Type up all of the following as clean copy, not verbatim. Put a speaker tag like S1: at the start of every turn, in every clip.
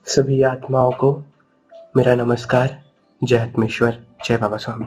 S1: सभी आत्माओं को मेरा नमस्कार। जय आत्मेश्वर, जय बाबा स्वामी।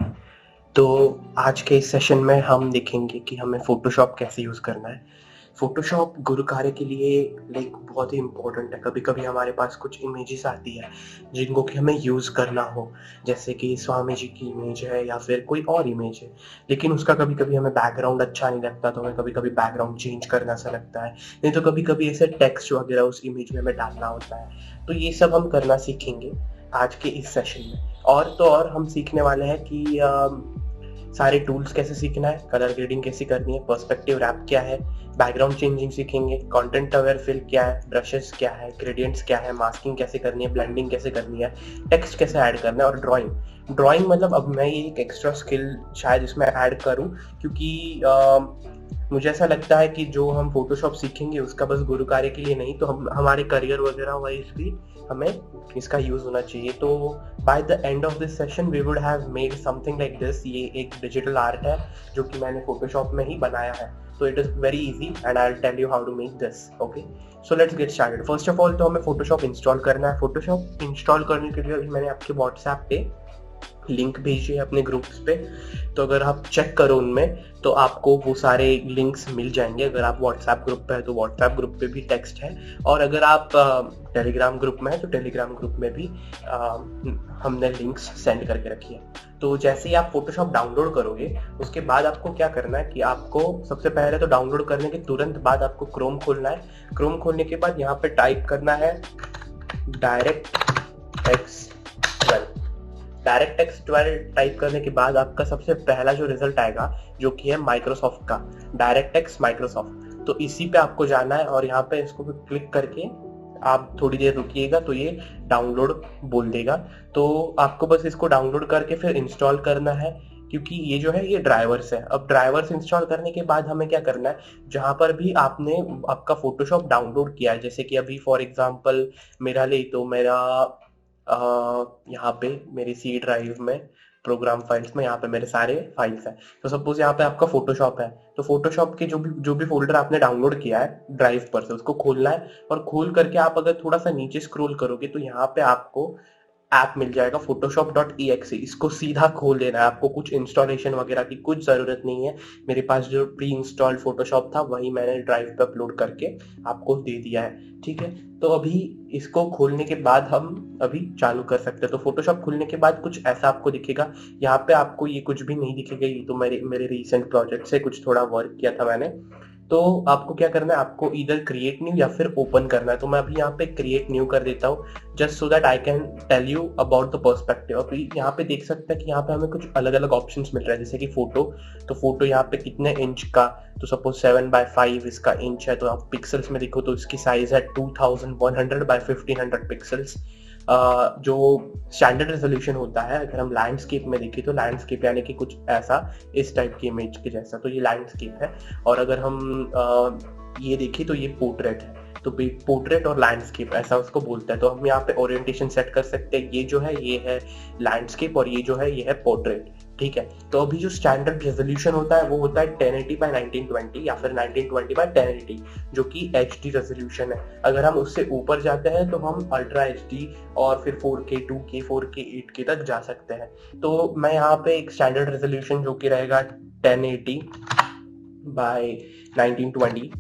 S1: तो आज के इस सेशन में हम देखेंगे कि हमें फ़ोटोशॉप कैसे यूज़ करना है। फ़ोटोशॉप गुरु कार्य के लिए बहुत ही इम्पोर्टेंट है। कभी-कभी हमारे पास कुछ इमेजेस आती है जिनको कि हमें यूज़ करना हो, जैसे कि स्वामी जी की इमेज है या फिर कोई और इमेज है, लेकिन उसका कभी-कभी हमें बैकग्राउंड अच्छा नहीं लगता, तो हमें कभी-कभी बैकग्राउंड चेंज करना सा लगता है। नहीं तो कभी-कभी ऐसे टेक्स्ट वगैरह उस इमेज में हमें डालना होता है। तो ये सब हम करना सीखेंगे आज के इस सेशन में। और तो और हम सीखने वाले हैं कि सारे टूल्स कैसे सीखना है, कलर ग्रेडिंग कैसे करनी है, पर्सपेक्टिव रैप क्या है, बैकग्राउंड चेंजिंग सीखेंगे, कंटेंट अवेयर फिल क्या है, ब्रशेस क्या है, ग्रेडियंट्स क्या है, मास्किंग कैसे करनी है, ब्लेंडिंग कैसे करनी है, टेक्स्ट कैसे ऐड करना है और ड्राइंग मतलब अब मैं ये एक एक्स्ट्रा स्किल शायद इसमें ऐड करूं, क्योंकि मुझे ऐसा लगता है कि जो हम फोटोशॉप सीखेंगे उसका बस गुरु कार्य के लिए नहीं, तो हम हमारे करियर वगैरह वाइज भी हमें इसका यूज होना चाहिए। तो by the end of this session we would have made something like this. ये एक डिजिटल आर्ट है जो कि मैंने फोटोशॉप में ही बनाया है। तो it is very easy and I will tell you how to make this. Okay, so let's get started. First of all तो हमें फोटोशॉप इंस्टॉल करना है। फोटोशॉप इंस्टॉल करने के लिए अभी मैंने आपके व्हाट्सएप पे लिंक भेजे अपने ग्रुप्स पे, तो अगर आप चेक करो उनमें तो आपको वो सारे लिंक्स मिल जाएंगे। अगर आप व्हाट्सएप ग्रुप पे है तो व्हाट्सएप ग्रुप पे भी टेक्स्ट है, और अगर आप टेलीग्राम ग्रुप में है तो टेलीग्राम ग्रुप में भी हमने लिंक्स सेंड करके रखी है। तो जैसे ही आप फोटोशॉप डाउनलोड करोगे उसके बाद आपको क्या करना है कि आपको सबसे पहले तो डाउनलोड करने के तुरंत बाद आपको क्रोम खोलना है। क्रोम खोलने के बाद यहाँ पे टाइप करना है डायरेक्ट एक्स 12 टाइप करने के बाद आपका सबसे पहला जो रिजल्ट आएगा जो कि है माइक्रोसॉफ्ट का, डायरेक्ट एक्स माइक्रोसॉफ्ट। तो इसी पे आपको जाना है और यहाँ पे इसको क्लिक करके आप थोड़ी देर रुकिएगा तो ये डाउनलोड बोल देगा। तो आपको बस इसको डाउनलोड करके फिर इंस्टॉल करना है, क्योंकि ये जो है ये ड्राइवर्स है। अब ड्राइवर्स इंस्टॉल करने के बाद हमें क्या करना है, जहां पर भी आपने आपका फोटोशॉप डाउनलोड किया है, जैसे कि अभी फॉर एग्जांपल मेरा ले तो मेरा यहाँ पे मेरी सी ड्राइव में प्रोग्राम फाइल्स में यहाँ पे मेरे सारे फाइल्स हैं। तो सपोज यहाँ पे आपका फोटोशॉप है, तो फोटोशॉप के जो भी फोल्डर आपने डाउनलोड किया है ड्राइव पर से उसको खोलना है, और खोल करके आप अगर थोड़ा सा नीचे स्क्रॉल करोगे तो यहाँ पे आपको ऐप मिल जाएगा photoshop.exe। इसको सीधा खोल देना है, आपको कुछ इंस्टॉलेशन वगैरह की कुछ जरूरत नहीं है। मेरे पास जो प्री इंस्टॉल्ड फोटोशॉप था वही मैंने ड्राइव पे अपलोड करके आपको दे दिया है। ठीक है, तो अभी इसको खोलने के बाद हम अभी चालू कर सकते हैं। तो फोटोशॉप खुलने के बाद कुछ ऐसा आपको दिखेगा। यहाँ पे आपको ये कुछ भी नहीं दिखेगा, ये तो मेरे रीसेंट प्रोजेक्ट से कुछ थोड़ा वर्क किया था मैंने। तो आपको क्या करना है, आपको इधर क्रिएट न्यू या फिर ओपन करना है। तो मैं अभी यहाँ पे क्रिएट न्यू कर देता हूँ, just so that I can tell you about the perspective. अब यहाँ पे देख सकते हैं कि यहाँ पे हमें कुछ अलग अलग ऑप्शंस मिल रहा है, जैसे कि फोटो। तो फोटो यहाँ पे कितने इंच का, तो सपोज 7x5 इसका इंच है। तो आप पिक्सल्स में देखो तो इसकी साइज है 2100x1500 पिक्सल्स, जो स्टैंडर्ड रेजोल्यूशन होता है। अगर हम लैंडस्केप में देखें तो लैंडस्केप यानी कि कुछ ऐसा इस टाइप की इमेज के जैसा, तो ये लैंडस्केप है। और अगर हम ये देखें तो ये पोर्ट्रेट है। तो पोर्ट्रेट और लैंडस्केप ऐसा उसको बोलता है। तो हम यहाँ पे ओरिएंटेशन सेट कर सकते हैं। ये जो है ये है लैंडस्केप और ये जो है ये है पोर्ट्रेट। ठीक है, तो अभी जो स्टैंडर्ड रेजोल्यूशन होता है वो होता है 1080x1920 या फिर 1920x1080, जो कि HD रेजोल्यूशन है। अगर हम उससे ऊपर जाते हैं तो हम अल्ट्रा HD और फिर 4K 2K 4K 8K तक जा सकते हैं। तो मैं यहाँ पे एक स्टैंडर्ड रेजोल्यूशन जो कि रहेगा 1080x1920,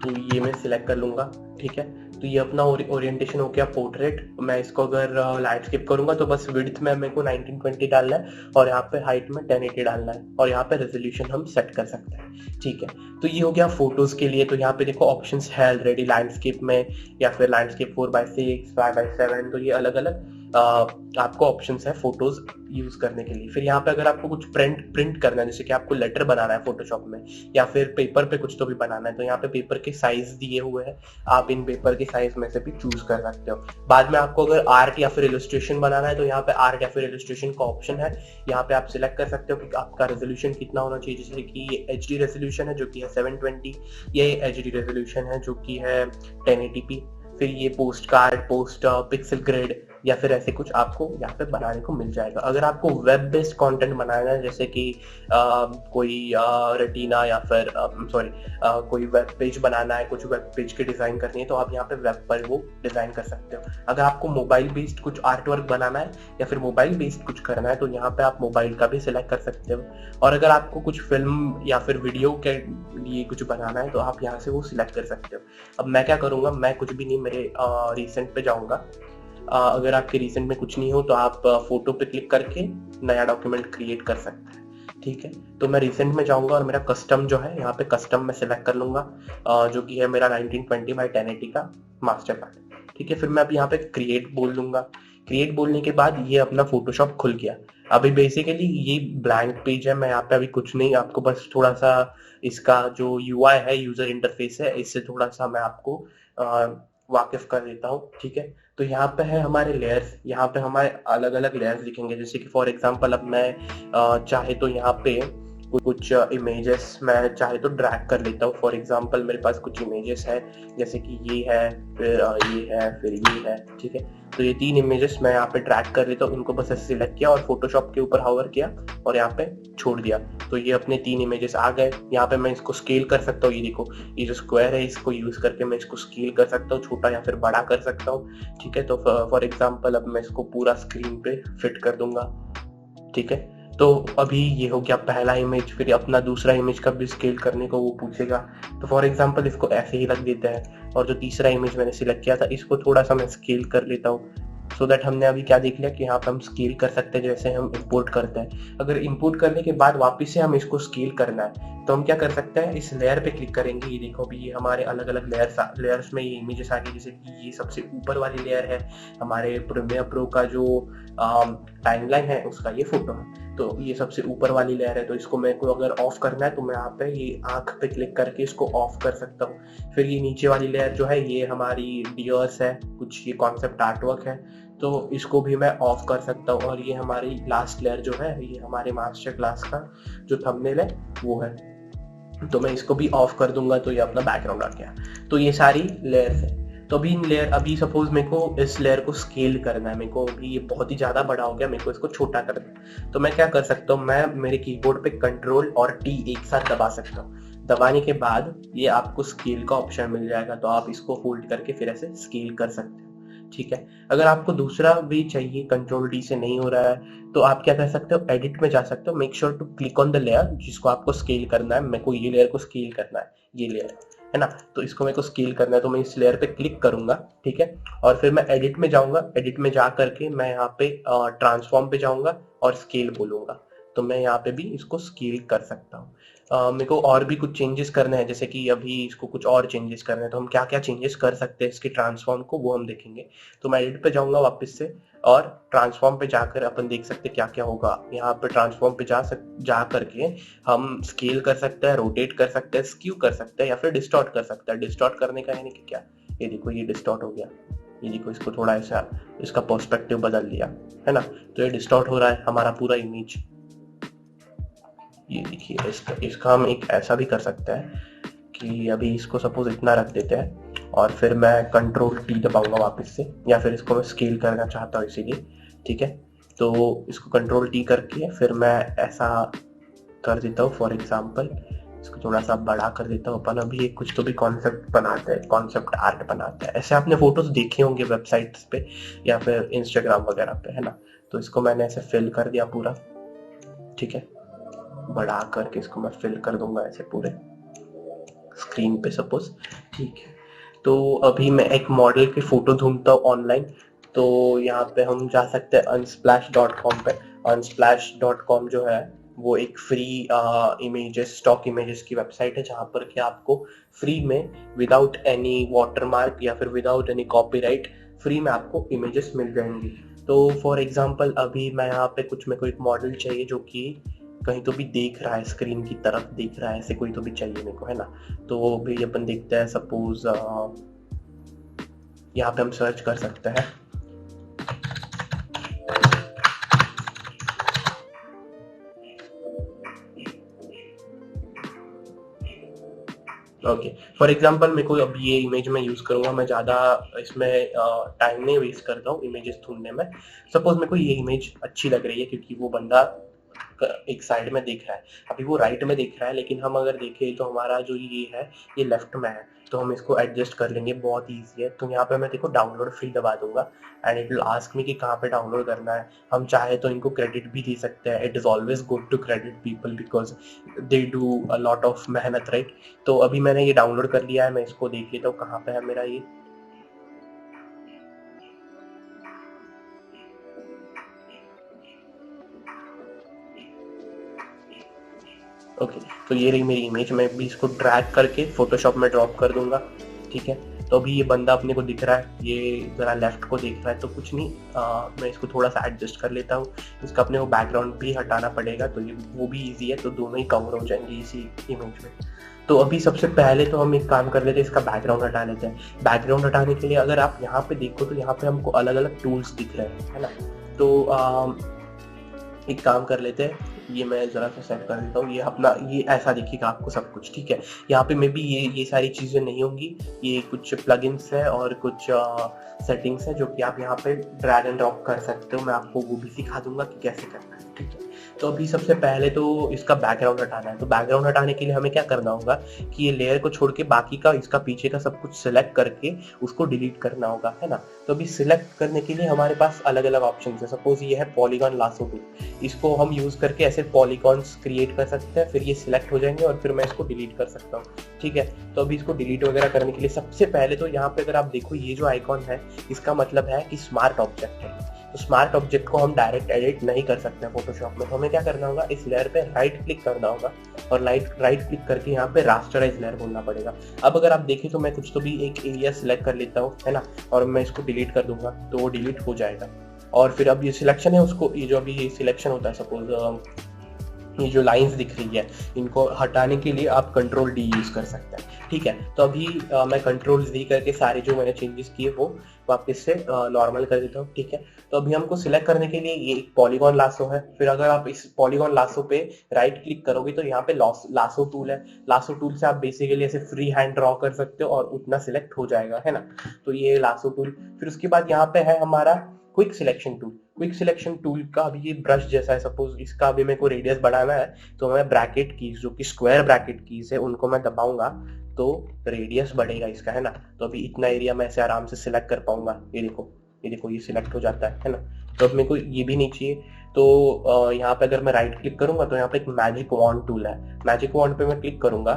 S1: तो ये मैं सिलेक्ट कर लूंगा। ठीक है, तो ये अपना ओरिएंटेशन हो गया पोर्ट्रेट। मैं इसको अगर लैंडस्केप करूंगा तो बस विड्थ में मेरे को 1920 डालना है और यहाँ पे हाइट में 1080 डालना है, और यहाँ पे रेजोल्यूशन हम सेट कर सकते हैं। ठीक है, तो ये हो गया फोटोज के लिए। तो यहाँ पे देखो ऑप्शंस है ऑलरेडी लैंडस्केप में या फिर लैंडस्केप 4x6 5x7, तो ये अलग अलग आपको ऑप्शंस है फोटोज यूज करने के लिए। फिर यहाँ पे अगर आपको कुछ प्रिंट करना है, जैसे कि आपको लेटर बनाना है फोटोशॉप में या फिर पेपर पे कुछ तो भी बनाना है, तो यहाँ पे पेपर के साइज दिए हुए हैं, आप इन पेपर के साइज में से भी चूज कर सकते हो। बाद में आपको अगर आर्ट या फिर इलस्ट्रेशन बनाना है तो यहाँ पे आर्ट या फिर इलस्ट्रेशन का ऑप्शन है। यहाँ पे आप सिलेक्ट कर सकते हो कि आपका रेजोल्यूशन कितना होना चाहिए, जैसे कि ये HD रेजोल्यूशन है जो कि है 720, ये HD रेजोल्यूशन है जो कि है 1080p। फिर ये post card, post pixel grid, या फिर ऐसे कुछ आपको यहाँ पे बनाने को मिल जाएगा। अगर आपको वेब बेस्ड कंटेंट बनाना है, जैसे कि कोई रेटिना या फिर कोई वेब पेज बनाना है, कुछ वेब पेज की डिजाइन करनी है, तो आप यहाँ पे वेब पर वो डिजाइन कर सकते हो। अगर आपको मोबाइल बेस्ड कुछ आर्ट वर्क बनाना है या फिर मोबाइल बेस्ड कुछ करना है, तो यहाँ पे आप मोबाइल का भी सिलेक्ट कर सकते हो। और अगर आपको कुछ फिल्म या फिर वीडियो के लिए कुछ बनाना है, तो आप यहाँ से वो सिलेक्ट कर सकते हो। अब मैं क्या करूंगा, मैं कुछ भी नहीं, मेरे रिसेंट पे जाऊंगा। अगर आपके रिसेंट में कुछ नहीं हो तो आप फोटो पे क्लिक करके नया डॉक्यूमेंट क्रिएट कर सकते हैं। ठीक है, तो मैं रिसेंट में जाऊंगा और मेरा कस्टम जो है, यहाँ पे कस्टम में सिलेक्ट कर लूंगा, जो कि है मेरा 1920 बाई 1080 का मास्टर कार्ड। ठीक है, फिर मैं अभी यहाँ पे क्रिएट बोल दूंगा। क्रिएट बोलने के बाद ये अपना फोटोशॉप खुल गया। अभी बेसिकली ये ब्लैंक पेज है, मैं यहाँ पे अभी कुछ नहीं, आपको बस थोड़ा सा इसका जो यूआई है, यूजर इंटरफेस है, इससे थोड़ा सा मैं आपको वाकिफ कर देता हूँ। ठीक है, तो यहाँ पे है हमारे लेयर्स, यहाँ पे हमारे अलग अलग लेयर्स दिखेंगे। जैसे कि फॉर एग्जांपल अब मैं चाहे तो यहाँ पे कुछ इमेजेस मैं चाहे तो ड्रैग कर लेता हूँ। फॉर एग्जांपल मेरे पास कुछ इमेजेस है, जैसे कि ये है, फिर ये है, फिर ये है। ठीक है, तो ये 3 इमेजेस मैं यहाँ पे ड्रैग कर लेता हूँ, इनको बस ऐसे सिलेक्ट किया और फोटोशॉप के ऊपर हावर किया और यहाँ पे छोड़ दिया, तो ये अपने 3 इमेजेस आ गए। यहाँ पे मैं इसको स्केल कर सकता हूँ, ये देखो, ये जो स्क्वायर है इसको यूज करके मैं इसको स्केल कर सकता हूँ, छोटा या फिर बड़ा कर सकता हूँ। ठीक है, तो फॉर एग्जाम्पल अब मैं इसको पूरा स्क्रीन पे फिट कर दूंगा। ठीक है, तो अभी ये हो गया पहला इमेज। फिर अपना दूसरा इमेज का भी स्केल करने को वो पूछेगा, तो फॉर एग्जांपल इसको ऐसे ही रख देते हैं। और जो तीसरा इमेज मैंने सिलेक्ट किया था, इसको थोड़ा सा मैं स्केल कर लेता हूँ, सो दैट हमने अभी क्या देख लिया कि यहाँ पे हम स्केल कर सकते हैं, जैसे हम इंपोर्ट करते हैं। अगर इंपोर्ट करने के बाद वापस से हम इसको स्केल करना है, तो हम क्या कर सकते हैं, इस लेयर पे क्लिक करेंगे। ये देखो, अभी ये हमारे अलग अलग लेयर्स में ये इमेजेस आ गई। जैसे कि ये सबसे ऊपर वाली लेयर है हमारे प्रीमियर प्रो का जो टाइमलाइन है, उसका ये फोटो है, तो ये सबसे ऊपर वाली लेयर है। तो इसको मेरे को अगर ऑफ करना है, तो मैं यहाँ पे ये आंख पे क्लिक करके इसको ऑफ कर सकता हूँ। फिर ये नीचे वाली लेयर जो है, ये हमारी डियर्स है, कुछ ये कॉन्सेप्ट आर्टवर्क है, तो इसको भी मैं ऑफ कर सकता हूँ। और ये हमारी लास्ट लेयर जो है, ये हमारे मास्टर क्लास का जो थंबनेल है वो है, तो मैं इसको भी ऑफ कर दूंगा, तो ये अपना बैकग्राउंड आ गया। तो ये सारी लेयर्स है। तो अभी सपोज मेरे को इस लेयर को स्केल करना है, मेरे को अभी ये बहुत ही ज्यादा बड़ा हो गया, मेरे को इसको छोटा करना है। तो मैं क्या कर सकता हूँ, मैं मेरे कीबोर्ड पे कंट्रोल और टी एक साथ दबा सकता हूँ। दबाने के बाद ये आपको स्केल का ऑप्शन मिल जाएगा, तो आप इसको होल्ड करके फिर ऐसे स्केल कर सकते हो। ठीक है, अगर आपको दूसरा भी चाहिए, कंट्रोल डी से नहीं हो रहा है, तो आप क्या कर सकते हो, एडिट में जा सकते हो, make sure to click on the layer जिसको आपको स्केल करना है। मेरे को ये लेयर को स्केल करना है, ये लेयर है ना, तो इसको मेरे को स्केल करना है, तो मैं इस लेयर पे क्लिक करूंगा। ठीक है, और फिर मैं एडिट में जाऊंगा, एडिट में जा करके मैं यहाँ पे ट्रांसफॉर्म पे जाऊंगा और स्केल बोलूंगा, तो मैं यहाँ पे भी इसको स्केल कर सकता हूँ। मेरे को और भी कुछ चेंजेस करने हैं, जैसे कि अभी इसको कुछ और चेंजेस करने हैं, तो हम क्या क्या चेंजेस कर सकते हैं इसके ट्रांसफॉर्म को, वो हम देखेंगे। तो मैं एडिट पे जाऊंगा वापस से, और ट्रांसफॉर्म पे जाकर अपन देख सकते हैं क्या क्या होगा। यहाँ पे ट्रांसफॉर्म पे जा करके हम स्केल कर सकते हैं, रोटेट कर सकते हैं, स्क्यू कर सकते हैं, या फिर डिस्टॉर्ट कर सकते हैं। डिस्टॉर्ट करने का यानी कि क्या, ये देखो ये डिस्टॉर्ट हो गया, ये देखो इसको थोड़ा ऐसा इसका पर्सपेक्टिव बदल दिया, है ना, तो ये डिस्टॉर्ट हो रहा है हमारा पूरा इमेज। ये देखिए, इसका हम एक ऐसा भी कर सकते हैं कि अभी इसको सपोज इतना रख देते हैं, और फिर मैं कंट्रोल टी दबाऊंगा वापस से, या फिर इसको मैं स्केल करना चाहता हूँ इसीलिए। ठीक है, तो इसको कंट्रोल टी करके फिर मैं ऐसा कर देता हूँ। फॉर एग्जाम्पल इसको थोड़ा सा बड़ा कर देता हूँ। अपन अभी एक कुछ तो भी कॉन्सेप्ट बनाते हैं, कॉन्सेप्ट आर्ट बनाते हैं। ऐसे आपने फोटोज देखे होंगे वेबसाइट्स पे या फिर इंस्टाग्राम वगैरह पे, है ना, तो इसको मैंने ऐसे फिल कर दिया पूरा। ठीक है, बढ़ा करके इसको मैं फिल कर दूंगा ऐसे पूरे स्क्रीन पे सपोज। ठीक है, तो अभी मैं एक मॉडल की फोटो ढूंढता हूँ ऑनलाइन, तो यहाँ पे हम जा सकते हैं unsplash.com पे। unsplash.com जो है वो एक फ्री इमेजेस, स्टॉक इमेजेस की वेबसाइट है, जहाँ पर कि आपको फ्री में विदाउट एनी वाटरमार्क या फिर विदाउट एनी कॉपीराइट फ्री में आपको इमेजेस मिल जाएंगी। तो फॉर एग्जांपल अभी मैं यहाँ पे मेरे को एक मॉडल चाहिए जो कि कहीं तो भी देख रहा है, स्क्रीन की तरफ देख रहा है, ऐसे कोई तो भी चाहिए मेरे को, है ना। तो भी अपन देखते हैं, सपोज यहाँ पे हम सर्च कर सकते हैं ओके, फॉर एग्जांपल मेरे को अब ये इमेज मैं यूज करूंगा, मैं ज़्यादा इसमें टाइम नहीं वेस्ट करता हूँ इमेजेस ढूंढने में। सपोज मेरे को ये इमेज अच्छी लग रही है क्योंकि वो बंदा एक साइड में देख रहा है, अभी वो राइट में देख रहा है, लेकिन हम अगर देखें तो हमारा जो ये है ये लेफ्ट में है, तो हम इसको एडजस्ट कर लेंगे, बहुत ईजी है। तो यहाँ पे मैं देखो डाउनलोड फील दबा दूंगा and it will ask me कि कहाँ पे डाउनलोड करना है। हम चाहे तो इनको क्रेडिट भी दे सकते हैं, it is always good to credit people because they do a lot of मेहनत, राइट। तो अभी मैंने ये डाउनलोड कर लिया है, मैं इसको देख लेता हूँ कहाँ पे है मेरा ये। ओके, तो ये रही मेरी इमेज, मैं भी इसको ड्रैग करके फोटोशॉप में ड्रॉप कर दूंगा, ठीक है। तो अभी ये बंदा अपने को दिख रहा है, ये ज़रा लेफ्ट को देख रहा है, तो कुछ नहीं, मैं इसको थोड़ा सा एडजस्ट कर लेता हूँ। इसका अपने को बैकग्राउंड भी हटाना पड़ेगा, तो ये वो भी ईजी है, तो दोनों ही कवर हो जाएंगे इसी इमेज में। तो अभी सबसे पहले तो हम एक काम कर लेते हैं, इसका बैकग्राउंड हटा लेते हैं। बैकग्राउंड हटाने के लिए अगर आप यहाँ पे देखो तो यहाँ पे हमको अलग अलग टूल्स दिख रहे हैं, है ना। तो एक काम कर लेते हैं, ये मैं ज़रा सा सेट कर देता हूँ, ये अपना ये ऐसा दिखेगा आपको सब कुछ, ठीक है। यहाँ पे मे बी ये सारी चीज़ें नहीं होंगी, ये कुछ प्लगइन्स है और कुछ सेटिंग्स है जो कि आप यहाँ पे ड्रैग एंड ड्रॉप कर सकते हो। मैं आपको वो भी सिखा दूंगा कि कैसे करना है, ठीक है। तो अभी सबसे पहले तो इसका बैकग्राउंड हटाना है। तो बैकग्राउंड हटाने के लिए हमें क्या करना होगा कि ये लेयर को छोड़ के बाकी का इसका पीछे का सब कुछ सिलेक्ट करके उसको डिलीट करना होगा, है ना। तो अभी सिलेक्ट करने के लिए हमारे पास अलग अलग ऑप्शन है। सपोज ये है पॉलीगॉन लासो टूल, इसको हम यूज करके ऐसे पॉलीगॉन्स क्रिएट कर सकते हैं, फिर ये सिलेक्ट हो जाएंगे और फिर मैं इसको डिलीट कर सकता हूँ, ठीक है। तो अभी इसको डिलीट वगैरह करने के लिए सबसे पहले तो यहाँ पे अगर आप देखो ये जो आइकॉन है इसका मतलब है कि स्मार्ट ऑब्जेक्ट है। तो स्मार्ट ऑब्जेक्ट को हम डायरेक्ट एडिट नहीं कर सकते हैं फोटोशॉप में, तो हमें क्या करना होगा, इस लेयर पे राइट क्लिक करना होगा और राइट क्लिक करके यहाँ पे रास्टराइज लेयर बोलना पड़ेगा। अब अगर आप देखें तो मैं कुछ तो भी एक एरिया सिलेक्ट कर लेता हूँ, है ना, और मैं इसको डिलीट कर दूंगा तो वो डिलीट हो जाएगा। और फिर अब ये सिलेक्शन है उसको, ये जो अभी ये सिलेक्शन होता है, सपोज ये जो लाइंस दिख रही है इनको हटाने के लिए आप कंट्रोल डी यूज कर सकते हैं, ठीक है। तो अभी मैं कंट्रोल डी करके सारे जो मैंने चेंजेस किए वो वापस से नॉर्मल कर देता हूँ, ठीक है। तो अभी हमको सिलेक्ट करने के लिए ये एक पॉलीगॉन लासो है, फिर अगर आप इस पॉलीगॉन लासो पे राइट क्लिक करोगे तो यहाँ पे लासो टूल है। लासो टूल से आप बेसिकली ऐसे फ्री हैंड ड्रॉ कर सकते हो और उतना सिलेक्ट हो जाएगा, है ना। तो ये लासो टूल, फिर उसके बाद यहाँ पे है हमारा quick selection tool. Quick selection tool का अभी ये ब्रश जैसा है, सपोज इसका अभी मेरे को रेडियस बढ़ाना है तो मैं ब्रैकेट कीज जो कि स्क्वायर ब्रैकेट कीज है उनको मैं दबाऊंगा तो रेडियस बढ़ेगा इसका, है ना। तो अभी इतना एरिया मैं ऐसे आराम से सिलेक्ट कर पाऊंगा, ये देखो ये सिलेक्ट हो जाता है ना। तो अब मेरे को ये भी नहीं चाहिए, तो यहाँ पे अगर मैं राइट क्लिक करूंगा तो यहाँ पे एक मैजिक वॉन्ड टूल है, मैजिक वॉन्ड पे मैं क्लिक करूंगा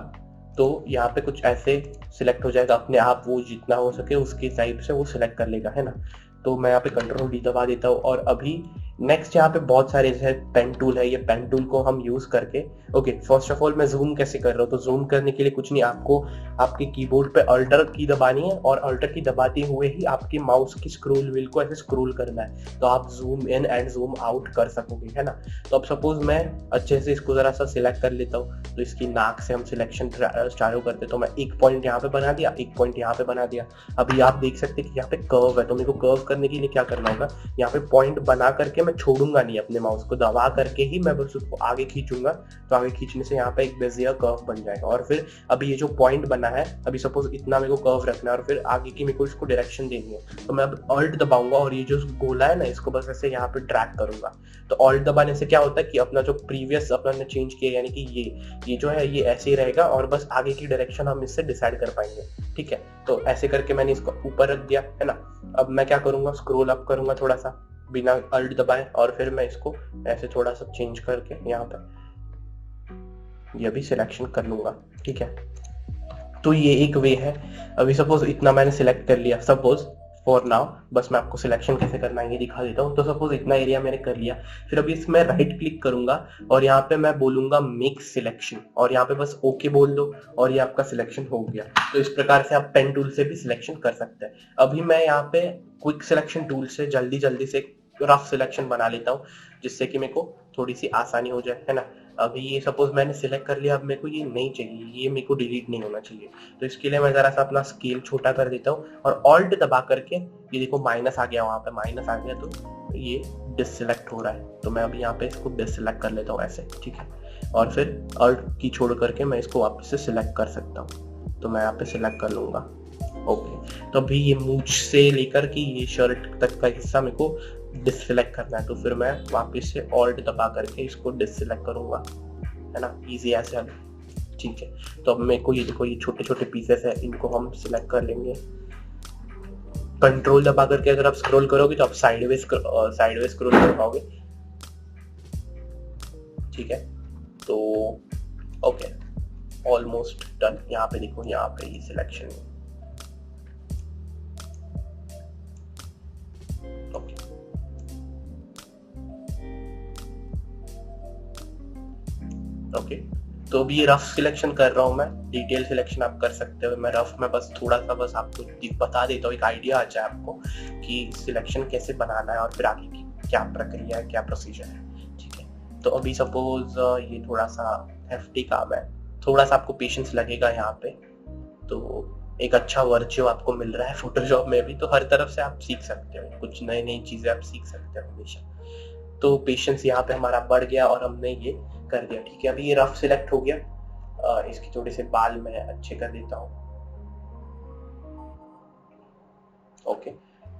S1: तो यहाँ पे कुछ ऐसे सिलेक्ट हो जाएगा अपने आप, वो जितना हो सके उसके टाइप से वो सिलेक्ट कर लेगा, है ना। तो मैं यहाँ पे कंट्रोल डी दबा देता हूँ और अभी नेक्स्ट यहाँ पे बहुत सारे जैसे पेन टूल है, ये पेन टूल को हम यूज करके, ओके फर्स्ट ऑफ ऑल मैं जूम कैसे कर रहा हूँ, तो जूम करने के लिए कुछ नहीं, आपको आपके कीबोर्ड पे अल्टर की दबानी है और अल्टर की दबाते हुए ही आपके माउस की स्क्रोल व्हील को ऐसे स्क्रोल करना है, तो आप zoom in and zoom out कर सकोगे, है ना। तो अब सपोज मैं अच्छे से इसको जरा सा सिलेक्ट कर लेता हूँ, तो इसकी नाक से हम सिलेक्शन चालू करते, तो मैं एक पॉइंट यहाँ पे बना दिया, एक पॉइंट यहाँ पे बना दिया। अभी आप देख सकते हैं कि यहाँ पे कर्व है, तो मेरे को कर्व करने के लिए क्या करना होगा, यहाँ पे पॉइंट बना करके मैं छोड़ूंगा नहीं, अपने माउस को दबा करके ही मैं बस उसको आगे खींचूंगा, तो आगे खींचने से यहाँ पे एक बेजियर कर्व बन जाएगा। और फिर अभी ये जो पॉइंट बना है, अभी सपोज इतना मेरे को कर्व रखना है और फिर आगे की मेरे को इसको डायरेक्शन देनी है, तो मैं अब ऑल्ट दबाऊंगा और ये जो गोला है ना इसको बस ऐसे यहाँ पे ड्रैग करूंगा। तो ऑल्ट दबाने से क्या होता है कि अपना जो प्रीवियस अपना ने चेंज किया, यानी कि ये जो है ये ऐसे ही रहेगा और बस आगे की डायरेक्शन हम इससे डिसाइड कर पाएंगे, ठीक है। तो ऐसे करके मैंने इसको ऊपर रख दिया, है ना। अब मैं क्या करूंगा, स्क्रॉल अप करूंगा थोड़ा सा बिना अल्ट दबाए और फिर मैं इसको ऐसे थोड़ा सा चेंज करके यहाँ पे ये भी सिलेक्शन कर लूंगा, ठीक है। तो ये एक वे है। अभी सपोज इतना मैंने सिलेक्ट कर लिया, सपोज फॉर नाउ बस मैं आपको सिलेक्शन कैसे करना है ये दिखा देता हूँ। तो सपोज इतना एरिया मैंने कर लिया, फिर अभी इसमें राइट क्लिक करूंगा और यहाँ पे मैं बोलूंगा मेक सिलेक्शन और यहाँ पे बस ओके बोल दो और ये आपका सिलेक्शन हो गया। तो इस प्रकार से आप पेन टूल से भी सिलेक्शन कर सकते हैं। अभी मैं यहाँ पे क्विक सिलेक्शन टूल से जल्दी से रफ सिलेक्शन बना लेता हूँ जिससे कि मेरे को थोड़ी सी आसानी हो जाए, है ना। अभी ये सपोज मैंने सिलेक्ट कर लिया, अब मेरे को ये नहीं चाहिए, ये मेरे को डिलीट नहीं होना चाहिए, तो इसके लिए मैं जरा सा अपना स्केल छोटा कर देता हूँ और ऑल्ट दबा करके ये देखो माइनस आ गया, वहां पे माइनस आ गया तो ये डिससिलेक्ट हो रहा है, तो मैं अभी यहाँ पे इसको डिससिलेक्ट कर लेता हूँ ऐसे, ठीक है। और फिर ऑल्ट की छोड़ करके मैं इसको वापस से सिलेक्ट कर सकता हूँ। तो मैं यहाँ पे सिलेक्ट कर लूंगा। ओके, तो अभी ये मूंछ से लेकर के ये शर्ट तक का हिस्सा मेरे को डिससिलेक्ट करना है, तो फिर मैं वापस से ऑल्ट दबा करके इसको डिससिलेक्ट करूंगा, है ना, इजी ऐसे। ठीक है, तो अब मेरे को ये देखो, ये छोटे छोटे पीसेस है, इनको हम सिलेक्ट कर लेंगे। कंट्रोल दबा करके अगर आप स्क्रॉल करोगे तो आप साइडवेज स्क्रॉल कर पाओगे। ठीक है, तो ओके, ऑलमोस्ट डन। यहाँ पे देखो, यहाँ पे ये सिलेक्शन है। ओके, तो अभी ये रफ सिलेक्शन कर रहा हूँ मैं, डिटेल सिलेक्शन आप कर सकते हो। मैं रफ में बस थोड़ा सा बस आपको बता देता हूँ, एक आइडिया आ जाए आपको कि सिलेक्शन कैसे बनाना है और फिर आगे की क्या प्रक्रिया है, क्या प्रोसीजर है। ठीक है, तो अभी सपोज ये थोड़ा सा हेफ्टी काम है, थोड़ा सा आपको पेशेंस लगेगा यहाँ पे। तो एक अच्छा वर्च्यू आपको मिल रहा है फोटोशॉप में भी, तो हर तरफ से आप सीख सकते हो, कुछ नई नई चीजें आप सीख सकते हो हमेशा। तो पेशेंस यहाँ पे हमारा बढ़ गया और हमने ये कर दिया। ठीक है, अभी ये रफ सिलेक्ट हो गया। इसकी थोड़े से बाल मैं अच्छे कर देता हूँ। ओके,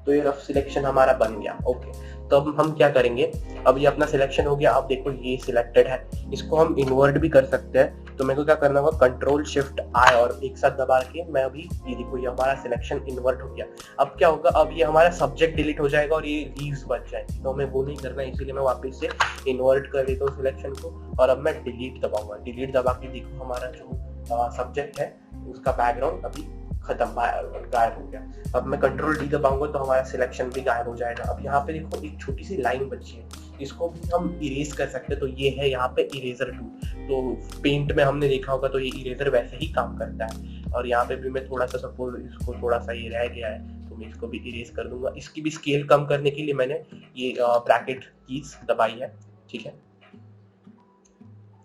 S1: तो ये रफ सिलेक्शन हमारा बन गया। ओके, तो अब हम क्या करेंगे, अब ये अपना सिलेक्शन हो गया। अब देखो ये सिलेक्टेड है, इसको हम इन्वर्ट भी कर सकते हैं। तो मेरे को क्या करना होगा, कंट्रोल शिफ्ट आई और एक साथ दबा के मैं अभी ये देखो, ये हमारा सिलेक्शन इन्वर्ट हो गया। अब क्या होगा, अब ये हमारा सब्जेक्ट डिलीट हो जाएगा और ये लीव्स बच जाएंगी, तो हमें वो नहीं करना है, इसीलिए मैं वापस से इन्वर्ट कर देता हूँ सिलेक्शन को और अब मैं डिलीट दबाऊंगा। डिलीट दबा के देखो हमारा जो सब्जेक्ट है उसका बैकग्राउंड अभी खत्म, गायब हो गया। अब मैं कंट्रोल डी दबाऊंगा तो हमारा सिलेक्शन भी गायब हो जाएगा। अब यहाँ पे देखो एक छोटी सी लाइन बची है, इसको भी हम इरेज कर सकते हैं। तो ये है यहाँ पे इरेजर टूल, तो पेंट में हमने देखा होगा, तो ये इरेजर वैसे ही काम करता है। और यहाँ पे भी मैं थोड़ा सा सपोज इसको थोड़ा सा ये रह गया है तो मैं इसको भी इरेज कर दूंगा। इसकी भी स्केल कम करने के लिए मैंने ये ब्रैकेट कीज दबाई है। ठीक है,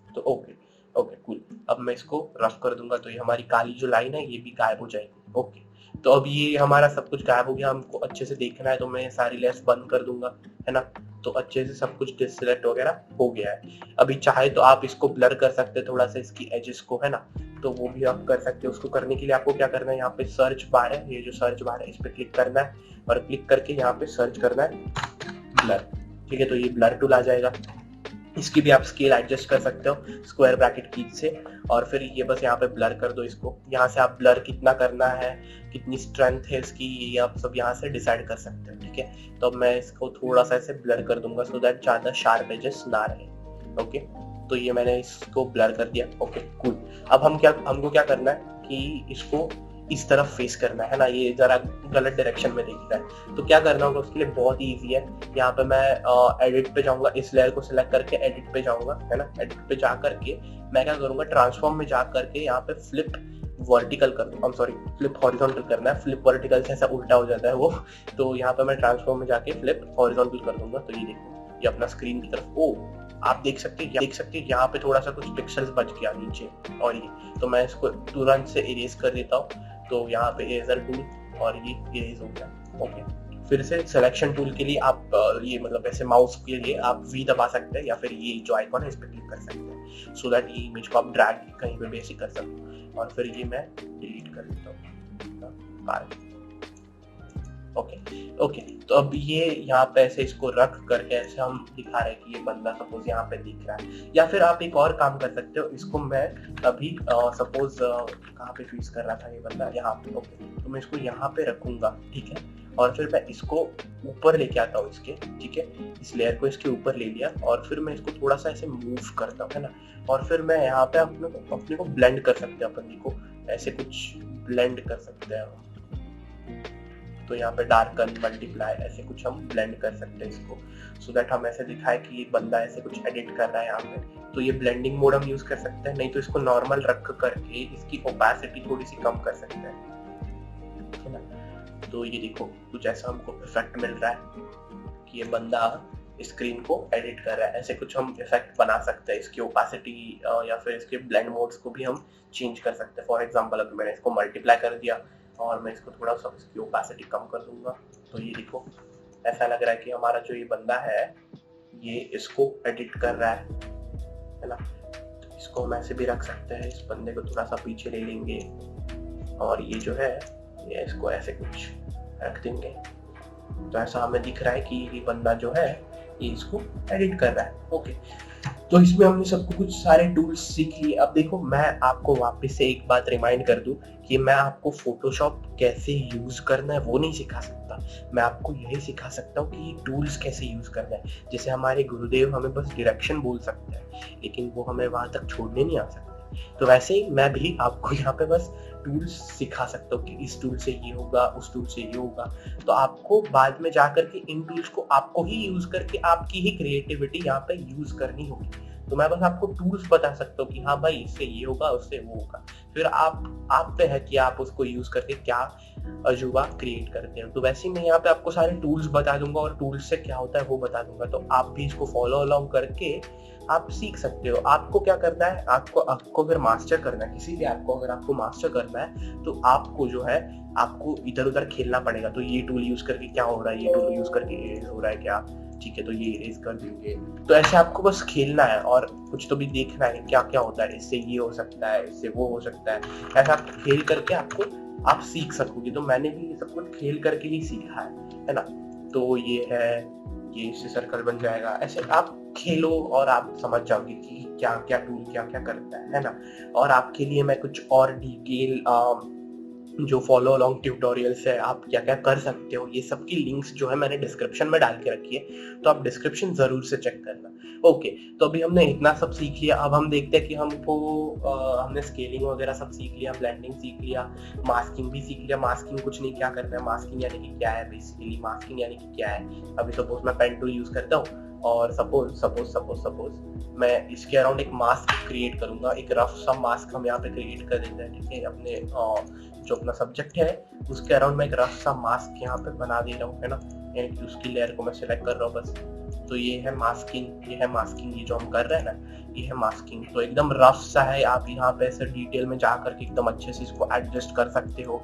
S1: तो ओके ओके कूल। अब मैं इसको रफ कर दूंगा तो ये हमारी काली जो लाइन है ये भी गायब हो जाएगी। ओके, तो अब ये हमारा सब कुछ गायब हो गया। हमको अच्छे से देखना है तो मैं सारी लेस बंद कर दूंगा, है ना। तो अच्छे से सब कुछ डिसलेक्ट वगैरह हो गया है। अभी चाहे तो आप इसको ब्लर कर सकते हैं थोड़ा सा, इसकी एजेस को, है ना, तो वो भी आप कर सकते हो। उसको करने के लिए आपको क्या करना है, यहाँ पे सर्च बार है, ये जो सर्च बार है इस पे क्लिक करना है और क्लिक करके यहाँ पे सर्च करना है ब्लर। ठीक है, तो ये ब्लर टूल आ जाएगा। इसकी भी आप स्केल एडजस्ट कर सकते हो स्क्वायर ब्रैकेट की से, और फिर ये बस यहाँ पे ब्लर कर दो इसको। यहाँ से आप ब्लर कितना करना है, कितनी स्ट्रेंथ है इसकी, ये आप सब यहाँ से डिसाइड कर सकते हो। ठीक है, तो अब मैं इसको थोड़ा सा ऐसे ब्लर कर दूंगा सो दैट ज्यादा शार्प एजेस ना रहे। ओके, तो ये मैंने इसको ब्लर कर दिया। Okay cool. अब हमको क्या करना है कि इसको इस तरफ फेस करना है ना, ये जरा गलत डायरेक्शन में दिख रहा है। तो क्या करना होगा उसके लिए, बहुत ही इजी है। यहाँ पे मैं एडिट पे जाऊंगा, इस लेयर को सिलेक्ट करके एडिट पे जाऊंगा, है ना। एडिट पे जा करके मैं क्या करूंगा, ट्रांसफॉर्म में जा करके यहाँ पे फ्लिप वर्टिकल कर दूंगा, सॉरी फ्लिप हॉरिजॉन्टल करना है। फ्लिप वर्टिकल से ऐसा उल्टा हो जाता है वो, तो यहाँ पे मैं ट्रांसफॉर्म में जाके फ्लिप हॉरिजॉन्टल कर दूंगा। तो ये देखो, ये अपना स्क्रीन की तरफ, ओ आप देख सकते हैं यहाँ पे थोड़ा सा कुछ पिक्सल्स बच गया नीचे, और ये तो मैं इसको तुरंत से इरेज कर देता हूँ। तो यहाँ पे इरेजर टूल और ये इरेज हो गया। ओके, फिर से सिलेक्शन टूल के लिए आप ये मतलब ऐसे माउस के लिए आप वी दबा सकते हैं या फिर ये जो आइकॉन है इस पे क्लिक कर सकते हैं, सो दैट ये इमेज को आप ड्रैग कहीं पे बेसिक कर सकते हो। और फिर ये मैं डिलीट कर देता हूँ। ओके ओके, तो अब ये यहाँ पे ऐसे इसको रख करके ऐसे हम दिखा रहे हैं कि ये बंदा सपोज यहाँ पे दिख रहा है। या फिर आप एक और काम कर सकते हो, इसको मैं अभी सपोज कहाँ पे चूज कर रहा था ये बंदा, यहाँ पे। ओके, तो मैं इसको यहाँ पे रखूंगा। ठीक है, और फिर मैं इसको ऊपर लेके आता हूँ इसके। ठीक है, इस लेयर को इसके ऊपर ले लिया और फिर मैं इसको थोड़ा सा ऐसे मूव करता हूँ, है ना। और फिर मैं यहाँ पे अपने को ब्लेंड कर सकते हैं, अपन को ऐसे कुछ ब्लेंड कर सकते हैं। तो यहाँ पे डार्कन, मल्टीप्लाई, ऐसे कुछ हम ब्लेंड कर सकते हैं इसको, सो दैट हम ऐसे दिखाए कि ये बंदा ऐसे कुछ एडिट कर रहा है यहाँ पे। तो ये ब्लेंडिंग मोड हम यूज कर सकते हैं, नहीं तो इसको नॉर्मल रख करके इसकी ओपेसिटी थोड़ी सी कम कर सकते हैं, है ना। तो ये देखो कुछ ऐसा हमको इफेक्ट मिल रहा है कि ये बंदा स्क्रीन को एडिट कर रहा है। ऐसे कुछ हम इफेक्ट बना सकते हैं। इसकी ओपेसिटी या फिर इसके ब्लेंड मोड्स को भी हम चेंज कर सकते हैं। फॉर एग्जांपल अगर मैंने इसको मल्टीप्लाई कर दिया और मैं इसको थोड़ा सा इसकी ओपेसिटी कम कर दूंगा, तो ये देखो ऐसा लग रहा है कि हमारा जो ये बंदा है ये इसको एडिट कर रहा है ना। तो इसको हम ऐसे भी रख सकते हैं, इस बंदे को थोड़ा सा पीछे ले लेंगे, और ये जो है ये इसको ऐसे कुछ रख देंगे, तो ऐसा हमें दिख रहा है कि ये बंदा जो है ये इसको एडिट कर रहा है। ओके, तो इसमें हमने सबको कुछ सारे टूल्स सीख लिए। अब देखो मैं आपको वापस से एक बात रिमाइंड कर दूं कि मैं आपको फोटोशॉप कैसे यूज करना है वो नहीं सिखा सकता, मैं आपको यही सिखा सकता हूँ कि ये टूल्स कैसे यूज करना है। जैसे हमारे गुरुदेव हमें बस डायरेक्शन बोल सकते हैं, लेकिन वो हमें वहां तक छोड़ने नहीं आ सकते। तो वैसे ही मैं भी आपको यहाँ पे बस टूल्स सिखा सकता हूँ कि इस टूल से ये होगा, उस टूल से ये होगा। तो आपको बाद में जाकर के इन टूल्स को आपको ही यूज करके आपकी ही क्रिएटिविटी यहाँ पे यूज करनी होगी। तो मैं बस आपको टूल्स बता सकता हूँ कि हाँ भाई इससे ये होगा, उससे वो होगा, फिर आप पे है कि आप उसको यूज करके क्या अजूबा क्रिएट करते हैं। तो वैसे ही मैं यहाँ पे आपको सारे टूल्स बता दूंगा और टूल्स से क्या होता है वो बता दूंगा, तो आप भी इसको फॉलो अलोंग करके आप सीख सकते हो। आपको क्या करना है, आपको अगर मास्टर करना है किसी भी ऐप को, अगर आपको मास्टर करना है तो आपको जो है आपको इधर उधर खेलना पड़ेगा। तो ये टूल यूज करके क्या हो रहा है, ये टूल यूज करके ये हो रहा है क्या, ठीक है तो ये इरेज कर देंगे। तो ऐसे आपको बस खेलना है और कुछ तो भी देखना है क्या क्या होता है, इससे ये हो सकता है, इससे वो हो सकता है। ऐसा आप खेल करके आप सीख सकोगे। तो मैंने भी सब कुछ खेल करके ही सीखा है ना। तो ये है, ये इससे सर्कल बन जाएगा। ऐसे आप खेलो और आप समझ जाओगे कि क्या क्या टूल क्या क्या करता है ना। और आपके लिए मैं कुछ और डिटेल जो फॉलो अलोंग ट्यूटोरियल्स है, आप क्या क्या कर सकते हो, ये सब की लिंक्स जो है मैंने डिस्क्रिप्शन में डाल के रखी है, तो आप डिस्क्रिप्शन जरूर से चेक करना। ओके, तो अभी हमने इतना सब सीख लिया। अब हम देखते हैं कि हमने स्केलिंग वगैरह सब सीख लिया, ब्लेंडिंग सीख लिया, मास्किंग भी सीख लिया। मास्किंग कुछ नहीं, क्या करना है, मास्किंग यानी कि क्या है, बेसिकली मास्किंग यानी कि क्या है। अभी सपोज मैं पेन टूल यूज करता हूँ और सपोज मैं इसके अराउंड एक मास्क क्रिएट करूंगा, एक रफ सा मास्क हम यहाँ पे क्रिएट कर देते हैं, ठीक है। अपने जो अपना सब्जेक्ट है उसके अराउंड मैं एक रफ सा मास्क यहाँ पे बना दे रहा हूँ, है ना, यानी कि उसकी लेयर को मैं सिलेक्ट कर रहा हूँ बस। तो ये है मास्किंग, ये जो हम कर रहे हैं ना, ये है मास्किंग। तो एकदम रफ सा है, आप यहाँ पे ऐसे डिटेल में जा करके एकदम अच्छे से इसको एडजस्ट कर सकते हो।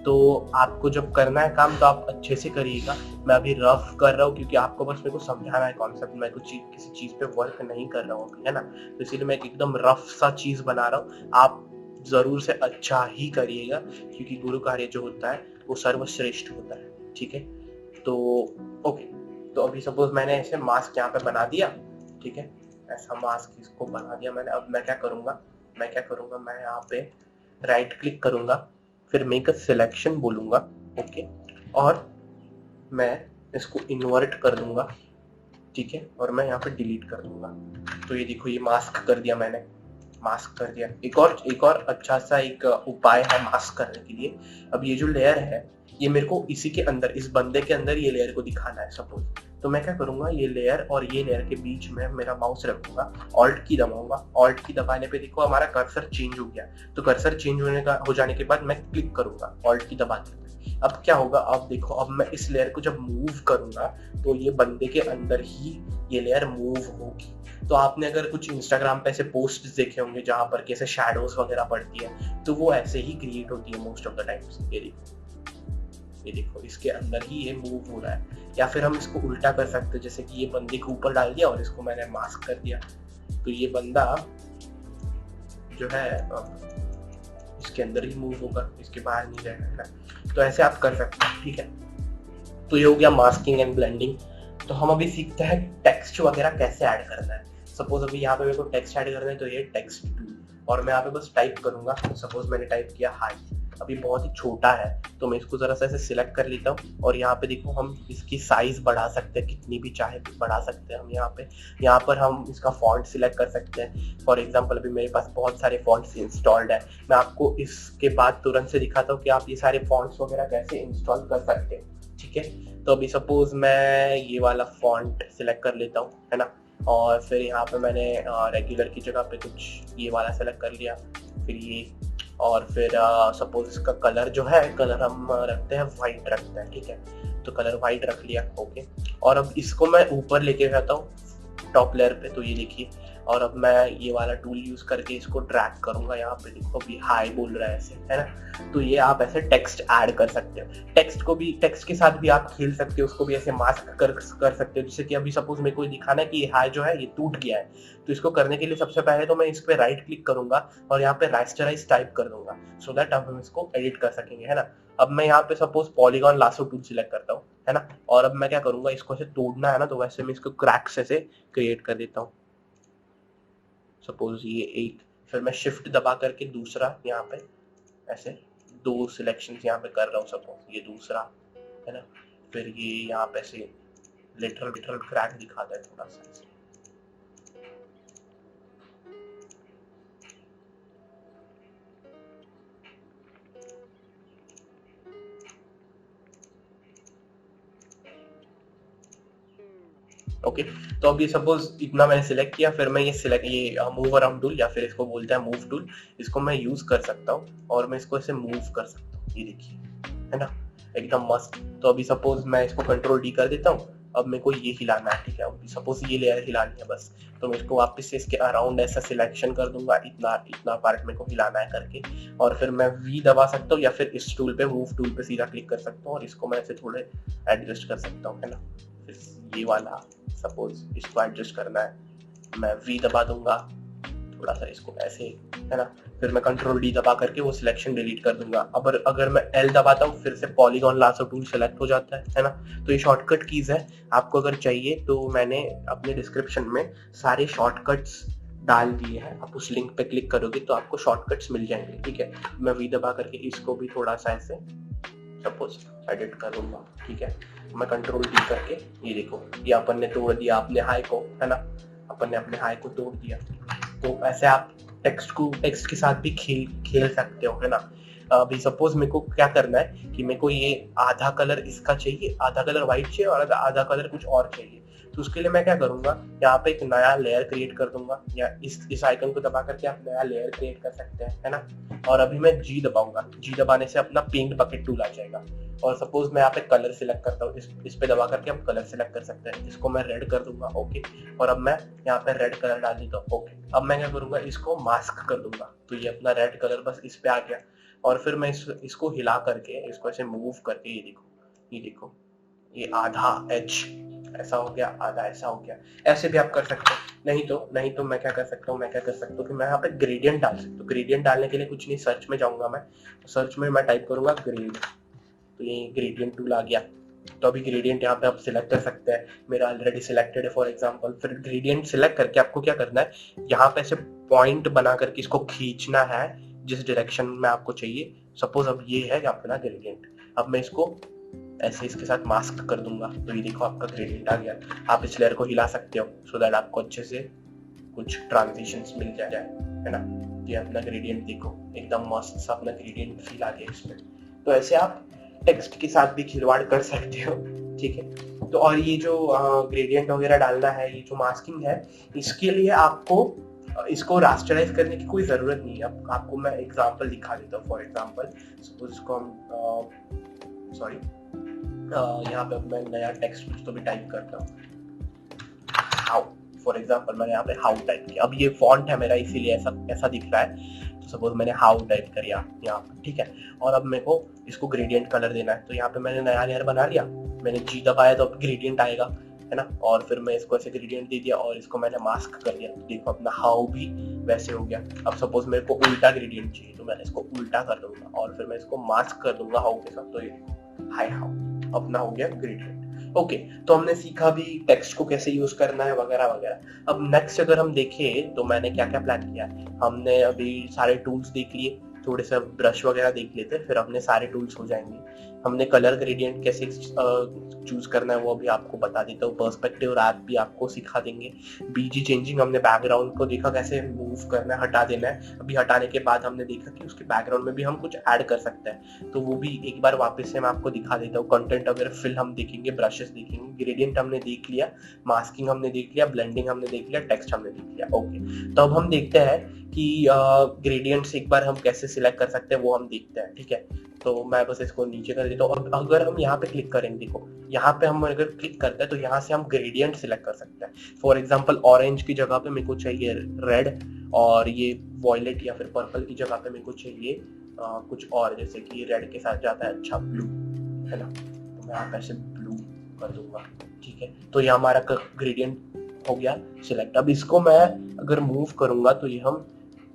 S1: तो आपको जब करना है काम तो आप अच्छे से करिएगा। मैं अभी रफ कर रहा हूँ क्योंकि आपको बस मेरे को समझाना है कॉन्सेप्ट, मैं कुछ किसी चीज पे वर्क नहीं कर रहा हूँ, है ना। तो इसीलिए मैं एकदम रफ सा चीज बना रहा हूँ। आप जरूर से अच्छा ही करिएगा क्योंकि गुरु कार्य जो होता है वो सर्वश्रेष्ठ होता है, ठीक है। तो ओके, तो अभी सपोज मैंने ऐसे मास्क यहाँ पे बना दिया, ठीक है, ऐसा मास्क इसको बना दिया मैंने। अब मैं क्या करूंगा, मैं यहाँ पे राइट क्लिक करूंगा, फिर मेक अ सिलेक्शन बोलूंगा, ओके, और मैं इसको इन्वर्ट कर दूंगा, ठीक है, और मैं यहाँ पे डिलीट कर दूंगा। तो ये देखो, ये मास्क कर दिया मैंने, मास्क कर दिया। एक और अच्छा सा एक उपाय है मास्क करने के लिए। अब ये जो लेयर है ये मेरे को इसी के अंदर, इस बंदे के अंदर ये लेयर को दिखाना है सपोज। तो मैं क्या करूंगा, ये लेयर और ये लेयर के बीच में मेरा माउस रखूंगा, ऑल्ट की दबाऊंगा। ऑल्ट की दबाने पे देखो हमारा कर्सर चेंज हो गया। तो कर्सर चेंज हो जाने के बाद मैं क्लिक करूंगा ऑल्ट की दबाने पे। अब क्या होगा, अब देखो, अब मैं इस लेयर को जब मूव करूंगा तो ये बंदे के अंदर ही ये लेयर मूव होगी। तो आपने अगर कुछ इंस्टाग्राम पे ऐसे पोस्ट देखे होंगे जहां पर कैसे शैडोज वगैरह पड़ती है, तो वो ऐसे ही क्रिएट होती है मोस्ट ऑफ द टाइम्स। ये देखो इसके अंदर ही ये मूव हो रहा है। या फिर हम इसको उल्टा कर सकते हैं, जैसे कि ये बंदे के ऊपर डाल दिया और इसको मैंने मास्क कर दिया, तो ये बंदा जो है इसके अंदर ही मूव होगा, इसके बाहर नहीं जाएगा। तो ऐसे आप कर सकते हैं, ठीक है। तो ये हो गया मास्किंग एंड ब्लेंडिंग। तो हम अभी सीखते हैं टेक्स्ट वगैरह कैसे ऐड करना है। सपोज अभी यहाँ पे मेरे को टेक्स्ट ऐड करना है, तो ये टेक्स्ट टूल, और मैं यहाँ पे बस टाइप करूंगा। सपोज मैंने टाइप किया हाई, अभी बहुत ही छोटा है तो मैं इसको जरा सा ऐसे सिलेक्ट कर लेता हूँ। और यहाँ पे देखो हम इसकी साइज बढ़ा सकते हैं, कितनी भी चाहे बढ़ा सकते हैं हम। यहाँ पर हम इसका फॉन्ट सिलेक्ट कर सकते हैं। फॉर एग्जांपल अभी मेरे पास बहुत सारे फॉन्ट्स इंस्टॉल्ड है, मैं आपको इसके बाद तुरंत से दिखाता हूँ कि आप ये सारे फॉन्ट्स वगैरह कैसे इंस्टॉल कर सकते हैं, ठीक है। तो अभी सपोज मैं ये वाला फॉन्ट सिलेक्ट कर लेता हूँ, है ना, और फिर यहाँ पे मैंने रेगुलर की जगह पे कुछ ये वाला सेलेक्ट कर लिया, फिर ये, और फिर सपोज इसका कलर जो है, कलर हम रखते हैं वाइट रखते हैं, ठीक है। तो कलर वाइट रख लिया, ओके। और अब इसको मैं ऊपर लेके जाता हूँ टॉप लेयर पे। तो ये देखिए और अब मैं ये वाला टूल यूज करके इसको ड्रैग करूंगा, यहाँ पे देखो अभी हाई बोल रहा है ऐसे, है ना। तो ये आप ऐसे टेक्स्ट ऐड कर सकते हो, टेक्स्ट के साथ भी आप खेल सकते हो, उसको भी ऐसे मास्क कर सकते हो। जैसे कि अभी सपोज मेरे को दिखाना है कि ये हाई जो है ये टूट गया है, तो इसको करने के लिए सबसे पहले तो मैं इस पे राइट क्लिक करूंगा और यहाँ पे रास्टराइज टाइप कर दूंगा, सो दैट अब हम इसको एडिट कर सकेंगे, है ना। अब मैं यहाँ पे suppose polygon lasso tool select करता हूँ, है ना। और अब मैं क्या करूंगा, इसको ऐसे तोड़ना है ना, तो वैसे मैं इसको क्रैक्स ऐसे क्रिएट कर देता हूँ। सपोज ये एक, फिर मैं शिफ्ट दबा करके दूसरा यहाँ पे ऐसे 2 सिलेक्शंस यहाँ पे कर रहा हूँ, सपोज ये दूसरा, है ना। फिर ये यहाँ पे से लिटरल क्रैक दिखाता है थोड़ा सा ऐसे। ओके, तो अब ये सपोज इतना मैंने सिलेक्ट किया, फिर मैं ये मूव अराउंड टूल या फिर इसको बोलते हैं मूव टूल, इसको मैं यूज कर सकता हूँ और मैं इसको ऐसे मूव कर सकता हूँ, ये देखिए, है ना, एकदम मस्त। तो अभी सपोज मैं इसको कंट्रोल डी कर देता हूँ, अब मेरे को ये हिलाना है, ठीक है, अभी सपोज ये लेयर हिलानी है बस, तो मैं इसको वापस से इसके अराउंड ऐसा सिलेक्शन कर दूंगा, इतना पार्ट मेरे को हिलाना है करके, और फिर मैं वी दबा सकता हूँ या फिर इस टूल पे मूव टूल पे सीधा क्लिक कर सकता हूँ और इसको मैं ऐसे थोड़े एडजस्ट कर सकता हूँ, है ना। फिर ये वाला सपोज इसको एडजस्ट करना है, मैं वी दबा दूंगा थोड़ा सा इसको ऐसे, है ना। फिर मैं कंट्रोल डी दबा करके वो सिलेक्शन डिलीट कर दूंगा। अब अगर मैं एल दबाता हूँ फिर से पॉलीगॉन लासो टूल सेलेक्ट हो जाता है ना। तो ये शॉर्टकट कीज है, आपको अगर चाहिए तो मैंने अपने डिस्क्रिप्शन में सारे शॉर्टकट्स डाल दिए हैं, आप उस लिंक पे क्लिक करोगे तो आपको शॉर्टकट्स मिल जाएंगे, ठीक है। मैं वी दबा करके इसको भी थोड़ा सा ऐसे सपोज एडिट करूंगा, ठीक है। मैं कंट्रोल डी करके ये देखो, ये अपन ने तोड़ दिया अपने हाई को, है ना, अपन ने अपने हाई को तोड़ दिया। तो ऐसे आप टेक्स्ट के साथ भी खेल सकते हो, है ना। अभी सपोज मेरे को क्या करना है कि मेरे को ये आधा कलर इसका चाहिए, आधा कलर व्हाइट चाहिए और आधा कलर कुछ और चाहिए, तो उसके लिए मैं क्या करूंगा, यहाँ पे एक नया लेयर क्रिएट कर दूंगा, या इस आइकन को दबा करके आप नया लेयर क्रिएट कर सकते हैं, है ना। और अभी मैं जी दबाऊंगा, जी दबाने से अपना पेंट बकेट टूल आ जाएगा, और सपोज मैं यहाँ पे कलर सिलेक्ट करता हूँ, इस पे दबा करके हम कलर सिलेक्ट कर सकते हैं, इसको मैं रेड कर दूंगा, ओके। और अब मैं यहाँ पे रेड कलर डाल देता हूँ, ओके। अब मैं क्या करूंगा, इसको मास्क कर दूंगा, तो ये अपना रेड कलर बस इस पे आ गया। और फिर मैं इसको हिला करके इसको ऐसे मूव करके ये देखो ये आधा एच ऐसा हो गया, आधा ऐसा हो गया, ऐसे भी आप कर सकते हो। नहीं तो मैं क्या कर सकता हूँ कि मैं यहाँ पे ग्रेडियंट डाल सकता हूँ। ग्रेडियंट डालने के लिए कुछ नहीं, सर्च में जाऊंगा मैं, सर्च में मैं टाइप करूंगा ग्रेड, तो ये ग्रेडियंट टूल आ गया। तो अभी ग्रेडियंट यहाँ पे आप सिलेक्ट कर सकते हैं, मेरा ऑलरेडी सिलेक्टेड है फॉर एग्जांपल। फिर ग्रेडियंट सिलेक्ट करके आपको क्या करना है, यहाँ पे ऐसे पॉइंट बना करके इसको खींचना है जिस डायरेक्शन में आपको चाहिए। सपोज अब ये है अपना ग्रेडियंट, अब मैं इसको ऐसे इसके साथ मास्क कर दूंगा, तो ये देखो आपका ग्रेडियंट आ गया। आप इस लेयर को हिला सकते हो सो दैट आपको अच्छे से कुछ ट्रांजिशंस मिल जाए, है ना। ये अपना ग्रेडियंट देखो, एकदम मस्त सा अपना ग्रेडियंट फील आ गया इसमें। तो ऐसे आप टेक्स्ट के साथ भी खिलवाड़ कर सकते हो, ठीक है। तो और ये जो ग्रेडियंट वगैरह डालना है, ये जो मास्किंग है, इसके लिए आपको इसको रास्टराइज करने की कोई जरूरत नहीं है। अब आपको मैं एग्जांपल दिखा देता हूँ। फॉर एग्जांपल सपोज इसको हम यहाँ पे मैं नया टेक्स्ट कुछ तो भी टाइप करता हूँ, हाउ, फॉर एग्जांपल मैंने यहाँ पे हाउ टाइप किया। अब ये फॉन्ट है मेरा इसीलिए ऐसा दिख रहा है। तो सपोज मैंने हाउ टाइप किया यहाँ पे, ठीक है। और अब मेरे को इसको ग्रेडियंट कलर देना है, तो यहाँ पे मैंने नया लेयर बना लिया, मैंने जी दबाया तो अब ग्रेडियंट आएगा, है ना। और फिर मैं इसको ऐसे ग्रेडियंट दे दिया और इसको मैंने मास्क कर दिया, तो देखो अपना हाउ भी वैसे हो गया। अब सपोज मेरे को उल्टा ग्रेडियंट चाहिए, तो मैंने इसको उल्टा कर दूंगा और फिर मैं इसको मास्क कर दूंगा हाउ के साथ, तो ये हाई हाउ अपना हो गया ग्रेडियंट। ओके, तो हमने सीखा भी टेक्स्ट को कैसे यूज करना है वगैरह वगैरह। अब नेक्स्ट अगर हम देखें तो मैंने क्या क्या प्लान किया है, हमने अभी सारे टूल्स देख लिए, थोड़े से ब्रश वगैरह देख लेते, फिर अपने सारे टूल्स हो जाएंगे। हमने कलर ग्रेडियंट कैसे चूज करना है वो अभी आपको बता देता हूँ, पर्सपेक्टिव रैप भी आपको सिखा देंगे। बीजी चेंजिंग हमने बैकग्राउंड को देखा कैसे मूव करना है, हटा देना है। अभी हटाने के बाद हमने देखा कि उसके बैकग्राउंड में भी हम कुछ ऐड कर सकते हैं, तो वो भी एक बार वापस से मैं आपको दिखा देता हूँ। कंटेंट वगैरह फिल हम देखेंगे, ब्रशेस देखेंगे, ग्रेडियंट हमने देख लिया, मास्किंग हमने देख लिया, ब्लेंडिंग हमने देख लिया, टेक्स्ट हमने देख लिया। ओके, तो अब हम देखते हैं कि ग्रेडियंट्स एक बार हम कैसे सिलेक्ट कर सकते हैं वो हम देखते हैं, ठीक है। तो मैं बस इसको नीचे कर देता हूँ। अब अगर हम यहाँ पे क्लिक करेंगे, देखो यहाँ पे हम अगर क्लिक करते हैं तो यहाँ से हम ग्रेडियंट सिलेक्ट कर सकते हैं। फॉर एग्जांपल ऑरेंज की जगह पे मेरे को चाहिए रेड, और ये वॉयलेट या फिर पर्पल की जगह पे मेरे को चाहिए कुछ और, जैसे कि रेड के साथ जाता है अच्छा ब्लू, है ना। तो मैं यहाँ पे ऐसे ब्लू कर दूंगा, ठीक है। तो ये हमारा ग्रेडियंट हो गया सिलेक्ट। अब इसको मैं अगर मूव करूंगा तो ये हम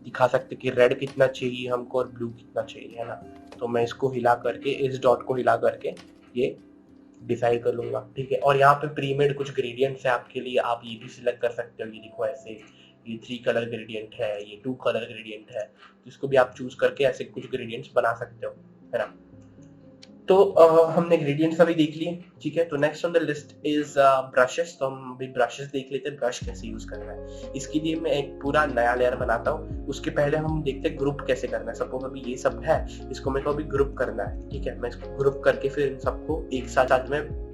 S1: दिखा सकते कि रेड कितना चाहिए हमको और ब्लू कितना चाहिए, है ना। तो मैं इसको हिला करके, इस डॉट को हिला करके ये डिसाइड कर लूंगा, ठीक है। और यहाँ पे प्रीमेड कुछ ग्रेडियंट्स है आपके लिए, आप ये भी सिलेक्ट कर सकते हो। ये देखो ऐसे, ये 3 कलर ग्रेडियंट है, ये 2 कलर ग्रेडियंट है, जिसको भी आप चूज करके ऐसे कुछ ग्रेडियंट्स बना सकते हो, है ना। तो हमने ग्रेडियंट्स अभी देख लिए, ठीक है। तो next on the list is brushes. तो हम अभी ब्रशेस देख लेते हैं, ब्रश कैसे यूज करना है। इसके लिए मैं एक पूरा नया लेयर बनाता हूँ। उसके पहले हम देखते हैं ग्रुप कैसे करना है। सपोज अभी ये सब है, इसको मेरे को अभी ग्रुप करना है, ठीक है। मैं इसको ग्रुप करके फिर इन सबको एक साथ आज में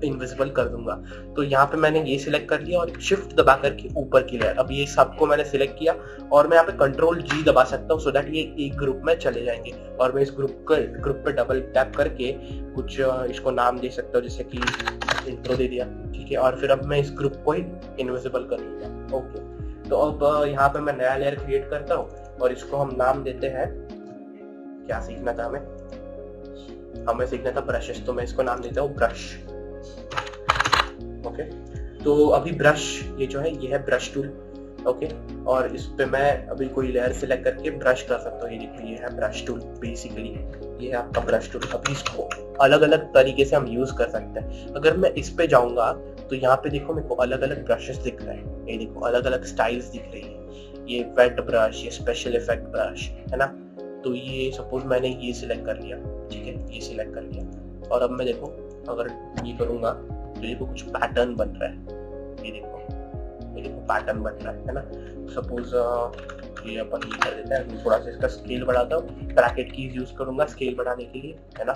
S1: इनविजिबल कर दूंगा। तो यहाँ पे मैंने ये सिलेक्ट कर लिया और शिफ्ट दबा करके ऊपर की लेयर, अब ये सबको मैंने सिलेक्ट किया और मैं यहाँ पे कंट्रोल जी दबा सकता हूँ, सो दैट ये एक ग्रुप में चले जाएंगे। और मैं इस ग्रुप पे डबल टैप करके कुछ इसको नाम दे सकता हूँ, जैसे कि इंट्रो दे दिया, ठीक है। और फिर अब मैं इस ग्रुप को ही इनविजिबल कर दूंगा, ओके। तो अब यहाँ पे मैं नया लेयर क्रिएट करता हूँ और इसको हम नाम देते हैं, क्या सीखना था हमें सीखना था ब्रशेस, तो मैं इसको नाम देता हूँ ब्रश, ओके। तो अभी ब्रश ये जो है ये है ब्रश टूल, ओके। और इस पे मैं अभी कोई लेयर सिलेक्ट करके ब्रश कर सकता हूँ। ये देखो ये है ब्रश टूल, बेसिकली ये है आपका ब्रश टूल। अभी इसको अलग अलग तरीके से हम यूज कर सकते हैं। अगर मैं इस पे जाऊंगा तो यहाँ पे देखो मेरे को अलग अलग ब्रशेस दिख रहे हैं, ये देखो अलग अलग स्टाइल्स दिख रही है। ये वेट ब्रश, ये स्पेशल इफेक्ट ब्रश, है ना। तो ये सपोज मैंने ये सिलेक्ट कर लिया, ठीक है, ये सिलेक्ट कर लिया। और अब मैं देखो अगर ये करूंगा तो देखो कुछ पैटर्न बन रहा है, ये देखो पैटर्न बन रहा है ना। सपोज ये अपन ये कर देते हैं, थोड़ा सा इसका स्केल बढ़ाता हूँ, ब्रैकेट कीज यूज करूंगा स्केल बढ़ाने के लिए, है ना।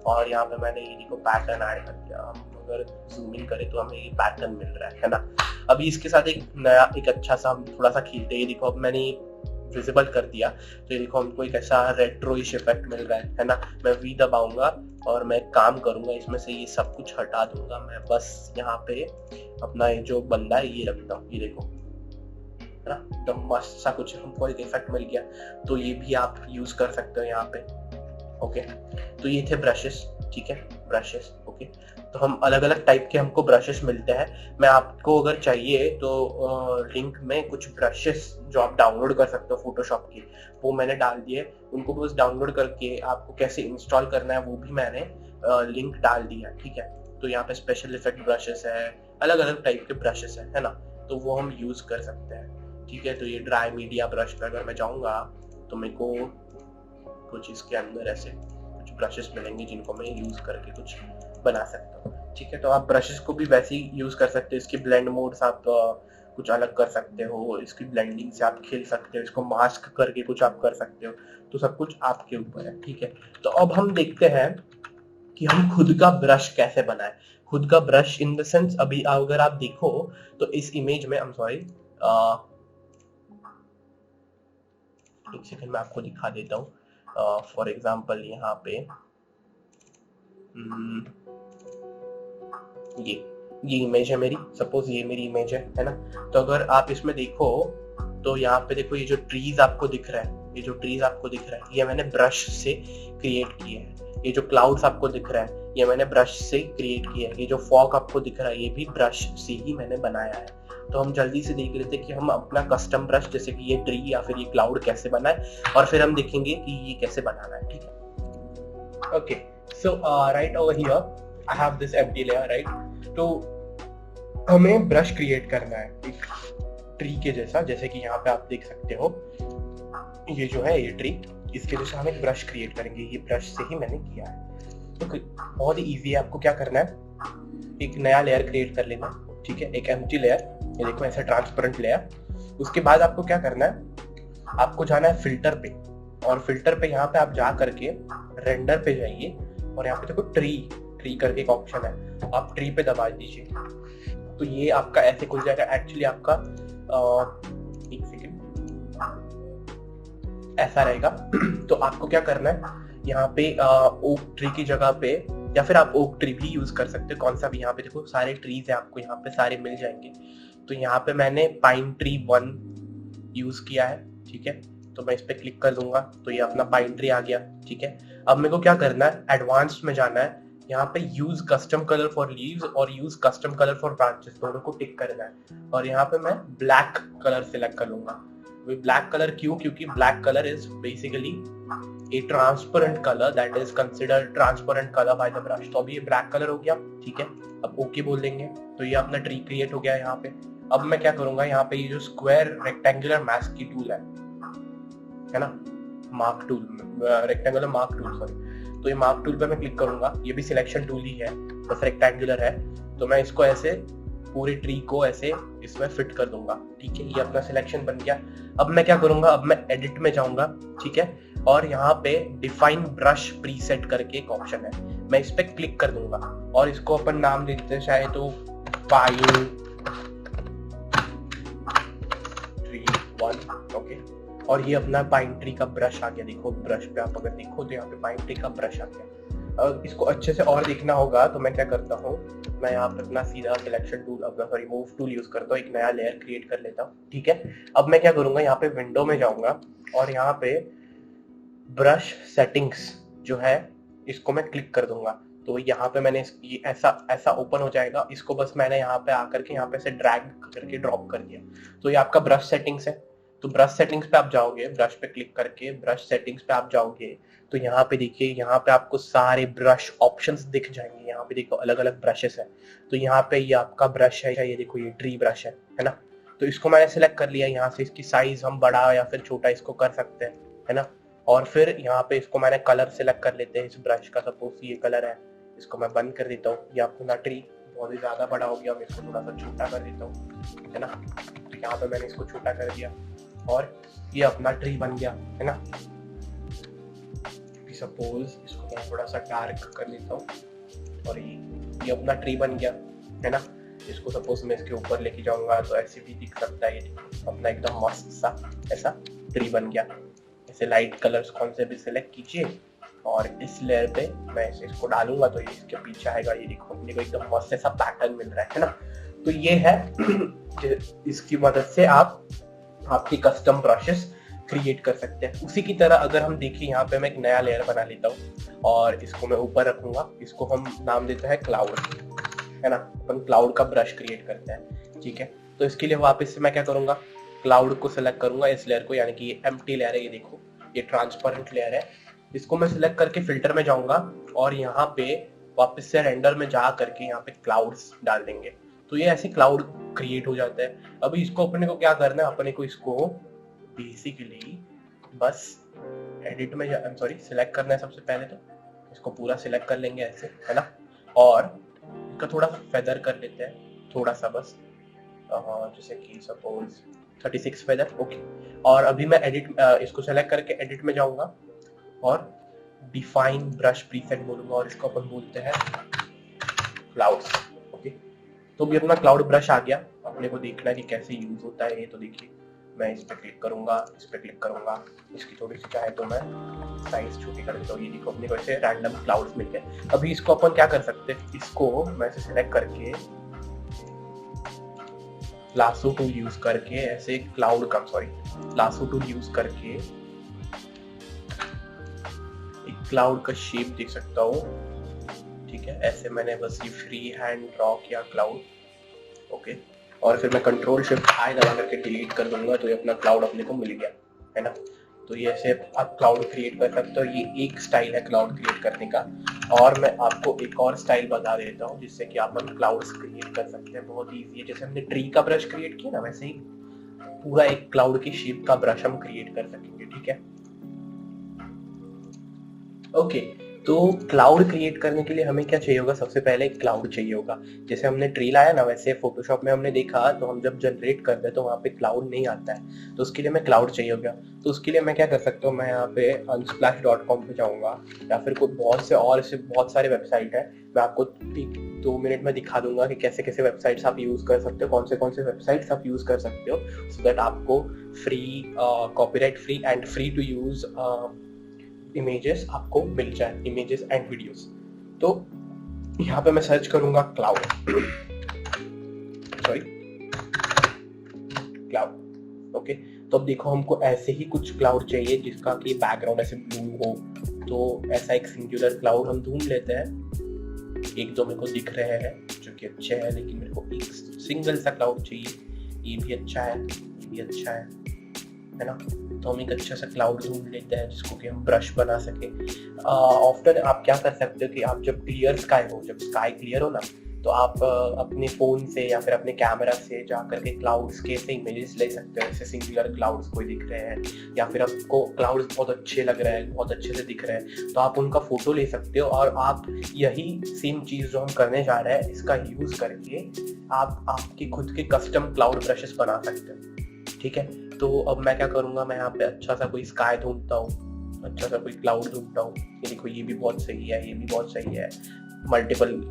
S1: और यहाँ पे मैंने ये देखो पैटर्न ऐड कर दिया। हम अगर जूम इन करें तो हमें ये पैटर्न मिल रहा है ना। अभी इसके साथ एक नया एक अच्छा सा हम थोड़ा सा खींचते हैं। ये देखो अब मैंने विजिबल कर दिया तो ये देखो हमको एक ऐसा रेट्रोइश इफेक्ट मिल रहा है ना। मैं वी दबाऊंगा और मैं काम करूंगा, इसमें से ये सब कुछ हटा दूंगा। मैं बस यहाँ पे अपना ये जो बंदा है ये रखता हूँ, ये देखो, है ना, एकदम मस्त सा कुछ हमको एक इफेक्ट मिल गया। तो ये भी आप यूज कर सकते हो यहाँ पे, ओके। तो ये थे ब्रशेस, ठीक है, ब्रशेस, ओके। तो हम अलग अलग टाइप के हमको ब्रशेस मिलते हैं। मैं आपको अगर चाहिए तो लिंक में कुछ ब्रशेस जो आप डाउनलोड कर सकते हो फोटोशॉप की, वो मैंने डाल दिए। उनको बस डाउनलोड करके आपको कैसे इंस्टॉल करना है वो भी मैंने लिंक डाल दिया, ठीक है। तो यहाँ पे स्पेशल इफेक्ट ब्रशेस है, अलग अलग टाइप के ब्रशेस है ना। तो वो हम यूज कर सकते हैं, ठीक है। तो ये ड्राई मीडिया ब्रश पे अगर मैं जाऊंगा तो मेरे को कुछ इसके अंदर ऐसे कुछ ब्रशेस मिलेंगे जिनको मैं यूज करके कुछ बना सकता हूँ, ठीक है। तो आप ब्रशेस को भी वैसे ही यूज कर सकते हो। इसकी ब्लेंड मोड्स आप कुछ अलग कर सकते हो, इसकी ब्लेंडिंग से आप खेल सकते हो, इसको मास्क करके कुछ आप कर सकते हो। तो सब कुछ आपके ऊपर है, ठीक है। तो अब हम देखते हैं कि हम खुद का ब्रश कैसे बनाए। खुद का ब्रश इन द सेंस, अभी अगर आप देखो तो इस इमेज में, आई एम सॉरी, एक सेकंड मैं आपको दिखा देता हूँ। फॉर एग्जाम्पल यहाँ पे ये इमेज है मेरी, सपोज ये मेरी इमेज है ना। तो अगर आप इसमें देखो तो यहाँ पे देखो ये जो ट्रीज आपको दिख रहा है, ये जो ट्रीज आपको दिख रहा है ये मैंने ब्रश से क्रिएट किए हैं। ये जो क्लाउड्स आपको दिख रहा है ये मैंने ब्रश से क्रिएट किया है। ये जो फॉग आपको दिख रहा है ये भी ब्रश से ही मैंने बनाया है। तो हम जल्दी से देख लेते हैं कि हम अपना कस्टम ब्रश, जैसे कि ये ट्री या फिर ये क्लाउड कैसे बनाए, और फिर हम देखेंगे कि ये कैसे बनाना है, ठीक है। Okay, so right over here I have this empty layer, right. तो हमें ब्रश क्रिएट करना है एक ट्री के जैसा, जैसे कि यहाँ पे आप देख सकते हो ये जो है ये ट्री, इसके जैसा हम एक ब्रश क्रिएट करेंगे। ये ब्रश से ही मैंने किया है। तो बहुत ही इजी है। आपको क्या करना है, एक नया लेयर क्रिएट कर लेना, ठीक है, एक एम्प्टी लेयर, ये देखो ऐसा ट्रांसपेरेंट लेयर। उसके बाद आपको क्या करना है, आपको जाना है फिल्टर पे, और फिल्टर पे यहाँ पे आप जा करके रेंडर पे जाइए और यहाँ पे देखो ट्री करके एक ऑप्शन है, आप ट्री पे दबा दीजिए। तो ये आपका ऐसे खुल जाएगा। एक्चुअली आपका एक सेकेंड ऐसा रहेगा। तो आपको क्या करना है, यहाँ पे ओक ट्री की जगह पे, या फिर आप ओक ट्री भी यूज कर सकते हो, कौन सा भी। यहाँ पे देखो सारे ट्रीज है, आपको यहाँ पे सारे मिल जाएंगे। तो यहाँ पे मैंने पाइन ट्री 1 यूज किया है, ठीक है। तो मैं इस पे क्लिक कर दूंगा तो ये अपना पाइन ट्री आ गया, ठीक है। अब मेरे को क्या करना है, एडवांस्ड में जाना है। यहाँ पे use custom colour for leaves और use custom colour for branches दोनों को टिक करना है, और यहाँ पे मैं ब्लैक कलर सिलेक्ट कर लूंगा। ब्लैक कलर क्यों? क्योंकि black colour is basically A transparent colour that is considered transparent colour by the brush. तो अभी ये ब्लैक कलर हो गया, ठीक है। अब ओके बोल देंगे तो ये अपना ट्री क्रिएट हो गया यहाँ पे। अब मैं क्या करूंगा, यहाँ पे ये जो स्क्वायर रेक्टेंगुलर मास्क की टूल है ना, mark tool, rectangular mark tool sorry, तो ये मार्क टूल पे मैं क्लिक करूंगा। ये भी सिलेक्शन टूल ही है, बस रेक्टेंगुलर है। तो मैं इसको ऐसे पूरे ट्री को ऐसे इसमें फिट कर दूंगा, ठीक है। ये अपना सिलेक्शन बन गया। अब मैं क्या करूंगा, अब मैं एडिट में जाऊंगा, ठीक है। और यहाँ पे डिफाइन ब्रश प्रीसेट करके एक ऑप्शन है, मैं इस पे क्लिक कर दूंगा और इसको अपन नाम दे देते हैं चाहे तो पाइन ट्री 1, ओके। और ये अपना पाइन ट्री का ब्रश आ गया। देखो ब्रश पे आप अगर देखो तो यहाँ पे पाइन ट्री का ब्रश आ गया। अब इसको अच्छे से और देखना होगा तो मैं क्या करता हूँ, मैं यहाँ पे अपना सीधा सिलेक्शन टूल, अपना सॉरी मूव टूल यूज करता हूँ, एक नया लेयर क्रिएट कर लेता हूँ, ठीक है। अब मैं क्या करूंगा, यहाँ पे विंडो में जाऊंगा और यहाँ पे ब्रश सेटिंग्स जो है इसको मैं क्लिक कर दूंगा। तो यहाँ पे मैंने ये ऐसा ओपन हो जाएगा। इसको बस मैंने यहाँ पे आकर के यहाँ पे से ड्रैग करके ड्रॉप कर दिया। तो ये आपका ब्रश सेटिंग्स है। तो ब्रश सेटिंग्स पे आप जाओगे, ब्रश पे क्लिक करके ब्रश सेटिंग्स पे आप जाओगे तो यहाँ पे देखिए, यहाँ पे आपको सारे ब्रश ऑप्शंस दिख जाएंगे। यहाँ पे देखो अलग अलग ब्रशेस है। तो यहाँ पे ये आपका ब्रश है, ये देखो ये ट्री ब्रश है ना। तो इसको मैंने सिलेक्ट कर लिया। यहाँ से इसकी साइज हम बड़ा या फिर छोटा इसको कर सकते हैं, है ना। और फिर यहाँ पे इसको मैंने कलर सिलेक्ट कर लेते हैं इस ब्रश का। सपोज ये कलर है, इसको मैं बंद कर देता हूँ। ये अपना ट्री बहुत ही ज्यादा बड़ा हो गया, मैं इसको थोड़ा सा छोटा कर देता हूँ, है ना। तो यहाँ पे मैंने इसको छोटा कर दिया और ये अपना ट्री बन गया, है ना। सपोज इसको मैं थोड़ा सा डार्क कर लेता हूँ और ये अपना ट्री बन गया, है ना। इसको सपोज मैं इसके ऊपर लेके जाऊंगा तो ऐसे भी दिख सकता है। ये अपना एकदम मस्त सा ऐसा ट्री बन गया। ऐसे लाइट कलर्स कौन से भी सिलेक्ट कीजिए और इस लेयर पे मैं इसको डालूंगा तो ये इसके पीछे आएगा। ये देखो अपने को एकदम मस्त ऐसा पैटर्न मिल रहा है ना। तो ये है इसकी मदद से आप आपकी कस्टम ब्रशेस क्रिएट कर सकते हैं। उसी की तरह अगर हम देखें, यहाँ पे मैं एक नया लेयर बना लेता हूँ और इसको मैं ऊपर रखूंगा। इसको हम नाम देते हैं क्लाउड, है ना। अपन क्लाउड का ब्रश क्रिएट करते हैं, ठीक है। तो इसके लिए वापस से मैं क्या करूंगा, क्लाउड को सिलेक्ट करूंगा, इस लेयर को, यानी कि ये एम्प्टी लेयर है। ये देखो ये ट्रांसपेरेंट लेयर है। इसको मैं सिलेक्ट करके फिल्टर में जाऊंगा और यहाँ पे वापस से रेंडर में जा करके यहाँ पे क्लाउड्स डाल देंगे। तो ये ऐसे क्लाउड क्रिएट हो जाता है। अभी इसको अपने को क्या करना है, अपने को इसको बेसिकली बस एडिट में सिलेक्ट करना है। सबसे पहले तो इसको पूरा सिलेक्ट कर लेंगे ऐसे, है ना। और इसका थोड़ा सा फेदर कर लेते हैं, थोड़ा सा बस, जैसे कि सपोज 36 फेदर, ओके। और अभी मैं इसको सेलेक्ट करके एडिट में जाऊंगा और डिफाइन ब्रश प्रीसेट बोलूंगा और इसको अपन बोलते हैं क्लाउड्स, ओके। तो भी अपना क्लाउड ब्रश आ गया। अपने को देखना है कि कैसे यूज होता है ये। तो देखिए मैं इस पे क्लिक करूंगा, इस पे क्लिक करूंगा, इसकी थोड़ी सी चाहे तो मैं साइज छोटी कर देता हूँ। ये देखो अपने को ऐसे रैंडम क्लाउड्स मिल गए। अभी इसको अपन क्या कर सकते हैं, इसको मैं इसे सिलेक्ट करके लासो टूल यूज करके ऐसे लासो टूल यूज करके एक क्लाउड का शेप देख सकता हूँ, ठीक है। ऐसे मैंने बस ये फ्री हैंड ड्रॉ किया क्लाउड, ओके। और फिर मैं कंट्रोल शिफ्ट आई दबा करके डिलीट कर दूंगा तो ये अपना क्लाउड अपने को मिल गया, है ना। तो ये ऐसे आप क्लाउड क्रिएट कर सकते हो। ये एक स्टाइल है क्लाउड क्रिएट करने का। और मैं आपको एक और स्टाइल बता देता हूँ जिससे कि आप क्लाउड्स क्रिएट कर सकते हैं। बहुत ईजी है। जैसे हमने ट्री का ब्रश क्रिएट किया ना, वैसे ही पूरा एक क्लाउड की शेप का ब्रश हम क्रिएट कर सकेंगे, ठीक है। ओके, तो क्लाउड क्रिएट करने के लिए हमें क्या चाहिए होगा, सबसे पहले क्लाउड चाहिए होगा। जैसे हमने ट्री लाया ना, वैसे फोटोशॉप में हमने देखा तो हम जब जनरेट करते हैं तो वहाँ पे क्लाउड नहीं आता है। तो उसके लिए हमें क्लाउड चाहिए होगा। तो उसके लिए मैं क्या कर सकता हूँ, मैं यहाँ पे unsplash.com पे जाऊँगा या फिर कोई बहुत सारे वेबसाइट है। मैं आपको 2 मिनट में दिखा दूंगा कि कैसे कैसे वेबसाइट्स आप यूज कर सकते हो, कौन से वेबसाइट्स आप यूज कर सकते हो, सो दैट आपको free, copyright free and free to use images आपको मिल जाए, इमेजेस एंड वीडियोस। तो यहाँ पे मैं सर्च करूंगा क्लाउड, सॉरी क्लाउड, ओके। तो अब देखो हमको ऐसे ही कुछ क्लाउड चाहिए जिसका कि बैकग्राउंड ऐसे ब्लू हो। तो ऐसा एक सिंगुलर क्लाउड हम ढूंढ लेते हैं। एक दो मेरे को दिख रहे हैं जो कि अच्छे हैं, लेकिन मेरे को एक सिंगल सा क्लाउड चाहिए। ये भी अच्छा है, ये भी अच्छा है ना। तो हम एक अच्छा सा क्लाउड ढूंढ लेते हैं जिसको कि हम ब्रश बना सके। ऑफ्टन आप क्या कर सकते हो कि आप जब क्लियर स्काई हो, जब स्काई क्लियर हो ना, तो आप अपने फ़ोन से या फिर अपने कैमरा से जा करके क्लाउड्स के से इमेजेस ले सकते हो। जैसे सिंगुलर क्लाउड्स कोई दिख रहे हैं या फिर आपको क्लाउड्स बहुत अच्छे लग रहे हैं, बहुत अच्छे से दिख रहे हैं, तो आप उनका फोटो ले सकते हो और आप यही सेम चीज़ जो हम करने जा रहे हैं इसका यूज़ करके आप आपके खुद के कस्टम क्लाउड ब्रशेस बना सकते हो। ठीक है, तो अब मैं क्या करूँगा, मैं यहाँ पे अच्छा सा कोई स्काई ढूंढता हूँ, अच्छा सा कोई क्लाउड ढूंढता हूँ। ये देखो ये भी बहुत सही है, ये भी बहुत सही है। मल्टीपल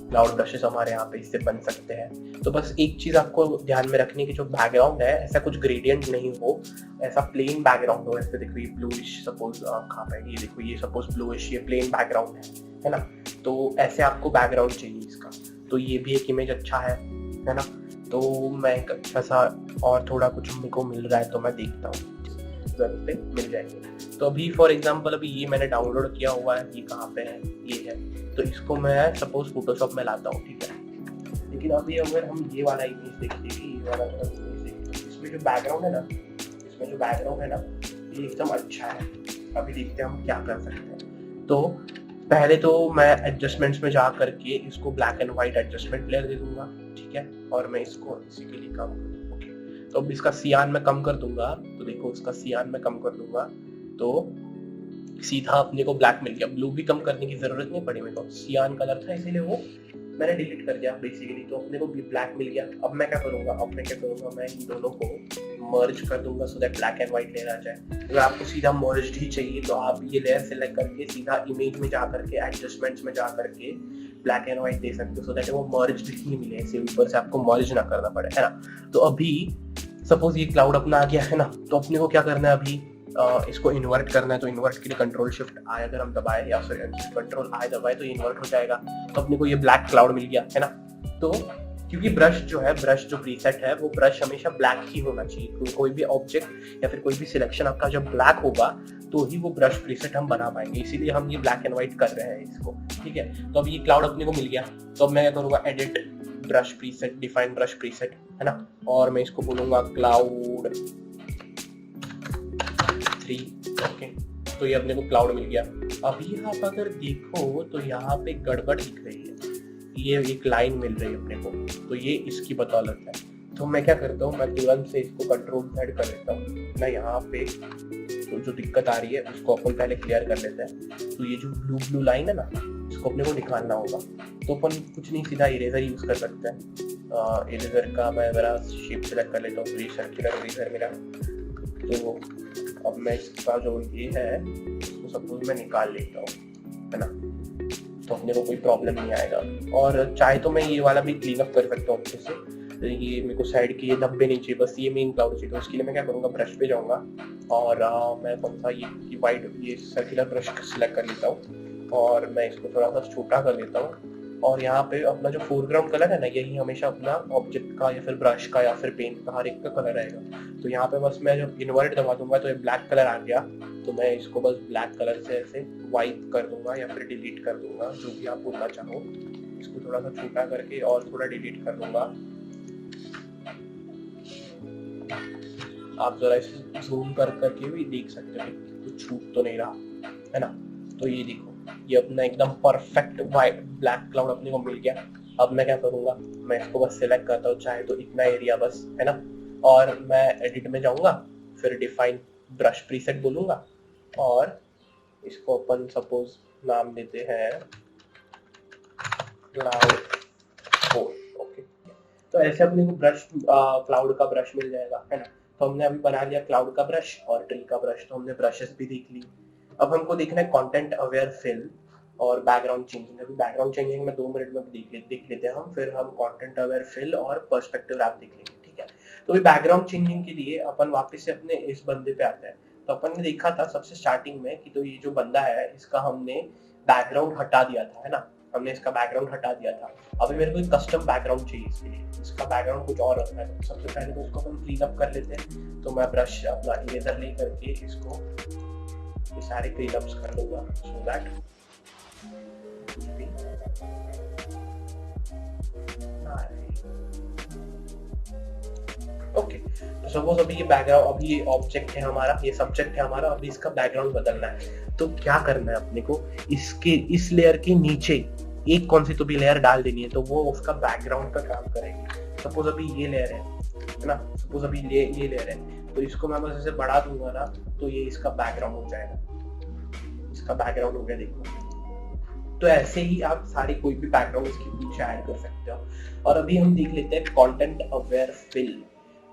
S1: क्लाउड ब्रशेस हमारे यहाँ पे इससे बन सकते हैं। तो बस एक चीज़ आपको ध्यान में रखने की, जो बैकग्राउंड है ऐसा कुछ ग्रेडियंट नहीं हो, ऐसा प्लेन बैकग्राउंड हो। ऐसे देखो ये ब्लूइश सपोज कहाँ पे, ये देखो ये सपोज ब्लूइश, ये प्लेन बैकग्राउंड है ना। तो ऐसे आपको बैकग्राउंड चाहिए इसका। तो ये भी एक इमेज अच्छा है ना। तो मैं एक अच्छा सा और थोड़ा कुछ मेरे को मिल रहा है तो मैं देखता हूँ पे मिल जाएंगे। तो अभी फॉर एग्जांपल अभी ये मैंने डाउनलोड किया हुआ है, ये कहाँ पे है, ये है। तो इसको मैं सपोज फोटोशॉप में लाता हूँ, ठीक है। लेकिन अभी अगर हम ये वाला इमेज देखते हैं, ये वाला इमेज देखते हैं, इसमें जो बैकग्राउंड है ना, इसमें जो बैकग्राउंड है ना, ये एकदम अच्छा है। अभी देखते हैं हम क्या कर सकते हैं। तो पहले तो मैं एडजस्टमेंट्स में जा करके इसको black and white adjustment layer दे दूंगा, ठीक है। और मैं इसको इसी के लिए कम करूँगा, ओके। तो अब इसका सियान मैं कम कर दूंगा, तो देखो इसका सियान मैं कम कर दूंगा तो सीधा अपने को ब्लैक मिल गया। ब्लू भी कम करने की जरूरत नहीं पड़ी, मेरे को सियान कलर था इसीलिए वो मैंने डिलीट कर दिया बेसिकली। तो अपने को ब्लैक मिल गया। अब मैं क्या करूंगा, मैं इन दोनों को मर्ज कर दूंगा so that black and white layer आ जाए। अगर आपको सीधा मर्ज ही चाहिए तो आप ये लेयर सेलेक्ट करके सीधा इमेज में जा करके एडजस्टमेंट्स में जा करके ब्लैक एंड व्हाइट दे सकते हो, सो दैट वो मर्ज ही मिले, ऐसे ऊपर से आपको मर्ज ना करना पड़े, है ना। तो अभी सपोज ये क्लाउड अपना आ गया है ना, तो अपने को क्या करना है अभी, इसको इन्वर्ट करना है। तो इन्वर्ट के लिए कंट्रोल शिफ्ट आई अगर हम दबाए या फिर कंट्रोल आई दबाए तो इन्वर्ट हो जाएगा। तो अपने को ये ब्लैक क्लाउड मिल गया है ना। तो क्योंकि ब्रश जो प्रीसेट है वो ब्रश हमेशा ब्लैक ही होना चाहिए। कोई भी ऑब्जेक्ट या फिर कोई भी सिलेक्शन आपका जब ब्लैक होगा तो ही वो ब्रश प्रीसेट हम बना पाएंगे, इसीलिए हम ये ब्लैक एंड व्हाइट कर रहे हैं इसको, ठीक है। तो अब ये क्लाउड अपने को मिल गया। तो अब मैं क्या करूँगा, edit brush preset, define brush preset, है ना। और मैं इसको बोलूंगा क्लाउड 3, ओके। तो ये अपने को क्लाउड मिल गया। अभी आप अगर देखो तो यहाँ पे गड़बड़ दिख रही है, ये एक लाइन मिल रही है अपने को, तो ये इसकी बदौलत है। तो मैं क्या करता हूँ, मैं तुरंत से इसको कंट्रोल Z कर लेता हूँ। मैं यहाँ पे तो जो दिक्कत आ रही है उसको अपन पहले क्लियर कर लेते हैं। तो ये जो ब्लू लाइन है ना, इसको अपने को निकालना होगा। तो अपन कुछ नहीं, सीधा इरेजर यूज कर सकते हैं। इरेजर का मैं मेरा शेप सेलेक्ट कर लेता हूँ, सर्कुलर इरेजर मेरा। तो अब मैं इसका जो ये है उसको सपोज मैं निकाल लेता हूँ, है ना। तो अपने को कोई प्रॉब्लम नहीं आएगा। और चाहे तो मैं ये वाला भी क्लीन अप कर सकता हूँ अच्छे से। तो ये मेरे को साइड की ये धब्बे नहीं चाहिए, बस ये मेन क्लाउड चाहिए। तो उसके लिए मैं क्या करूँगा, ब्रश पे जाऊँगा और मैं कौन सा ये वाइट ये सर्कुलर ब्रश सेलेक्ट कर लेता हूँ और मैं इसको थोड़ा सा छोटा कर लेता हूँ। और यहाँ पे अपना जो फोरग्राउंड कलर है ना, यही हमेशा अपना ऑब्जेक्ट का या फिर ब्रश का या फिर पेंट का हर एक का कलर रहेगा। तो यहाँ पे बस मैं जब इन्वर्ट दबा दूंगा तो ये ब्लैक कलर आ गया। तो मैं इसको बस ब्लैक कलर से ऐसे वाइप कर दूंगा या फिर डिलीट कर दूंगा, जो भी आप बोलना चाहो। इसको थोड़ा सा छोटा करके और थोड़ा डिलीट कर दूंगा। आप जरा इसे जूम कर करके भी देख सकते हो कुछ छूट तो नहीं रहा, है ना। तो ये देखो, ये अपना एकदम परफेक्ट वाइट ब्लैक क्लाउड अपने को मिल गया। अब मैं क्या करूंगा, मैं इसको बस सिलेक्ट करता हूँ, चाहे तो इतना एरिया बस, है ना। और मैं एडिट में जाऊंगा, फिर डिफाइन ब्रश प्रीसेट बोलूंगा और इसको अपन सपोज नाम देते हैं क्लाउड 4, ओके। तो ऐसे अपने को ब्रश क्लाउड का ब्रश मिल जाएगा, है ना। तो हमने अभी बना लिया क्लाउड का ब्रश और ट्री का ब्रश। तो हमने ब्रशेस भी देख ली। अब हमको देखना है कंटेंट अवेयर फिल और बैकग्राउंड चेंजिंग। अभी बैकग्राउंड चेंजिंग में 2 मिनट में देख लेते हैं हम, फिर हम कंटेंट अवेयर फिल और पर्सपेक्टिव रैप देख लेंगे, ठीक है। तो अभी बैकग्राउंड चेंजिंग के लिए अपन वापस से अपने इस बंदे पे आते हैं। तो अपन ने देखा था सबसे स्टार्टिंग में कि तो ये जो बंदा है इसका हमने बैकग्राउंड हटा दिया था, है ना, हमने इसका बैकग्राउंड हटा दिया था। अभी मेरे को एक कस्टम बैकग्राउंड चाहिए इसके लिए, इसका बैकग्राउंड कुछ और रखना है। सबसे पहले तो इसको हम क्लीन अप कर लेते हैं। तो मैं ब्रश अपना इरेजर ले करके इसको ये सारे क्लीन अप्स कर दूंगा सो दैट ओके। तो सपोज अभी ये बैकग्राउंड, अभी ये ऑब्जेक्ट है हमारा, ये सब्जेक्ट है हमारा, अभी इसका बैकग्राउंड बदलना है। तो क्या करना है अपने को, इसके इस लेयर के नीचे एक कौन सी तो भी लेयर डाल देनी है, तो वो उसका बैकग्राउंड का काम करेगी। सपोज अभी ये लेयर है ना, सपोज अभी ये लेयर है, तो इसको मैं बस ऐसे बढ़ा दूंगा ना, तो ये इसका बैकग्राउंड हो जाएगा, इसका बैकग्राउंड हो गया, देखो। तो ऐसे ही आप सारी कोई भी बैकग्राउंड इसके पीछे ऐड कर सकते हो। और अभी हम देख लेते हैं content aware fill.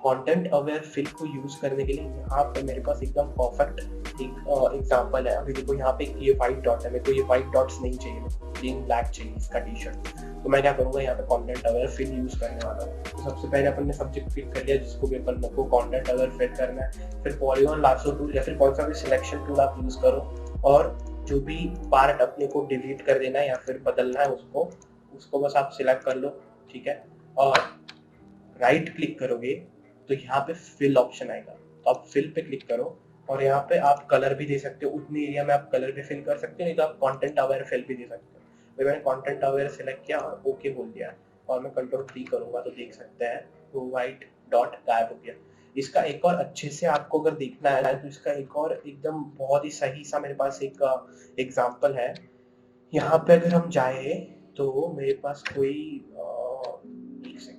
S1: Content aware fill को यूज करने के लिए यहाँ पे मेरे पास एकदम परफेक्ट एक एग्जांपल है। अभी देखो यहाँ पे ये व्हाइट डॉट है, मेरे को ये व्हाइट डॉट्स नहीं चाहिए, प्लेन ब्लैक चाहिए इसका टी शर्ट। तो मैं क्या करूंगा, यहाँ पे कंटेंट अवेयर फिल यूज करने वाला हूँ। तो सबसे पहले अपन ने सब्जेक्ट पिक कर लिया जिसको भी अपन को कंटेंट अवेयर फिल करना है। फिर पॉलीगॉन लासो टूल या फिर कौन सा भी सिलेक्शन टूल आप यूज करो, और जो भी पार्ट अपने को डिलीट कर देना है या फिर बदलना है उसको बस आप सिलेक्ट कर लो, ठीक है। और राइट क्लिक करोगे तो यहाँ पे फिल ऑप्शन आएगा, तो आप फिल पे क्लिक करो और यहाँ पे आप कलर भी दे सकते हो, उतने एरिया में आप कलर भी फिल कर सकते हो, नहीं तो आप कंटेंट अवेयर फिल भी दे सकते हो। तो मैंने कंटेंट अवेयर सिलेक्ट किया और ओके बोल दिया और मैं कंट्रोल-3 करूंगा तो देख सकते हैं वो व्हाइट डॉट गायब हो गया। इसका एक और अच्छे से आपको अगर देखना है तो इसका एक और एकदम बहुत ही सही सा मेरे पास एक एग्जांपल है। यहाँ पे अगर हम जाए तो मेरे पास कोई एक सेकेंड,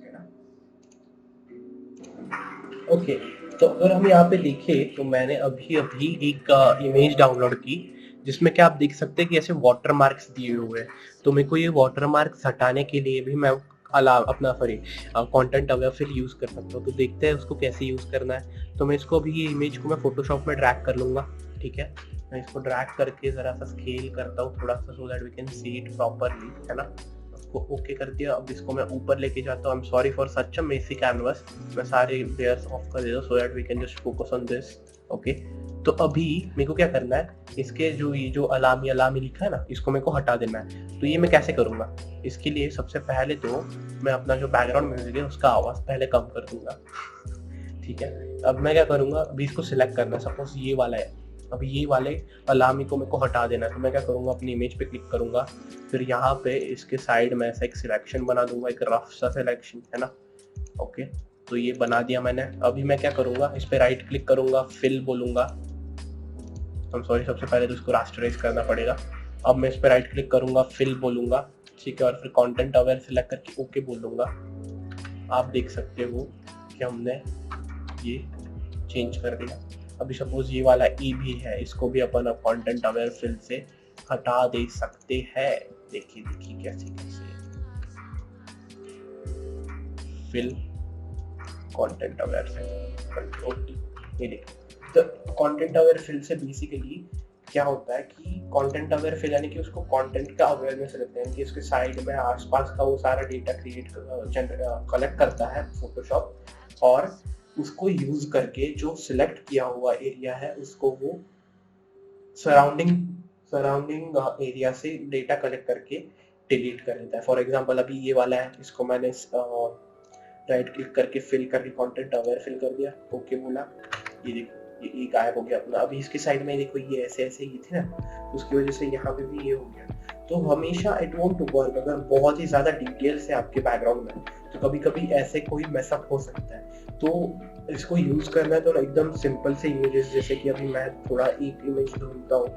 S1: ओके। तो अगर हम यहाँ पे देखें तो मैंने अभी एक इमेज डाउनलोड की जिसमें क्या आप देख सकते हैं कि ऐसे वाटर मार्क्स दिए हुए हैं। तो मेरे को ये वाटर मार्क्स हटाने के लिए भी मैं अपना कंटेंट अवेयर फिल यूज कर सकता हूँ। तो देखते हैं उसको कैसे यूज करना है। तो मैं इसको अभी ये इमेज को मैं फोटोशॉप में ड्रैग कर लूंगा, ठीक है। मैं इसको ड्रैग करके जरा सा स्केल करता हूँ थोड़ा सा, so that we can see it properly, है ना। उसको ओके कर दिया। अब इसको मैं ऊपर लेके जाता हूँ। I am sorry for such a messy canvas. मैं सारे लेयर्स ऑफ कर देता हूँ so that we can just focus on this, okay. तो अभी मेरे को क्या करना है, इसके ये जो अलामी लिखा है ना, इसको मेरे को हटा देना है। तो ये मैं कैसे करूंगा, इसके लिए सबसे पहले तो मैं अपना जो बैकग्राउंड म्यूजिक है उसका आवाज पहले कम कर दूंगा, ठीक है। अब मैं क्या करूंगा, अभी इसको सिलेक्ट करना है, सपोज ये वाला है, अभी ये वाले अलामी को मेरे को हटा देना है। तो मैं क्या करूंगा, अपनी इमेज पे क्लिक करूंगा, फिर यहाँ पे इसके साइड में ऐसा एक सिलेक्शन बना दूंगा, एक रफ सा सिलेक्शन, है ना, ओके। तो ये बना दिया मैंने। अभी मैं क्या करूंगा, इस पे राइट क्लिक करूंगा, फिल बोलूंगा, सॉरी सबसे पहले तो इसको रास्टराइज करना पड़ेगा। अब मैं इस पे राइट क्लिक करूंगा, फिल बोलूंगा, ठीक है, और फिर कंटेंट अवेयर सिलेक्ट करके ओके बोल दूंगा। आप देख सकते हो कि हमने ये चेंज कर दिया। अभी सपोज ये वाला ई भी है, इसको भी अपन अब कंटेंट अवेयर फिल से हटा दे सकते हैं। देखिए कैसे fill content aware fill, control ये देखिए। तो कंटेंट अवेयर फिल से बेसिकली क्या होता है कि कंटेंट अवेयर फिल यानी कि उसको कंटेंट का अवेयरनेस रहता है कि उसके साइड में आसपास का वो सारा डेटा कलेक्ट करता है फोटोशॉप, और उसको यूज करके जो सिलेक्ट किया हुआ एरिया है उसको वो सराउंडिंग एरिया से डेटा कलेक्ट करके डिलीट कर देता है। फॉर एग्जांपल अभी ये वाला है, इसको मैंने राइट क्लिक करके फिल करके कंटेंट अवेयर फिल कर दिया, ओके बोला, ये देखो ये गायब हो गया अपना। अभी इसके साइड में देखो ये ऐसे ये थे ना, उसकी वजह से यहाँ पे भी ये हो गया। तो हमेशा इट वोंट वर्क अगर बहुत ही ज्यादा डिटेल्स है आपके बैकग्राउंड में, तो कभी कभी ऐसे कोई मैसअप हो सकता है। तो इसको यूज करना है तो एकदम सिंपल से इमेजेस, जैसे कि अभी मैं थोड़ा एक इमेज ढूंढता हूँ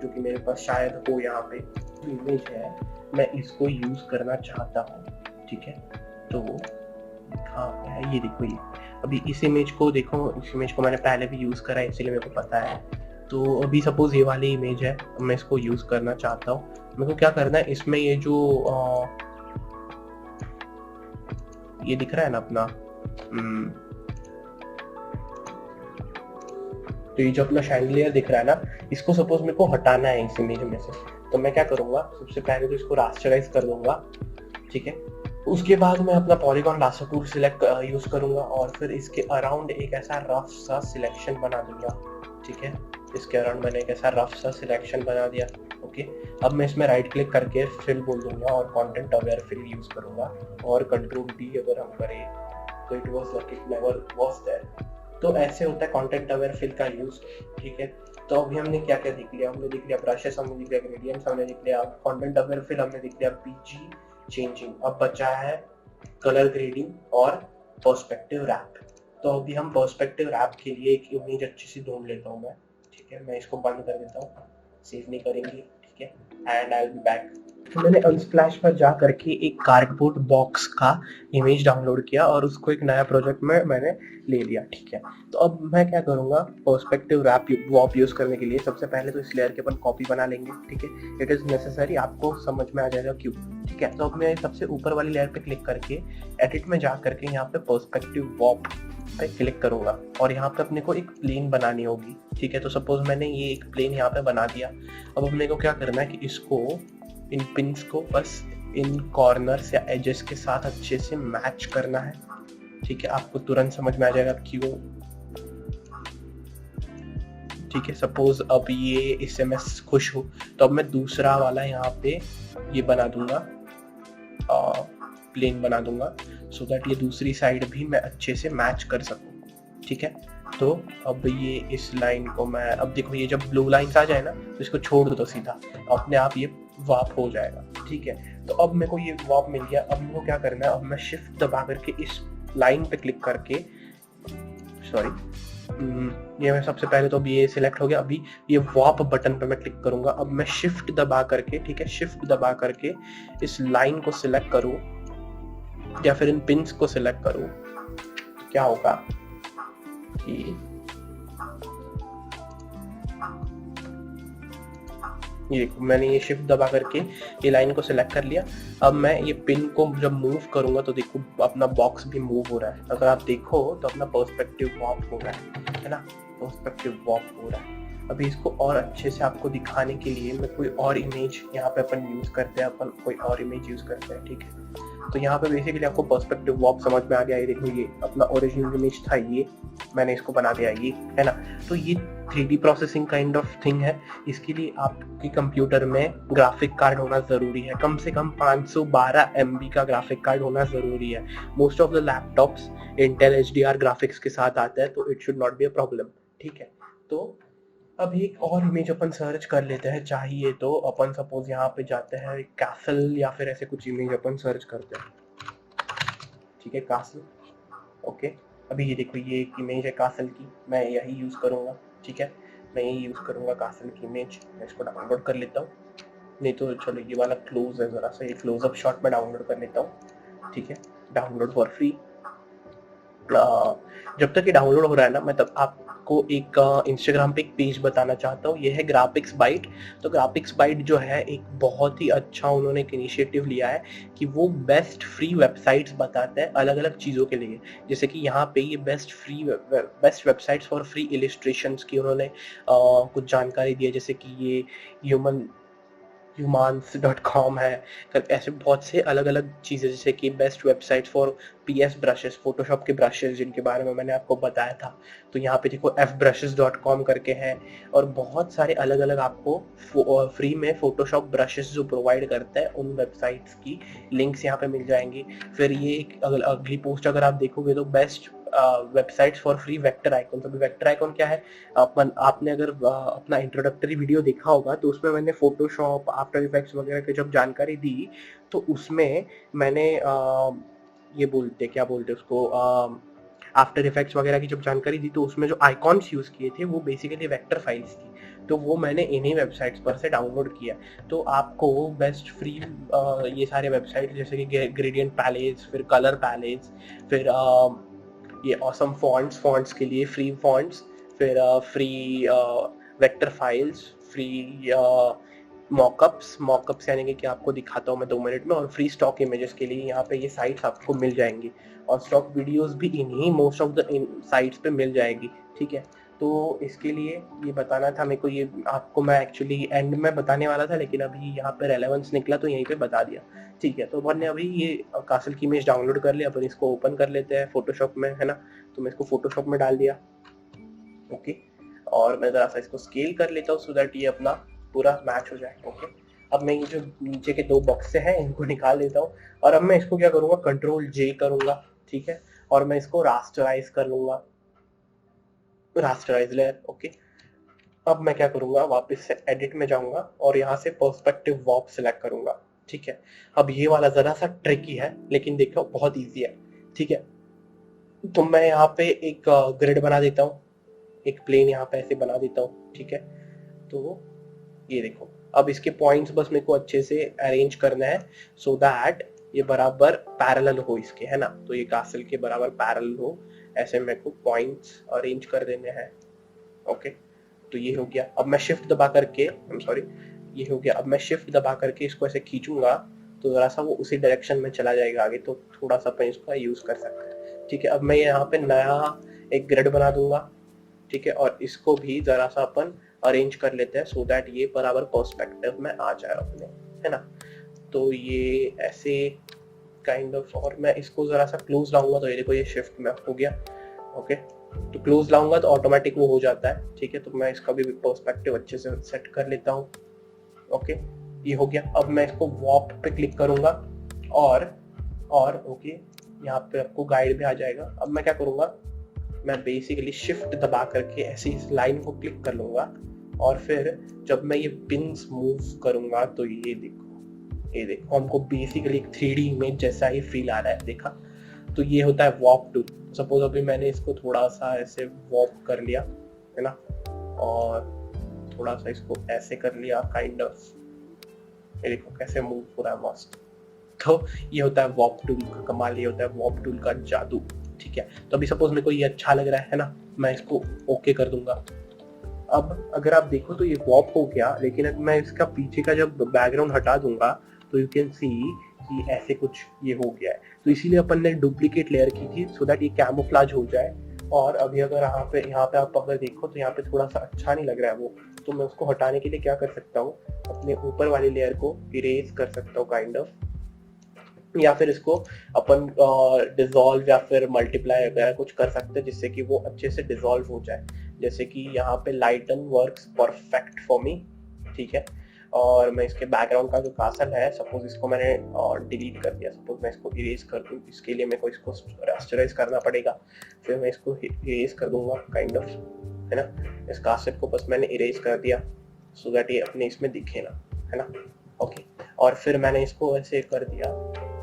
S1: जो कि मेरे पास शायद हो, यहाँ पे जो इमेज है मैं इसको यूज करना चाहता हूँ, ठीक है। तो हाँ है, ये देखो ये अभी इस इमेज को देखो, इस इमेज को मैंने पहले भी यूज करा है इसलिए मेरे को पता है। तो अभी सपोज ये वाली इमेज है, मैं इसको यूज करना चाहता हूँ। मेरे को क्या करना है, इसमें ये जो ये दिख रहा है ना अपना, तो ये जो अपना शैंडलियर दिख रहा है ना, इसको सपोज मेरे को हटाना है इस इमेज में से। तो मैं क्या करूंगा, सबसे पहले तो इसको रास्टराइज कर दूंगा, ठीक है। उसके बाद मैं अपना polygon lasso tool select use करूंगा और फिर इसके अराउंड एक ऐसा रफ सा सिलेक्शन बना दूंगा। ठीक है, इसके अराउंड मैंने एक ऐसा रफ सा सिलेक्शन बना दिया। ओके, अब मैं इसमें राइट क्लिक करके फिल बोल दूंगा और कंटेंट अवेयर फिल यूज करूंगा और कंट्रोल डी अगर हम करें तो it was like it never was there. तो ऐसे होता है कंटेंट अवेयर फिल का यूज। ठीक है, तो अभी हमने क्या क्या देख लिया, हमने देख लिया ब्रशेस, हमने देख लिया ग्रेडियंट्स, हमने देख लिया कंटेंट अवेयर फिल, हमने देख लिया पीजी चेंजिंग। अब बचा है कलर ग्रेडिंग और पर्सपेक्टिव रैप। तो अभी हम पर्सपेक्टिव रैप के लिए एक इमेज अच्छी सी ढूंढ लेता हूँ मैं। ठीक है, मैं इसको बंद कर देता हूँ, सेव नहीं करेंगे। ठीक है, and I will be back. तो मैंने अनस्प्लैश पर जा करके एक कार्डबोर्ड बॉक्स का इमेज डाउनलोड किया और उसको एक नया प्रोजेक्ट में मैंने ले लिया। ठीक है, तो अब मैं क्या करूंगा, पर्सपेक्टिव रैप वॉप यूज करने के लिए सबसे पहले तो इस लेयर के अपन कॉपी बना लेंगे। ठीक है, इट इज नेसेसरी, आपको समझ में आ जाएगा क्यों। ठीक है, तो अब मैं सबसे ऊपर वाली लेयर पे क्लिक करके एडिट में जा करके यहाँ पे पर्सपेक्टिव वॉप पे क्लिक करूंगा और यहाँ पे अपने को एक प्लेन बनानी होगी। ठीक है, तो सपोज मैंने ये एक प्लेन यहाँ पे बना दिया। अब अपने को क्या करना है कि इसको इन पिन्स को बस इन कॉर्नर्स या एजेस के साथ अच्छे से मैच करना है। ठीक है, आपको तुरंत समझ में आ जाएगा क्यों। ठीक है, सपोज अब ये इससे मैं खुश हूँ तो अब मैं दूसरा वाला यहाँ पे ये बना दूंगा, प्लेन बना दूंगा सो दैट ये दूसरी साइड भी मैं अच्छे से मैच कर सकूँ। ठीक है, तो अब ये इस लाइन को मैं, अब देखो ये जब ब्लू लाइंस आ जाए ना तो इसको छोड़ दो सीधा, अपने आप ये वाप हो जाएगा। ठीक है, तो अब मेरे को ये वाप मिल गया। अब मेरे को क्या करना है, अब मैं शिफ्ट दबा करके इस लाइन पे क्लिक करके, ये मैं सबसे पहले तो अभी ये सिलेक्ट हो गया। अभी ये वाप बटन पे मैं क्लिक करूंगा। अब मैं शिफ्ट दबा करके, ठीक है, शिफ्ट दबा करके इस लाइन को सिलेक्ट करूं या फिर इन पिन्स को सिलेक्ट करूं, क्या होगा कि ये देखो मैंने ये शिफ्ट दबा करके ये लाइन को सिलेक्ट कर लिया। अब मैं ये पिन को जब मूव करूंगा तो देखो अपना बॉक्स भी मूव हो रहा है। अगर आप देखो तो अपना पर्सपेक्टिव वॉप हो रहा है ना, पर्सपेक्टिव वॉप हो रहा है। अभी इसको और अच्छे से आपको दिखाने के लिए मैं कोई और इमेज यहाँ पे अपन यूज करते हैं, अपन कोई और इमेज यूज करते हैं। ठीक है, तो यहाँ पे बेसिकली आपको पर्सपेक्टिव वॉप समझ में आ गया। ये देखो ये अपना ओरिजिनल इमेज था, ये मैंने इसको बना दिया, ये है ना। तो ये 3D processing kind of thing है। इसके लिए आपके कंप्यूटर में ग्राफिक कार्ड होना जरूरी है, कम से कम 512 MB का ग्राफिक कार्ड होना जरूरी है। Most of the laptops Intel HDR graphics के साथ आता है, तो it should not be a problem. ठीक है, तो अभी एक और इमेज अपन सर्च कर लेते हैं। चाहिए तो अपन सपोज यहाँ पे जाते हैं, कैसल या फिर ऐसे कुछ इमेज अपन सर्च करते हैं। ठीक है, कैसल, ओके। अभी ये देखो ये एक इमेज है कैसल की, मैं यही यूज करूंगा। ठीक है, मैं यही यूज करूंगा कैसल की इमेज। मैं इसको डाउनलोड कर लेता हूँ, नहीं तो चलो ये वाला क्लोज है, जरा सा ये क्लोजअप शॉट में डाउनलोड कर लेता हूँ। ठीक है, डाउनलोड फॉर फ्री। जब तक ये डाउनलोड हो रहा है ना, मैं तब आपको एक इंस्टाग्राम पे एक पेज बताना चाहता हूँ। ये है ग्राफिक्स बाइट। तो ग्राफिक्स बाइट जो है एक बहुत ही अच्छा उन्होंने एक इनिशिएटिव लिया है कि वो बेस्ट फ्री वेबसाइट्स बताते हैं अलग अलग चीज़ों के लिए। जैसे कि यहाँ पे ये best websites for free illustrations की उन्होंने कुछ जानकारी दी है। जैसे कि ये humans.com है, ऐसे बहुत से अलग अलग चीज़ें, जैसे कि best website for PS brushes, Photoshop के ब्रशेस जिनके बारे में मैंने आपको बताया था। तो यहाँ पे देखो fbrushes.com करके है और बहुत सारे अलग अलग आपको फ्री में फोटोशॉप ब्रशेस जो प्रोवाइड करता है उन वेबसाइट्स की लिंक्स यहाँ पे मिल जाएंगी। फिर ये एक अगली पोस्ट अगर आप देखोगे तो best websites for free vector icon. तो वेक्टर आइकॉन क्या है, आपने अगर अपना इंट्रोडक्टरी वीडियो देखा होगा तो उसमें मैंने फोटोशॉप, आफ्टर इफेक्ट्स वगैरह की जब जानकारी दी तो उसमें मैंने ये क्या बोलते उसको, आफ्टर इफेक्ट्स वगैरह की जब जानकारी दी तो उसमें जो आइकॉन्स यूज किए थे वो बेसिकली वेक्टर फाइल्स थी। तो वो मैंने इन्हीं वेबसाइट्स पर से डाउनलोड किया। तो आपको बेस्ट फ्री ये सारे वेबसाइट जैसे कि ग्रेडियंट पैलेट्स, फिर कलर पैलेट्स, फिर ये ऑसम फॉन्ट्स के लिए फ्री फॉन्ट्स, फिर free vector files, free mockups यानी कि आपको दिखाता हूँ मैं 2 मिनट में, और फ्री स्टॉक इमेजेस के लिए यहाँ पे ये साइट्स आपको मिल जाएंगी और स्टॉक वीडियोस भी इन्हीं मोस्ट ऑफ द साइट्स पे मिल जाएगी। ठीक है, तो इसके लिए ये बताना था मेरे को, ये आपको मैं एक्चुअली एंड में बताने वाला था, लेकिन अभी यहाँ पे रेलेवेंस निकला तो यहीं पे बता दिया। ठीक है, तो अपन ने अभी ये कासल की इमेज डाउनलोड कर लिया, अपन इसको ओपन कर लेते हैं फोटोशॉप में, है ना। तो मैं इसको फोटोशॉप में डाल दिया, ओके। और मैं जरा सा इसको स्केल कर लेता हूँ सो दैट ये अपना पूरा मैच हो जाए, ओके। अब मैं ये जो नीचे के 2 बॉक्स हैं इनको निकाल देता हूँ, और अब मैं इसको क्या करूँगा, कंट्रोल जे करूँगा, ठीक है। और मैं इसको रास्टराइज कर लूँगा, रास्टराइज लेयर, ओके। अब मैं क्या करूँगा, वापस से एडिट में जाऊँगा और यहाँ से पर्सपेक्टिव वॉर्प सेलेक्ट करूँगा, ठीक है। अब ये वाला ज़रा सा ट्रिकी है, लेकिन देखो बहुत ईजी है, ठीक है। तो मैं यहाँ पे एक ग्रिड बना देता हूँ, एक प्लेन यहाँ पे ऐसे बना देता हूँ, ठीक है। तो ये देखो, अब इसके पॉइंट्स बस मेरे को अच्छे से अरेंज करना है सो दैट ये बराबर पैरेलल हो इसके, है ना। तो ये कासल के बराबर पैरेलल हो, ऐसे मेरे को पॉइंट्स अरेंज कर देने हैं, ओके। तो ये हो गया। अब मैं शिफ्ट दबा करके, आई एम सॉरी, ये हो गया। अब मैं शिफ्ट दबा करके इसको ऐसे खींचूंगा तो जरा सा वो उसी डायरेक्शन में चला जाएगा आगे, तो थोड़ा सा अपन इसका यूज कर सकते हैं, ठीक है। अब मैं यहाँ पे नया एक ग्रिड बना दूंगा, ठीक है, और इसको भी जरा सा अपन अरेंज कर लेते हैं सो दैट ये बराबर पर्सपेक्टिव में आ जाए अपने, है ना। तो ये ऐसे काइंड ऑफ, और मैं इसको जरा सा क्लोज लाऊंगा तो ये देखो ये शिफ्ट में हो गया, ओके। तो क्लोज लाऊंगा तो ऑटोमेटिक वो हो जाता है, ठीक है। तो मैं इसका भी पर्सपेक्टिव अच्छे से सेट कर लेता हूँ, ओके। ये हो गया। अब मैं इसको वॉर्प पे क्लिक करूंगा और ओके, यहाँ पे आपको गाइड भी आ जाएगा। अब मैं क्या करूंगा, मैं बेसिकली शिफ्ट दबा करके ऐसे इस लाइन को क्लिक कर लूंगा, और फिर जब मैं ये पिन्स मूव करूंगा तो ये देखो हमको बेसिकली एक 3D इमेज जैसा ही फील आ रहा है, देखा। तो ये होता है वॉर्प टूल। सपोज अभी मैंने इसको थोड़ा सा ऐसे वॉर्प कर लिया, है ना, और थोड़ा सा इसको ऐसे कर लिया काइंड ऑफ, ये देखो कैसे मूव हो रहा है मस्त। तो ये होता है वॉर्प टूल का कमाल, ये होता है वॉर्प टूल का जादू, ठीक है। तो अभी सपोज मेरे को ये अच्छा लग रहा है ना, मैं इसको ओके कर दूंगा। अब अगर आप देखो तो ये वॉर्प हो गया, लेकिन अगर मैं इसका पीछे का जब बैकग्राउंड हटा दूंगा तो यू कैन सी कि ऐसे कुछ ये हो गया है। तो इसीलिए अपन ने डुप्लीकेट लेयर की थी सो दैट ये कैमोफ्लेज हो जाए। और अभी अगर यहाँ पे आप अगर देखो तो यहाँ पे थोड़ा सा अच्छा नहीं लग रहा है वो, तो मैं उसको हटाने के लिए क्या कर सकता हूँ, अपने ऊपर वाली लेयर को इरेज कर सकता हूँ काइंड ऑफ, या फिर इसको अपन डिसॉल्व या फिर मल्टीप्लाई वगैरह कुछ कर सकते हैं जिससे कि वो अच्छे से डिसॉल्व हो जाए। जैसे कि यहाँ पे लाइटन वर्क्स परफेक्ट फॉर मी, ठीक है। और मैं इसके बैकग्राउंड का जो कासल है, सपोज इसको मैंने डिलीट कर दिया, सपोज मैं इसको इरेज कर दूँ, इसके लिए मेरे को इसको रास्टराइज करना पड़ेगा। फिर मैं इसको इरेज कर दूंगा काइंड ऑफ, है ना। इस कासल को बस मैंने इरेज कर दिया सो दैट ये अपने इसमें दिखे ना, है ना, ओके। और फिर मैंने इसको ऐसे कर दिया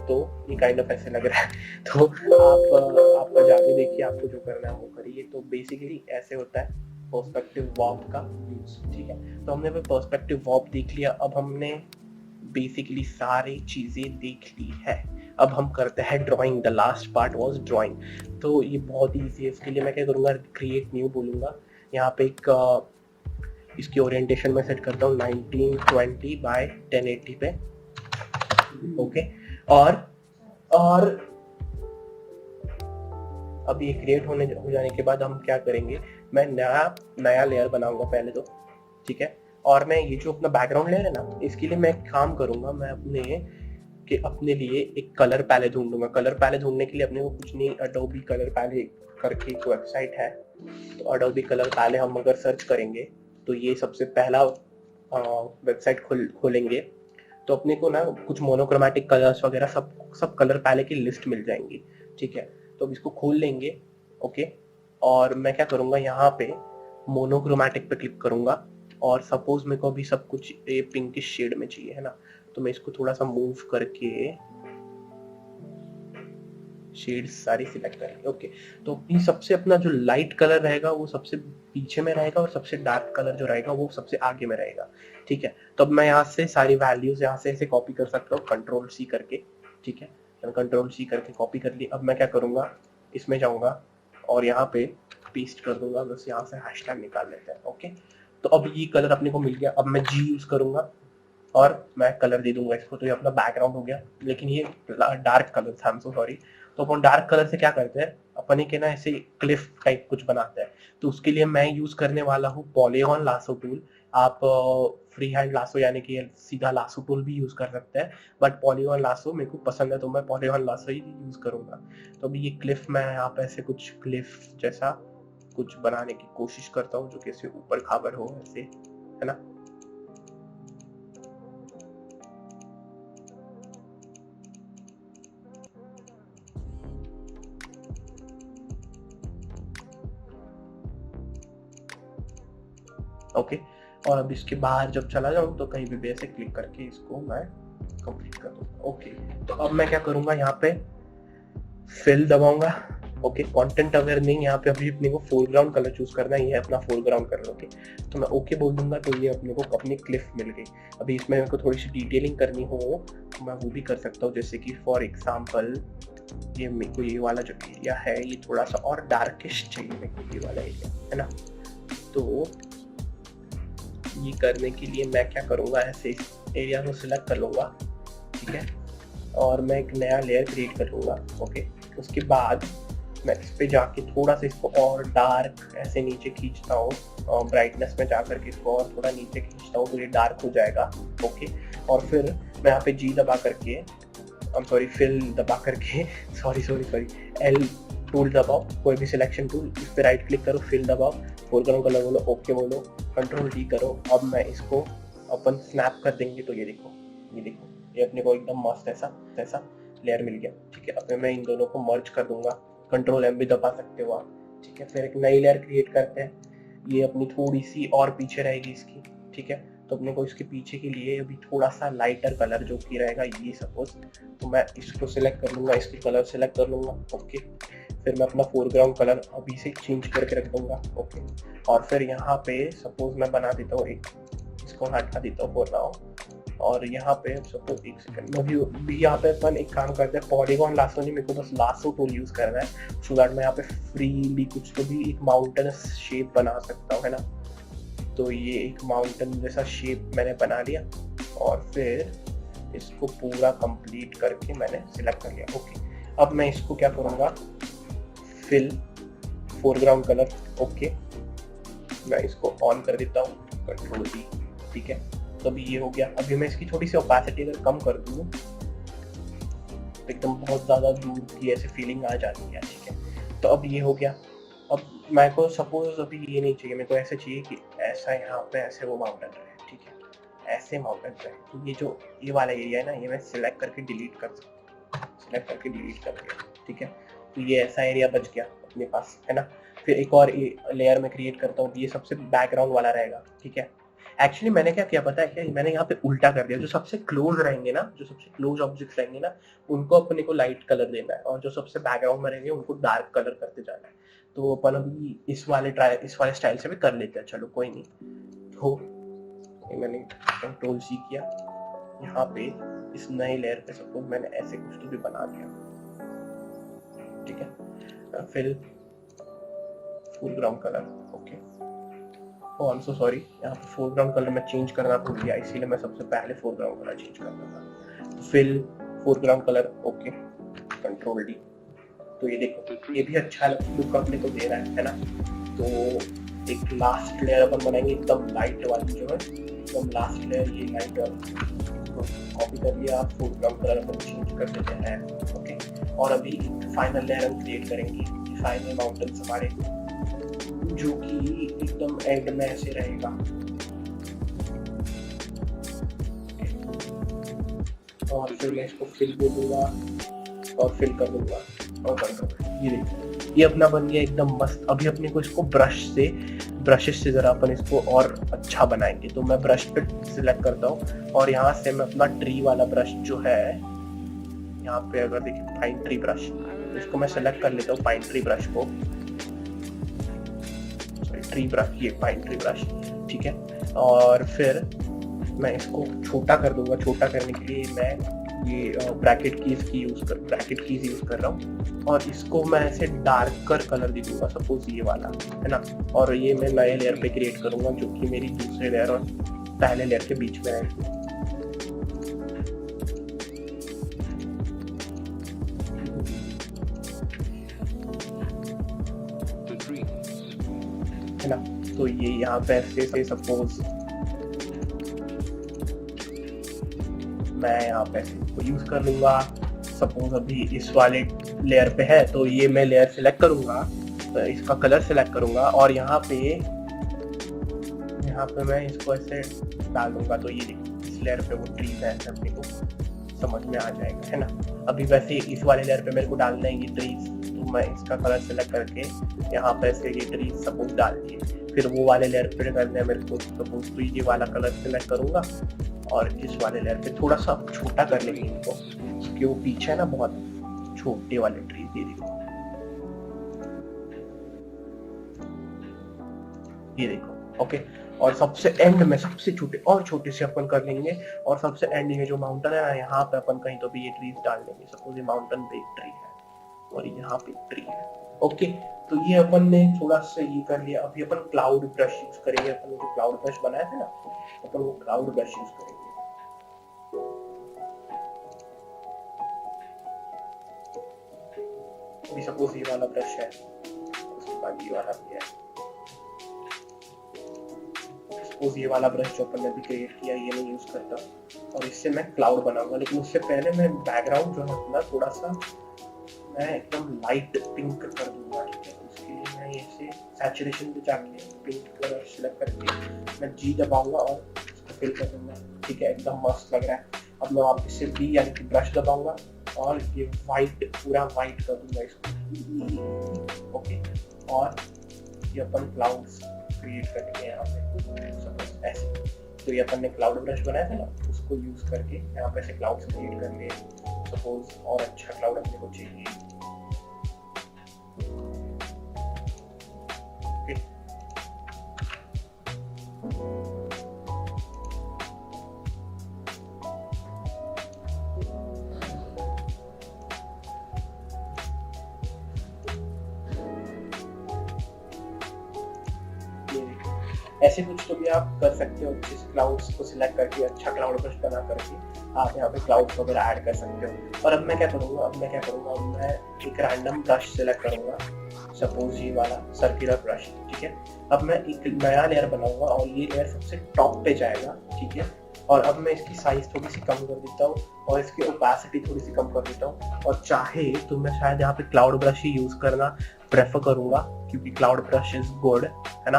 S1: तो ये काइंड ऑफ ऐसे लग रहा है। तो आपका जाके देखिए, आपको जो करना है वो करिए। तो बेसिकली ऐसे होता है पर्सपेक्टिव वॉर्प का यूज, ठीक है। तो हमने पर्सपेक्टिव वॉर्प देख लिया। अब हमने बेसिकली सारी चीजें देख ली है। अब हम करते हैं drawing. The last part was drawing. तो ये बहुत ईजी है। इसके लिए मैं क्या करूँगा, क्रिएट न्यू बोलूँगा। यहाँ पे एक इसकी ओरिएंटेशन में सेट करता हूँ 1920 बाय 1080 पे, ओके। और अब ये क्रिएट हो जाने के बाद हम क्या करेंगे, मैं नया लेयर बनाऊंगा पहले तो, ठीक है। और मैं ये जो अपना बैकग्राउंड लेयर है ना, इसके लिए मैं एक काम करूंगा, मैं अपने लिए एक कलर पैलेट ढूंढूंगा। कलर पैलेट ढूंढने के लिए अपने को कुछ नहीं, अडोबी कलर पैलेट करके एक वेबसाइट है। तो अडोबी कलर पैलेट हम अगर सर्च करेंगे तो ये सबसे पहला वेबसाइट खोलेंगे तो अपने को ना कुछ मोनोक्रोमैटिक कलर्स वगैरह सब कलर पैलेट की लिस्ट मिल जाएंगी, ठीक है। तो अब इसको खोल लेंगे, ओके। और मैं क्या करूंगा, यहाँ पे मोनोक्रोमैटिक पे क्लिक करूंगा, और सपोज मेरे को अभी सब कुछ पिंकिश शेड में चाहिए, है ना। तो मैं इसको थोड़ा सा मूव करके शेड्स सारी सिलेक्ट करेंगे, ओके। तो ये सबसे अपना जो लाइट कलर रहेगा वो सबसे पीछे में रहेगा, और सबसे डार्क कलर जो रहेगा वो सबसे आगे में रहेगा, ठीक है। तो अब मैं यहाँ से सारी वैल्यूज यहाँ से ऐसे कॉपी कर सकता हूँ, कंट्रोल सी करके, ठीक है। कंट्रोल सी करके कॉपी कर ली। अब मैं क्या करूंगा, इसमें जाऊंगा और यहाँ पे पेस्ट कर दूंगा, बस यहाँ से हैशटैग निकाल लेते हैं, ओके। तो अब ये कलर अपने को मिल गया। अब मैं जी यूज करूंगा और मैं कलर दे दूंगा इसको, तो ये अपना बैकग्राउंड हो गया, लेकिन ये डार्क कलर था, आई एम सो सॉरी। तो अपन डार्क कलर से क्या करते हैं, अपन ही के ना ऐसे क्लिफ टाइप कुछ बनाते हैं। तो उसके लिए मैं यूज करने वाला हूँ पॉलीगॉन लासो टूल। आप फ्री हैंड लासो यानी कि सीधा लासो टूल भी यूज कर सकते हैं, बट पॉलीगॉन लासो मेरे को पसंद है तो मैं पॉलीगॉन लासो ही यूज करूंगा। तो अभी ये क्लिफ मैं यहाँ पे ऐसे कुछ क्लिफ जैसा कुछ बनाने की कोशिश करता हूँ जो कि ऐसे ऊपर खाबर हो ऐसे, है ना। ओके, और अब इसके बाहर जब चला जाऊं तो कहीं भी ऐसे क्लिक करके इसको मैं कंप्लीट कर दूंगा। ओके, तो अब मैं क्या करूंगा, यहाँ पे फिल दबाऊंगा। ओके, कंटेंट अवेयर नहीं, यहाँ पे अभी अपने को फोरग्राउंड कलर चूज करना है, ये है अपना फोरग्राउंड कलर। ओके, तो मैं ओके बोल दूंगा तो ये अपने को अपनी क्लिफ मिल गई। अभी इसमें मेरे को थोड़ी सी डिटेलिंग करनी हो तो मैं वो भी कर सकता हूँ, जैसे कि फॉर एग्जाम्पल ये मेरे को ये वाला जो एरिया है ये थोड़ा सा और डार्किश चाहिए मेरे को, ये वाला एरिया, है ना। तो ये करने के लिए मैं क्या करूँगा, ऐसे एरिया को सिलेक्ट कर लूँगा, ठीक है, और मैं एक नया लेयर क्रिएट कर लूँगा। ओके, उसके बाद मैं इस पे जाके थोड़ा सा इसको और डार्क ऐसे नीचे खींचता हूँ, और ब्राइटनेस में जा करके इसको और थोड़ा नीचे खींचता हूँ तो ये डार्क हो जाएगा। ओके, और फिर मैं यहाँ पे जी दबा करके फिल दबा करके सॉरी एल टूल दबाओ, कोई भी सिलेक्शन टूल, इस पे राइट क्लिक करो, फिल दबाओ, फोरग्राउंड कलर बोलो, ओके बोलो, कंट्रोल डी करो। अब मैं इसको अपन स्नैप कर देंगे तो ये देखो, ये अपने को एकदम मस्त ऐसा लेयर मिल गया। ठीक है, अब मैं इन दोनों को मर्ज कर दूंगा, कंट्रोल एम भी दबा सकते हो आप। ठीक है, फिर एक नई लेयर क्रिएट करते हैं, ये अपनी थोड़ी सी और पीछे रहेगी इसकी। ठीक है, तो अपने को इसके पीछे के लिए अभी थोड़ा सा लाइटर कलर जो कि रहेगा ये सपोज, तो मैं इसको सिलेक्ट कर लूंगा, इसकी कलर सिलेक्ट कर लूंगा। ओके, फिर मैं अपना फोरग्राउंड कलर अभी से चेंज करके रख दूंगा। ओके, और फिर यहाँ पे सपोज मैं बना देता हूँ एक, इसको हटा देता हूँ फॉर नाउ, और यहाँ पे सपोज एक सेकंड में भी यहाँ पे अपन एक काम करते हैं, पॉलीगॉन लासो नहीं, मेरे को बस लासो टूल यूज करना है सो दैट मैं यहाँ पे फ्रीली कुछ तो भी एक माउंटेन शेप बना सकता हूँ, है ना। तो ये एक माउंटेन जैसा शेप मैंने बना लिया और फिर इसको पूरा कंप्लीट करके मैंने सिलेक्ट कर लिया। ओके, अब मैं इसको क्या करूँगा, फिल फोरग्राउंड कलर। ओके, मैं इसको ऑन कर देता हूँ, कंट्रोल डी। ठीक है, तो अभी ये हो गया। अभी मैं इसकी थोड़ी सी ओपेसिटी अगर कम कर दूँ तो एकदम बहुत ज़्यादा दूर की ऐसी फीलिंग आ जाती है। ठीक है, तो अब ये हो गया। अब मेरे को सपोज अभी ये नहीं चाहिए, मेरे को ऐसे चाहिए कि ऐसा यहाँ पे ऐसे वो माउंटेन रहे। ठीक है, ऐसे माउंटेन रहे। तो ये जो ये वाला एरिया है ना, ये मैं सिलेक्ट करके डिलीट कर सकता हूँ, सिलेक्ट करके डिलीट कर दिया। ठीक है, तो ये ऐसा एरिया बच गया अपने पास, है ना। फिर एक और लेयर में क्रिएट करता हूँ, ये सबसे बैकग्राउंड वाला रहेगा। ठीक है, एक्चुअली मैंने क्या किया पता है क्या, मैंने यहाँ पे उल्टा कर दिया, जो सबसे क्लोज रहेंगे ना, जो सबसे क्लोज ऑब्जेक्ट्स रहेंगे ना, उनको अपने को लाइट कलर देना है, और जो सबसे बैकग्राउंड में रहेंगे उनको डार्क कलर करते जाना है। तो अपन अभी इस वाले स्टाइल से भी कर लेते हैं, चलो कोई नहीं। तो मैंने कंट्रोल सी किया, यहाँ पे इस नए लेयर पे सपोज मैंने ऐसे कुछ तो भी बना दिया। ठीक है, फिर foreground colour. Okay, I am so sorry, यहाँ पे फोरग्राउंड कलर मैं चेंज करना भूल गया, इसीलिए मैं सबसे पहले फोरग्राउंड कलर चेंज कर दूंगा। तो fill foreground colour, okay, control D. तो ये देखो, ये भी अच्छा लुक अपने को दे रहा है ना। तो एक लास्ट लेयर अपन बनाएंगे एकदम लाइट वाली, जो है एकदम लास्ट लेयर ये लाइट वाली, तो कॉपी कर लिया आप, फोरग्राउंड कलर अपन चेंज कर देते हैं। ओके, और अभी फाइनल लेयर हम क्रिएट करेंगे, फाइनल माउंटेन हमारे, जो कि एकदम एंड में ऐसे रहेगा। और फिर मैं इसको फिल दे दूंगा और फिल कर दूंगा और कर दूंगा। ये देखो, ये अपना बन गया एकदम मस्त। अभी अपने को इसको ब्रशेस से जरा अपन इसको और अच्छा बनाएंगे। तो मैं ब्रश पे सिलेक्ट करता हूँ और यहाँ से मैं अपना ट्री वाला ब्रश जो है, यहाँ पे अगर देखिए पाइन ट्री ब्रश, इसको मैं सेलेक्ट कर लेता हूँ, पाइन ट्री ब्रश को, ट्री ब्रश, ये पाइन ट्री ब्रश। ठीक है, और फिर मैं इसको छोटा कर दूंगा। छोटा करने के लिए मैं ये ब्रैकेट कीज यूज कर रहा हूँ, और इसको मैं ऐसे डार्कर कलर दे दूंगा, सपोज ये वाला, है ना। और ये मैं नए लेयर पे क्रिएट करूंगा, जो कि मेरी दूसरे लेयर और पहले लेयर के बीच में है। है ना। तो ये यहाँ पे ऐसे से सपोज मैं यहाँ पे इसको यूज कर लूंगा। सपोज अभी इस वाले लेयर पे है तो ये मैं लेयर सिलेक्ट करूंगा, तो इसका कलर सिलेक्ट करूंगा और यहाँ पे मैं इसको ऐसे डाल दूंगा। तो ये इस लेयर पे वो ट्रीज है, अपने को समझ में आ जाएगा, है ना। अभी वैसे इस वाले लेयर पे मेरे को डालना है ये ट्रीज, तो मैं इसका कलर सेलेक्ट करके यहाँ पे ऐसे ये ट्रीज सपोज डाल दिए। फिर वो वाले लेयर पे करना है मेरे को सपोज, तो ये वाला कलर सेलेक्ट करूंगा और इस वाले लेयर पे थोड़ा सा छोटा कर लेंगे इनको, क्योंकि वो पीछे है ना बहुत छोटे वाले ट्रीज। ये देखो ओके। और सबसे एंड में सबसे छोटे और छोटे से अपन कर लेंगे, और सबसे एंड में जो माउंटेन है यहाँ पे अपन कहीं तो भी ये ट्रीज डाल देंगे। सपोज ये माउंटेन पे एक ट्री है और यहाँ पे एक ट्री है। ओके, तो ये अपन ने थोड़ा सा ये कर लिया। अभी अपन क्लाउड ब्रश यूज करेंगे। अपन जो क्लाउड ब्रश बनाया था ना, अपन वो क्लाउड ब्रश यूज करेंगे। अभी सपोज ये वाला ब्रश है, उसके बाद ये वाला भी है। सपोज ये वाला ब्रश जो अपन ने अभी क्रिएट किया ये मैं यूज करता हूँ और इससे मैं क्लाउड बनाऊंगा। लेकिन उससे पहले मैं बैकग्राउंड जो है अपना थोड़ा सा मैं एकदम लाइट पिंक कर दूंगा, ठीक है। उसके लिए मैं ऐसे सैचुरेशन पे जाके पिंक कलर सिलेक्ट करके मैं जी दबाऊंगा और उसको फिल कर दूंगा, ठीक है। एकदम मस्त लग रहा है। अब मैं वापस से बी यानी कि ब्रश दबाऊंगा और ये वाइट पूरा वाइट कर दूंगा इसको, ओके। और ये अपन क्लाउड्स क्रिएट करेंगे यहाँ पे सपोज ऐसे। तो ये अपन ने क्लाउड ब्रश बनाया था ना, उसको यूज करके यहाँ पे ऐसे क्लाउड्स क्रिएट करने सपोज, और अच्छा क्लाउड अपने को चाहिए, ओके। ऐसे कुछ तो भी आप कर सकते हो। जिस क्लाउड्स को सिलेक्ट करके अच्छा क्लाउड ब्रश बना करके आप यहाँ पे क्लाउड्स वगैरह ऐड कर सकते हो। और अब मैं क्या करूँगा, अब मैं एक रैंडम ब्रश सिलेक्ट करूँगा, सपोज ये वाला सर्कुलर ब्रश, ठीक है। अब मैं एक नया लेयर बनाऊंगा और ये लेयर सबसे टॉप पे जाएगा, ठीक है। और अब मैं इसकी साइज थोड़ी सी कम कर देता हूँ और इसकी ओपेसिटी थोड़ी सी कम कर देता हूँ। और चाहे तो मैं शायद यहाँ पे क्लाउड ब्रश ही यूज करना प्रेफर करूंगा, क्योंकि क्लाउड ब्रश इज गुड, है ना।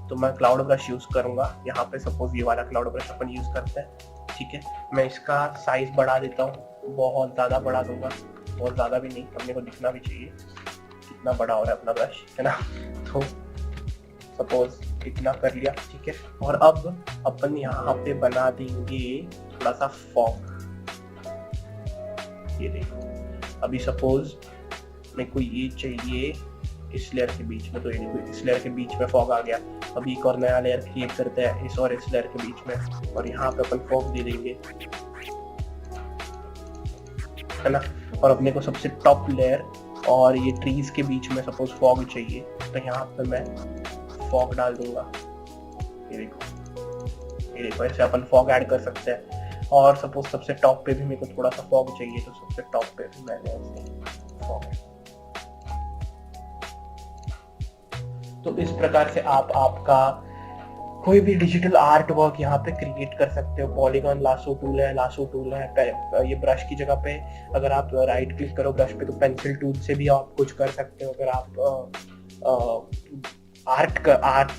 S1: तो मैं क्लाउड ब्रश यूज करूंगा यहाँ पे। सपोज ये वाला क्लाउड ब्रश अपन यूज करते हैं, ठीक है। मैं इसका साइज बढ़ा देता हूँ, बहुत ज्यादा बढ़ा दूंगा, बहुत ज्यादा भी नहीं, अपने को दिखना भी चाहिए कितना बड़ा हो रहा है अपना ब्रश, है ना। तो सपोज इतना कर लिया, ठीक है। और अब अपन यहाँ पे बना देंगे थोड़ा सा फॉग। ये देखो, अभी सपोज मेरे को ये चाहिए इस लेयर के बीच में, तो ये देखो इस लेयर के बीच में फॉग आ गया। अभी एक और नया लेयर क्रिएट करते हैं इस और इस लेयर के बीच में, और यहाँ पे अपन फॉग दे देंगे, है ना। और अपने को सबसे टॉप लेयर और ये ट्रीज के बीच में सपोज फॉग चाहिए, तो यहाँ पे मैं फॉग डाल दूंगा। ये देखो ऐसे अपन फॉग ऐड कर सकते हैं। और सपोज सबसे टॉप पे भी मेरे को थोड़ा सा फॉग चाहिए, तो सबसे टॉप पे भी मैंने ऐसे फॉग। तो इस प्रकार से आप आपका कोई भी डिजिटल आर्ट वर्क यहाँ पे क्रिएट कर सकते हो। पॉलीगॉन लासो टूल है, ये ब्रश की जगह पे अगर आप राइट क्लिक करो ब्रश पे तो पेंसिल टूल से भी आप कुछ कर सकते हो। अगर आप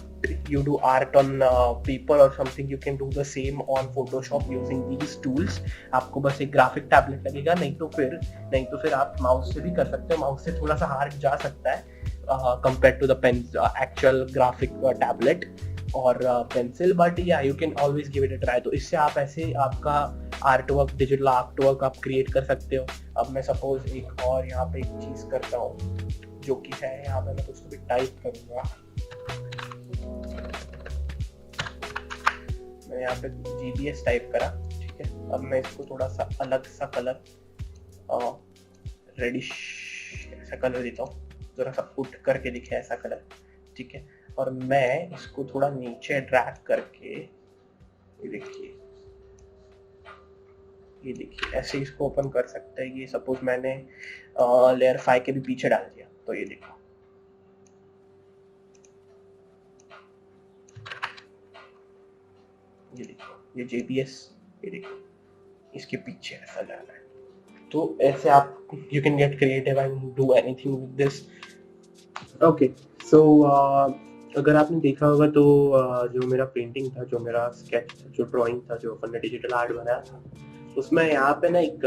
S1: you do art on paper or something, you can do the same on Photoshop using these tools। आपको बस एक ग्राफिक टैबलेट लगेगा, नहीं तो फिर आप माउस से भी कर सकते हो। माउस से थोड़ा सा हार्ड जा सकता है compared to the actual graphic tablet और पेंसिल, बट या you can always give it a try. तो इससे आप ऐसे आपका art work, digital art work आप क्रिएट कर सकते हो। अब मैं सपोज एक और यहाँ पे एक चीज करता हूँ, जो कि है यहाँ पे मैं कुछ तो भी टाइप करूंगा। मैं यहाँ पे GBS टाइप करा, ठीक है। अब मैं इसको थोड़ा सा अलग सा कलर, रेडिश ऐसा कलर देता हूँ, जरा सा उठ करके दिखे ऐसा कलर, ठीक है। और मैं इसको थोड़ा नीचे ड्रैग करके, ये देखिए ऐसे इसको ओपन कर सकते हैं। ये सपोज मैंने लेयर 5 के भी पीछे डाल दिया, तो ये देखो ये देखो, ये JPS, ये देखो, इसके पीछे ऐसा जाना है। तो ऐसे आप you can get creative and do anything with this. Okay, so अगर आपने देखा होगा तो जो मेरा पेंटिंग था, जो मेरा स्केच था, जो ड्राइंग था, जो अपन ने डिजिटल आर्ट बनाया था, उसमें यहाँ पे ना एक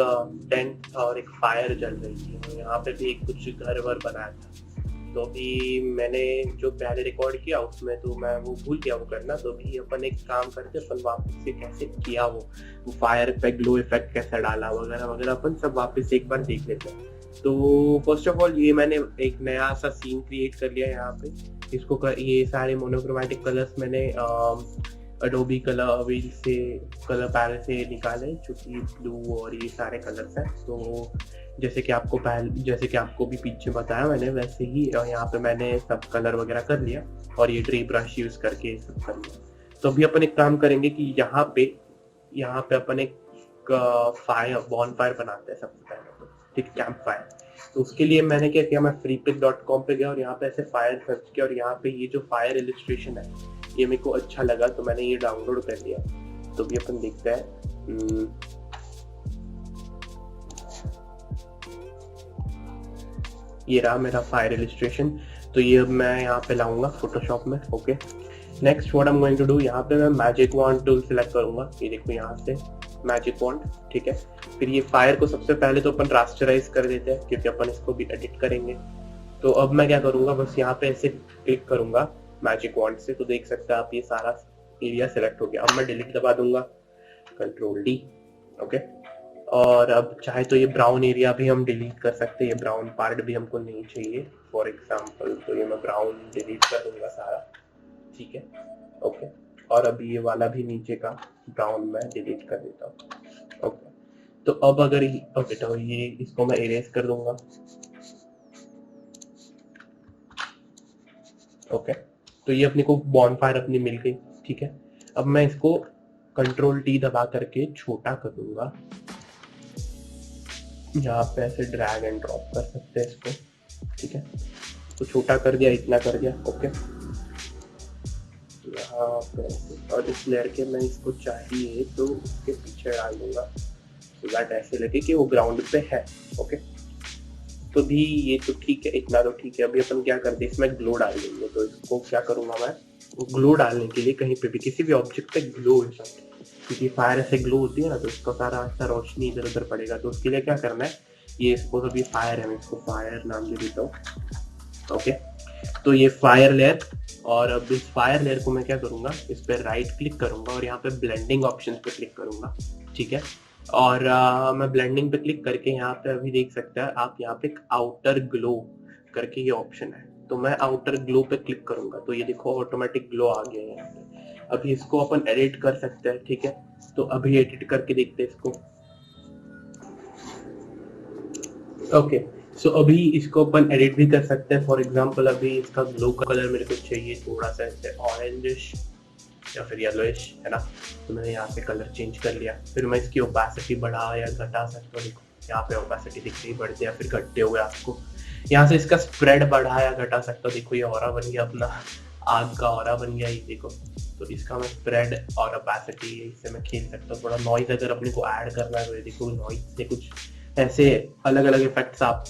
S1: टेंट था और एक फायर जल रही थी। यहाँ पे भी कुछ घर वर बनाया था। तो अभी मैंने जो पहले रिकॉर्ड किया उसमें तो मैं वो भूल गया वो करना। तो अभी अपन एक काम करते, अपन वापस से कैसे किया वो फायर पे ग्लो इफेक्ट कैसे डाला वगैरह वगैरह, अपन सब वापस एक बार देख लेते हैं। तो फर्स्ट ऑफ ऑल ये मैंने एक नया सा सीन क्रिएट कर लिया यहाँ पे। ये सारे मोनोक्रोमैटिक कलर्स मैंने अडोबी कलर व्हील से, कलर पैलेट से निकाले, जो कि ब्लू और ये सारे कलर्स हैं। तो जैसे कि आपको भी पीछे बताया मैंने, वैसे ही यहाँ पे मैंने सब कलर वगैरह कर लिया और ये ट्री ब्रश यूज करके सब कर लिया। तो अभी अपन एक काम करेंगे कि यहाँ पे अपन एक बॉन फायर बनाते हैं सबसे पहले, तो ठीक, कैंप फायर। तो उसके लिए मैंने क्या किया, मैं freepik.com पे गया और यहाँ पे ऐसे फायर सर्च किया और यहाँ पे ये जो फायर इलिस्ट्रेशन है ये मेरे को अच्छा लगा, तो मैंने ये डाउनलोड कर लिया। तो भी अपन देखते हैं, ये रहा मेरा फायर इलिस्ट्रेशन। तो ये अब मैं यहाँ पे लाऊंगा फोटोशॉप में। Okay, next what I am going to do, यहाँ पे मैं मैजिक वॉन्ड टूल सिलेक्ट करूंगा। ये देखो यहाँ से मैजिक वॉन्ड, ठीक है। फिर ये फायर को सबसे पहले तो अपन रास्टराइज कर देते हैं, क्योंकि अपन इसको भी एडिट करेंगे। तो अब मैं क्या करूंगा, बस यहाँ पे ऐसे क्लिक करूंगा मैजिक वॉन्ड से, तो देख सकते हैं आप ये सारा एरिया सिलेक्ट हो गया। अब मैं डिलीट दबा दूंगा, Ctrl+D, ओके। और अब चाहे तो ये ब्राउन एरिया भी हम डिलीट कर सकते हैं, ये ब्राउन पार्ट भी हमको नहीं चाहिए फॉर एग्जांपल, तो ये मैं ब्राउन डिलीट कर दूंगा सारा, ठीक है, ओके। और अभी ये वाला भी नीचे का ब्राउन मैं डिलीट कर देता हूँ, ओके। तो अब अगर ओके, तो ये इसको मैं इरेज कर दूंगा, ओके। तो ये अपने को बॉनफायर अपनी मिल गई, ठीक है। अब मैं इसको Ctrl+T दबा करके छोटा कर दूंगा, यहाँ पे ऐसे ड्रैग एंड ड्रॉप कर सकते हैं इसको, ठीक है। तो छोटा कर दिया, इतना कर दिया, ओके। यहाँ पे और इस लेयर के मैं इसको चाहिए तो उसके पीछे डाल दूंगा, तो दैट ऐसे लगे कि वो ग्राउंड पे है, ओके। तो भी ये तो ठीक है, इतना तो ठीक है। अभी अपन क्या करते हैं, इसमें ग्लो डाल देंगे। तो इसको क्या करूंगा मैं, ग्लो डालने के लिए कहीं पे भी किसी भी ऑब्जेक्ट पे ग्लो है, क्योंकि फायर ऐसे ग्लो होती है ना, तो इसका सारा ऐसा रोशनी इधर उधर पड़ेगा। तो उसके लिए क्या करना है, ये इसको अभी फायर है, मैं इसको फायर नाम दे देता हूँ, ओके। तो ये फायर लेयर, और अब इस फायर लेयर को मैं क्या करूंगा, इस पर राइट क्लिक करूंगा और यहाँ पे ब्लेंडिंग ऑप्शन पे क्लिक करूंगा, ठीक है। और मैं ब्लेंडिंग पे क्लिक करके यहाँ पे अभी देख सकते हैं आप, यहाँ पे एक आउटर ग्लो करके ये ऑप्शन है, तो मैं आउटर ग्लो पे क्लिक करूंगा। तो ये देखो ऑटोमेटिक ग्लो आ गया है यहाँ पे। अभी इसको अपन एडिट कर सकते हैं, ठीक है। तो अभी एडिट करके देखते हैं इसको, ओके। सो अभी इसको अपन एडिट भी कर सकते हैं। फॉर एग्जांपल अभी इसका ग्लो का कलर मेरे को चाहिए थोड़ा सा ऐसे ऑरेंजिश या फिर येलोइश, है ना। तो मैंने यहाँ पे कलर चेंज कर लिया। फिर मैं इसकी ओपेसिटी बढ़ा या घटा सकता हूँ, देखो यहाँ पे ओपेसिटी दिख रही, बढ़ते या फिर घटते हुए आपको। यहाँ से इसका स्प्रेड बढ़ा या घटा सकता हूँ, देखो ये ऑरा बन गया अपना, आग का ऑरा बन गया ये देखो। तो इसका मैं स्प्रेड और ओपेसिटी इससे मैं खेल सकता हूँ। थोड़ा नॉइज अगर अपने को ऐड करना है तो ये देखो नॉइज से कुछ ऐसे अलग अलग इफेक्ट्स आप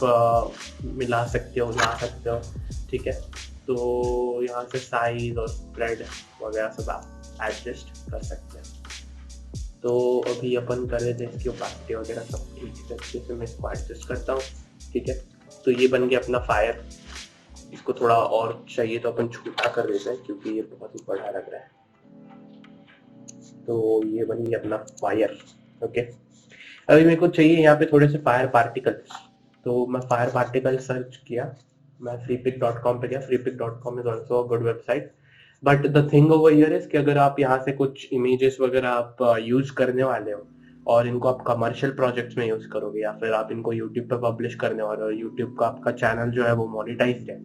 S1: मिला सकते हो, ला सकते हो, ठीक है। तो यहाँ से साइज और स्प्रेड वगैरह सब आप एडजस्ट कर सकते हैं। तो अभी अपन कर रहे थे इसकी ओपेसिटी वगैरह सब ठीक तरीके से मैं इसको एडजस्ट करता हूँ, ठीक है। तो ये बन गया अपना फायर। इसको थोड़ा और चाहिए तो अपन छोटा कर देते हैं, क्योंकि ये बहुत ही बड़ा लग रहा है। तो ये बन गया अपना फायर, ओके। अभी मेरे को चाहिए यहाँ पे थोड़े से फायर पार्टिकल्स, तो मैं फायर पार्टिकल सर्च किया, मैं freepik.com पे गया। freepik.com is also a good website, but the thing over here is कि अगर आप यहाँ से कुछ इमेजेस वगैरह आप यूज करने वाले हो और इनको आप कमर्शियल प्रोजेक्ट्स में यूज करोगे, या फिर आप इनको यूट्यूब पे पब्लिश करने वाले हो, यूट्यूब का आपका चैनल जो है वो मोनेटाइज्ड है,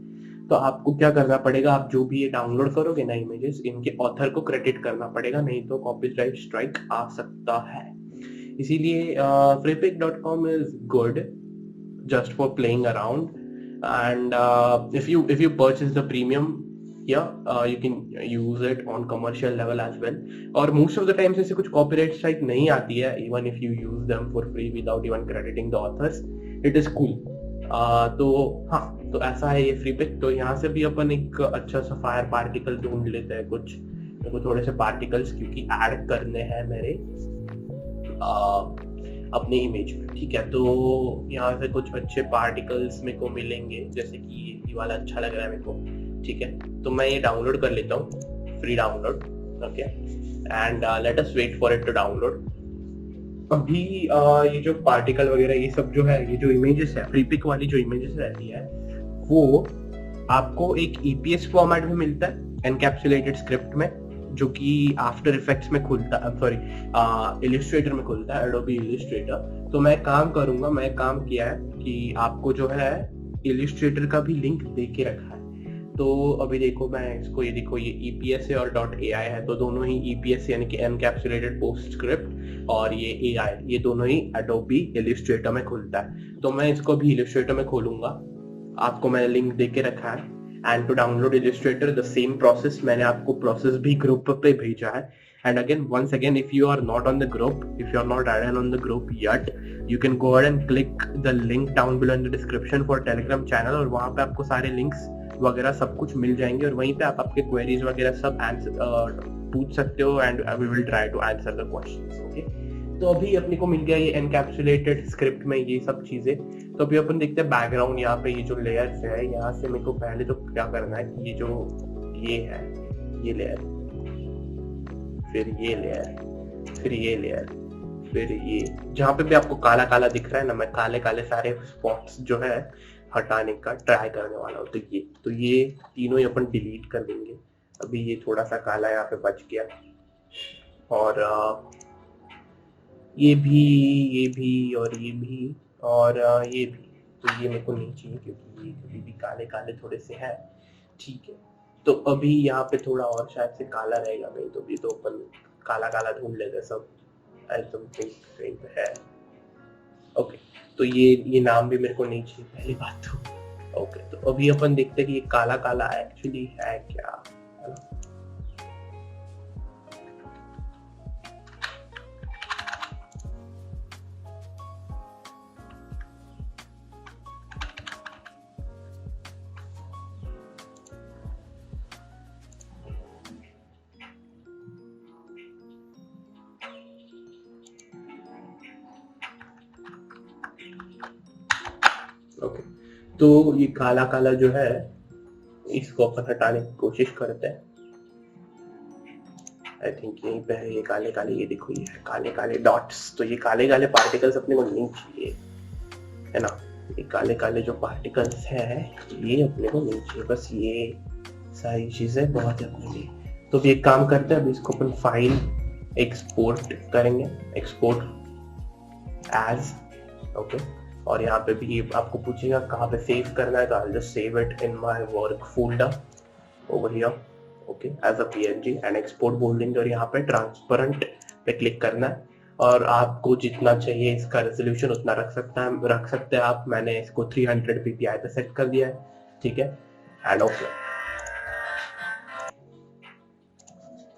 S1: तो आपको क्या करना पड़ेगा, आप जो भी ये डाउनलोड करोगे ना इमेजेस, इनके ऑथर को क्रेडिट करना पड़ेगा, नहीं तो कॉपीराइट स्ट्राइक आ सकता है। इसीलिए freepik.com is good just for playing around, and if you purchase the premium या you can use it on commercial level as well. और मोस्ट ऑफ द टाइम्स ऐसे कुछ कॉपीराइट स्ट्राइक नहीं आती है, even if you use them for free without even crediting the authors, it is cool. तो हाँ, तो ऐसा है ये फ्री पिक। तो यहाँ से भी अपन एक अच्छा सा फायर पार्टिकल ढूंढ लेते हैं कुछ, मेरे को थोड़े से पार्टिकल्स क्योंकि ऐड करने हैं मेरे अपने इमेज में, ठीक है। तो यहाँ से कुछ अच्छे पार्टिकल्स मेरे को मिलेंगे, जैसे कि ये वाला अच्छा लग रहा है मेरे को, ठीक है। तो मैं ये डाउनलोड कर लेता हूँ, free download, okay, and let us wait for it to download. अभी ये जो पार्टिकल वगैरह ये सब जो है, ये जो इमेजेस है, फ्री पिक वाली जो इमेजेस रहती है, वो आपको एक EPS फॉर्मेट में मिलता है, एनकैप्सुलेटेड स्क्रिप्ट में, जो कि आफ्टर इफेक्ट्स में खुलता है, सॉरी इलिस्ट्रेटर में खुलता है, एडोबी इलिस्ट्रेटर। तो मैं काम करूंगा, मैं काम किया है कि आपको जो है इलिस्ट्रेटर का भी लिंक दे के रखा है। तो अभी देखो मैं इसको, ये देखो ये EPS है और .ai है, तो दोनों ही EPS यानी कि एनकैप्सुलेटेड पोस्ट स्क्रिप्ट और ये AI, ये दोनों ही एडोबी इलिस्ट्रेटर में खुलता है। तो मैं इसको भी इलिस्ट्रेटर में खोलूंगा, आपको मैंने लिंक दे के रखा है। And to download Illustrator the same process, मैंने आपको प्रोसेस भी ग्रुप पे भेजा है। And again once again, if you are not on the group, if you are not added on the group yet, you can go ahead and click the link down below in the description for Telegram channel, और वहां पे आपको सारे links वगैरह सब कुछ मिल जाएंगे, और वहीं पे आप आपके क्वेरीज वगैरह सब आंसर पूछ सकते हो, and we will try to answer the questions, okay. तो अभी अपने को मिल गया ये एनकैप्सुलेटेड स्क्रिप्ट में ये सब चीजें। तो अभी अपन देखते हैं बैकग्राउंड, यहाँ पे ये जो लेयर्स है, यहाँ से मेरे को पहले तो क्या करना है कि ये जो ये है, ये लेयर, फिर ये लेयर, फिर ये लेयर, फिर ये जहाँ पे भी आपको काला काला दिख रहा है ना, मैं काले काले सारे स्पॉट्स जो है हटाने का ट्राई करने वाला हूँ। तो ये तीनों ही अपन डिलीट कर देंगे। अभी ये थोड़ा सा काला यहाँ पे बच गया, और ये भी और ये भी और ये भी, तो ये मेरे को नहीं चाहिए क्योंकि ये अभी भी काले काले थोड़े से हैं, ठीक है। तो अभी यहाँ पे थोड़ा और शायद से काला रहेगा, नहीं तो भी तो अपन काला काला ढूंढ लेते सब, आई डोंट थिंक कहीं पे है, ओके। तो ये नाम भी मेरे को नहीं चाहिए, पहली बात तो, ओके। तो अभी अपन देखते हैं कि ये काला काला एक्चुअली है क्या, है ना। ओके, तो ये काला काला जो है, इसको अपन हटाने की कोशिश करते हैं। आई थिंक यहीं पे है ये काले काले, ये देखो ये है काले काले डॉट्स। तो ये काले काले पार्टिकल्स अपने को नहीं चाहिए, है ना। ये काले काले जो पार्टिकल्स हैं ये अपने को नहीं चाहिए, बस ये सारी चीजें बहुत है अपने लिए। तो भी एक काम करते हैं, अभी इसको अपन फाइल एक्सपोर्ट करेंगे, एक्सपोर्ट एज, ओके। और यहाँ पे भी आपको पूछेगा कहाँ पे सेव करना है, तो I just save it in my work folder over here, okay, as a PNG, and export बोल देंगे, और यहाँ पे ट्रांसपेरेंट पे क्लिक करना है। और आपको जितना चाहिए इसका रेजोल्यूशन उतना रख सकते हैं आप। मैंने इसको 300 ppi पे सेट कर दिया है, ठीक है, एंड ओके।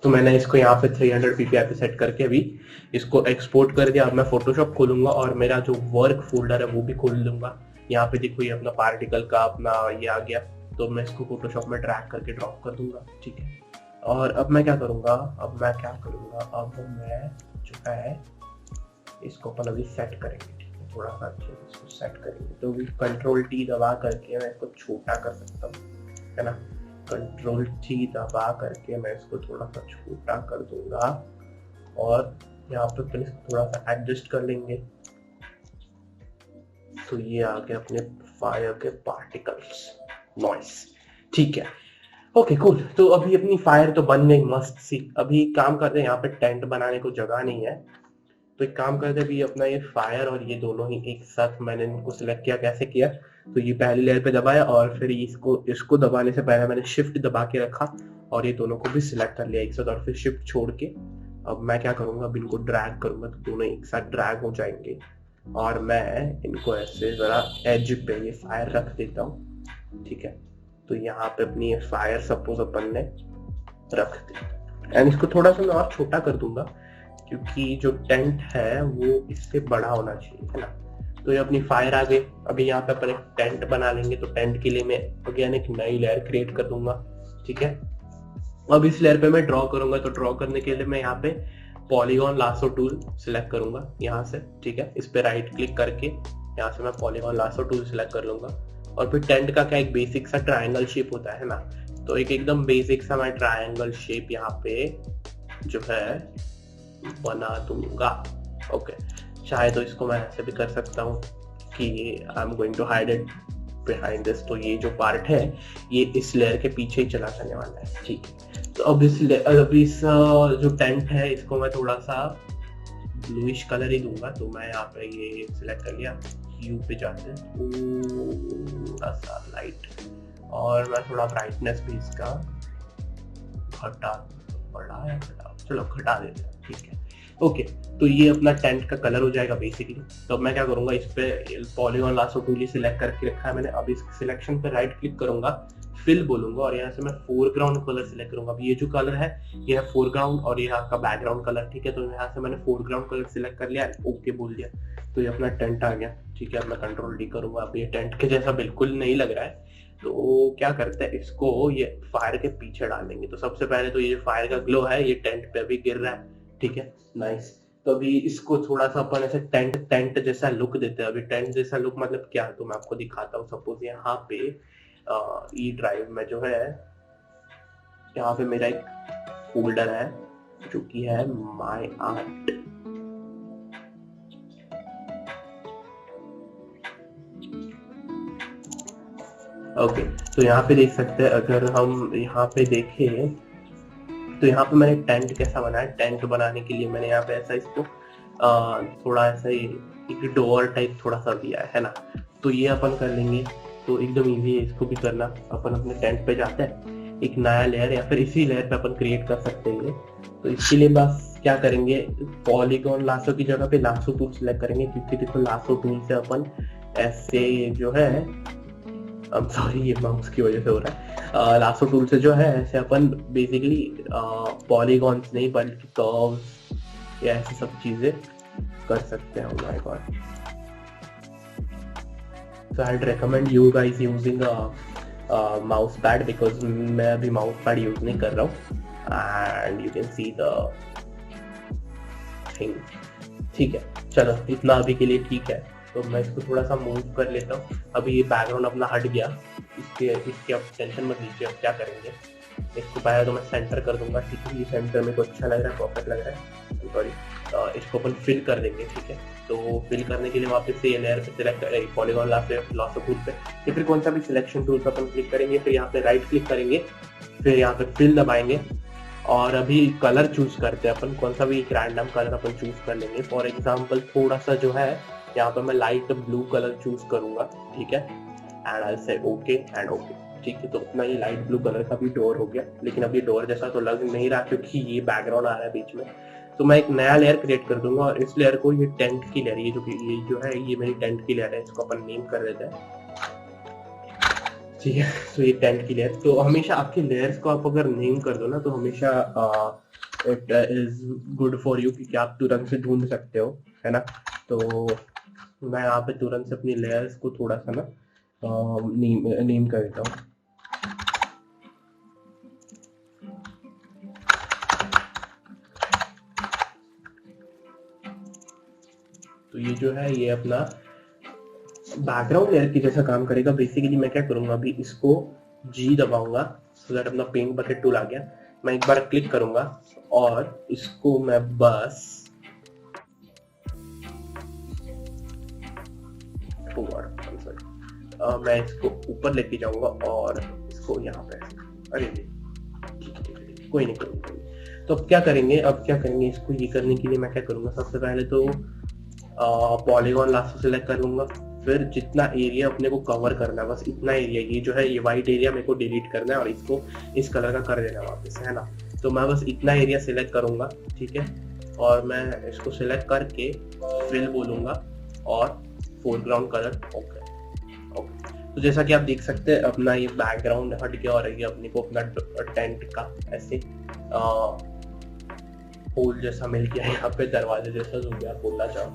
S1: तो मैंने इसको यहाँ पे 300 ppi पे सेट करके अभी इसको एक्सपोर्ट कर दिया। अब मैं फोटोशॉप खोलूंगा और मेरा जो वर्क फोल्डर है वो भी खोल लूंगा। यहाँ पे देखो ये अपना पार्टिकल का अपना ये आ गया, तो मैं इसको फोटोशॉप में ड्रैग करके ड्रॉप कर दूंगा, ठीक है। और अब मैं क्या करूंगा, अब मैं जो है इसको अपन अभी सेट करेंगे, ठीक है, थोड़ा सा अच्छे से इसको सेट करेंगे। तो Ctrl+T दबा करके मैं इसको छोटा कर सकता हूँ, है ना। Ctrl+T दबा करके मैं इसको थोड़ा सा छोटा कर दूंगा, और यहाँ पे फिर इसको थोड़ा सा एडजस्ट कर लेंगे। तो ये आ गया अपने फायर के पार्टिकल्स, नॉइस, ठीक है, ओके कूल। तो अभी अपनी फायर तो बन गई मस्त सी। अभी काम करते हैं, यहाँ पे टेंट बनाने को जगह नहीं है, तो एक काम करते हैं, अभी अपना ये फायर और ये दोनों ही एक साथ मैंने इनको सिलेक्ट किया। कैसे किया, तो ये पहली लेयर पे दबाया, और फिर इसको दबाने से पहले मैंने शिफ्ट दबा के रखा, और ये दोनों को भी सिलेक्ट कर लिया एक साथ, और फिर शिफ्ट छोड़ के अब मैं क्या करूंगा, अब इनको ड्रैग करूंगा, तो दोनों एक साथ ड्रैग हो जाएंगे। और मैं इनको ऐसे जरा एज पे ये फायर रख देता हूँ, ठीक है। तो यहाँ पे अपनी फायर सपोज अपन ने रख दी एंड इसको थोड़ा सा मैं और छोटा कर दूंगा क्योंकि जो टेंट है वो इससे बड़ा होना चाहिए, है ना। तो ये अपनी फायर आ गई। अभी यहाँ पे अपन एक टेंट बना लेंगे, तो टेंट के लिए मैं अगेन एक नई लेयर क्रिएट कर दूंगा, ठीक है। अब इस लेयर पे मैं ड्रॉ करूंगा, तो ड्रॉ करने के लिए मैं यहाँ पे पॉलीगॉन लासो टूल सिलेक्ट करूंगा यहाँ से, ठीक है। इस पे राइट क्लिक करके यहाँ से मैं पॉलीगॉन लासो टूल सिलेक्ट कर लूंगा और फिर टेंट का क्या एक बेसिक सा ट्रायंगल शेप होता है ना, तो एक एकदम बेसिक सा मैं ट्रायंगल शेप यहाँ पे जो है बना दूंगा। ओके, चाहे तो इसको मैं ऐसे भी कर सकता हूँ कि I am going to hide it behind this, तो ये जो पार्ट है ये इस लेयर के पीछे ही चला जाने वाला है, ठीक है। तो अब इस जो टेंट है इसको मैं थोड़ा सा ब्लूइश कलर ही दूंगा, तो मैं यहाँ पे ये सिलेक्ट कर लिया, ह्यू पे जाते हैं थोड़ा सा लाइट और मैं थोड़ा ब्राइटनेस भी इसका चलो घटा देते हैं, ठीक है। ओके, तो ये अपना टेंट का कलर हो जाएगा बेसिकली। तो अब मैं क्या करूंगा, इस पे पॉलीगॉन लासो टूल सिलेक्ट करके रखा है मैंने। अब इस सिलेक्शन पे राइट क्लिक करूंगा, फिल बोलूंगा और यहाँ से मैं फोरग्राउंड कलर सिलेक्ट करूंगा। अब ये जो कलर है ये है फोरग्राउंड और ये यहाँ का बैकग्राउंड कलर, ठीक है। तो यहाँ से मैंने फोरग्राउंड कलर सिलेक्ट कर लिया, ओके बोल दिया, तो ये अपना टेंट आ गया, ठीक है। अब मैं कंट्रोल डी करूंगा। अब ये टेंट के जैसा बिल्कुल नहीं लग रहा है, तो क्या करते हैं, इसको ये फायर के पीछे डालेंगे। तो सबसे पहले तो ये जो फायर का ग्लो है ये टेंट पे भी गिर रहा है, ठीक है, नाइस। तो अभी इसको थोड़ा सा अपन ऐसे टेंट जैसा लुक देते हैं। अभी टेंट जैसा लुक मतलब क्या, तो मैं आपको दिखाता हूँ। सपोज यहाँ पे ई ड्राइव में जो है यहाँ पे मेरा एक फोल्डर है जो कि है माय आर्ट, ओके। तो यहाँ पे देख सकते हैं, अगर हम यहाँ पे देखें तो यहाँ पे मैंने टेंट कैसा बनाया। टेंट बनाने के लिए मैंने यहाँ पे ऐसा इसको थोड़ा ऐसा एक डोर टाइप थोड़ा सा दिया है ना, तो ये अपन कर लेंगे। तो एकदम इजी है इसको भी करना। अपन अपने टेंट पे जाते हैं, एक नया लेयर या फिर इसी लेयर पे अपन क्रिएट कर सकते हैं। तो इसके लिए बस क्या करेंगे, पॉलीगॉन लासो की जगह पे लासो टूल सिलेक्ट करेंगे, क्योंकि देखो लासो टूल से अपन ऐसे जो है, सॉरी ये माउस की वजह से हो रहा है, लासो टूल से जो है ऐसे अपन बेसिकली पॉलीगॉन्स नहीं बल्कि कर्व्स या ऐसी सब चीजें कर सकते हैं। My God, so I'd recommend you guys using a mouse pad because मैं अभी mouse pad यूज नहीं कर रहा हूँ and you can see the thing, ठीक है। चलो इतना अभी के लिए ठीक है। तो मैं इसको थोड़ा सा मूव कर लेता हूँ। अभी ये बैकग्राउंड अपना हट गया, इसके अब टेंशन मत लीजिए। अब क्या करेंगे, इसको पहले तो मैं सेंटर कर दूंगा, ठीक है। ये सेंटर मेरे को अच्छा लग रहा है, परफेक्ट लग रहा है, सॉरी। इसको अपन फिल कर देंगे, ठीक है। तो फिल करने के लिए वापस से ये लेयर पे सिलेक्ट पॉलीगॉन लासो टूल पे या फिर कौन सा भी सिलेक्शन टूल पे अपन क्लिक करेंगे, फिर यहाँ पे राइट क्लिक करेंगे, फिर यहाँ पे फिल दबाएंगे और अभी कलर चूज करते हैं अपन। कौन सा भी एक रैंडम कलर अपन चूज कर लेंगे। फॉर एग्जाम्पल थोड़ा सा जो है यहाँ पे मैं लाइट ब्लू कलर चूज करूंगा, ठीक है। एंड आई से ओके एंड ओके, ठीक है। तो अपना ये लाइट ब्लू कलर का भी डोर हो गया, लेकिन अभी डोर जैसा तो लग नहीं रहा क्योंकि ये बैकग्राउंड आ रहा है बीच में। तो मैं एक नया लेयर क्रिएट कर दूंगा और इस लेयर को, ये टेंट की लेयर, ये जो है ये मेरी टेंट की लेयर है, इसको अपन नेम कर देते हैं, ठीक है। तो ये टेंट की लेयर, तो हमेशा आपके लेयर्स को आप अगर नेम कर दो ना तो हमेशा it is good for you, क्योंकि आप तुरंत से ढूंढ सकते हो, है ना। तो मैं यहाँ पे तुरंत से अपनी लेयर्स को थोड़ा सा ना नेम कर देता हूँ। तो ये जो है ये अपना बैकग्राउंड लेयर की जैसा काम करेगा। बेसिकली मैं क्या करूंगा, अभी इसको जी दबाऊंगा, सो दैट अपना पेंट बकेट टूल आ गया। मैं एक बार क्लिक करूंगा और इसको मैं बस मैं इसको ऊपर लेके जाऊंगा और इसको यहाँ पे, अरे कोई नहीं। तो अब क्या करेंगे, इसको ये करने के लिए मैं क्या करूंगा, सबसे पहले तो पॉलीगॉन लासो सेलेक्ट कर लूंगा। फिर जितना एरिया अपने को कवर करना है बस इतना एरिया, ये जो है ये वाइट एरिया मेरे को डिलीट करना है और इसको इस कलर का कर देना वापस, है ना। तो मैं बस इतना एरिया सिलेक्ट करूंगा, ठीक है। और मैं इसको सिलेक्ट करके फिल बोलूंगा और फोरग्राउंड कलर, ओके। तो जैसा कि आप देख सकते हैं अपना ये बैकग्राउंड हट गया और ये अपने को अपना टेंट का ऐसे होल जैसा मिल गया, यहाँ पे दरवाजे जैसा जो भी आप बोलना चाहो,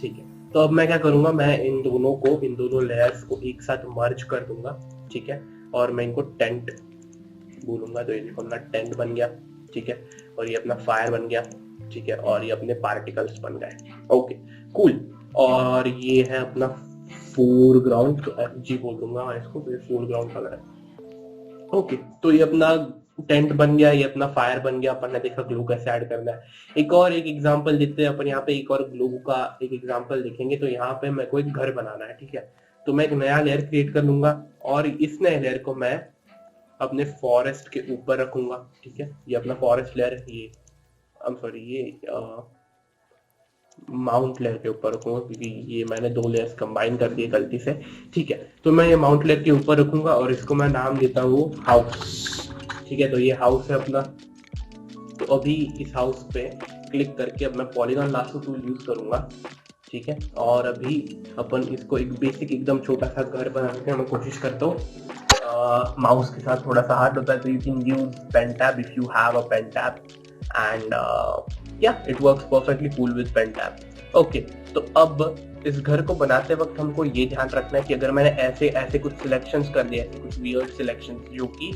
S1: ठीक है। तो अब मैं क्या करूंगा, मैं इन दोनों लेयर्स को एक साथ मर्ज कर दूंगा, ठीक है, और मैं इनको टेंट बोलूंगा। तो ये देखो अपना टेंट बन गया, ठीक है, और ये अपना फायर बन गया, ठीक है, और ये अपने पार्टिकल्स बन गए। Okay cool. और ये है अपना फोरग्राउंड, तो FG बोल दूंगा मैं इसको, तो ये फोरग्राउंड कलर है। ओके, तो ये अपना टेंट बन गया, ये अपना फायर बन गया। अपन ने देखा ग्लू कैसे ऐड करना है। एक एग्जांपल देते हैं अपन, यहाँ पे एक और ग्लू का एक एग्जांपल देखेंगे। तो यहाँ पे मेरे को एक घर बनाना है, ठीक है, तो मैं एक नया लेयर क्रिएट कर लूंगा और इस नए लेयर को मैं अपने फॉरेस्ट के ऊपर रखूंगा, ठीक है। ये अपना फॉरेस्ट लेयर, ये माउंट लेयर के ऊपर रखूंगा, क्योंकि ये मैंने 2 लेयर्स कंबाइन कर दिए गलती से, ठीक है। तो मैं ये माउंट लेयर के ऊपर रखूंगा और इसको मैं नाम देता हूँ हाउस, ठीक है। तो ये हाउस है अपना। तो अभी इस हाउस पे क्लिक करके अब मैं पॉलीगॉन लासो टूल यूज करूंगा, ठीक है। और अभी अपन इसको एक बेसिक एकदम छोटा सा घर बनाने की मैं कोशिश करता हूँ। माउस के साथ थोड़ा सा हार्ड होता है, तो you can use pen tab if you have a pen tab and it works perfectly cool with pen tab. Okay, तो अब इस घर को बनाते वक्त हमको ये ध्यान रखना है कि अगर मैंने ऐसे कुछ सिलेक्शंस कर दिए, ऐसे कुछ वियर्ड सिलेक्शंस जो कि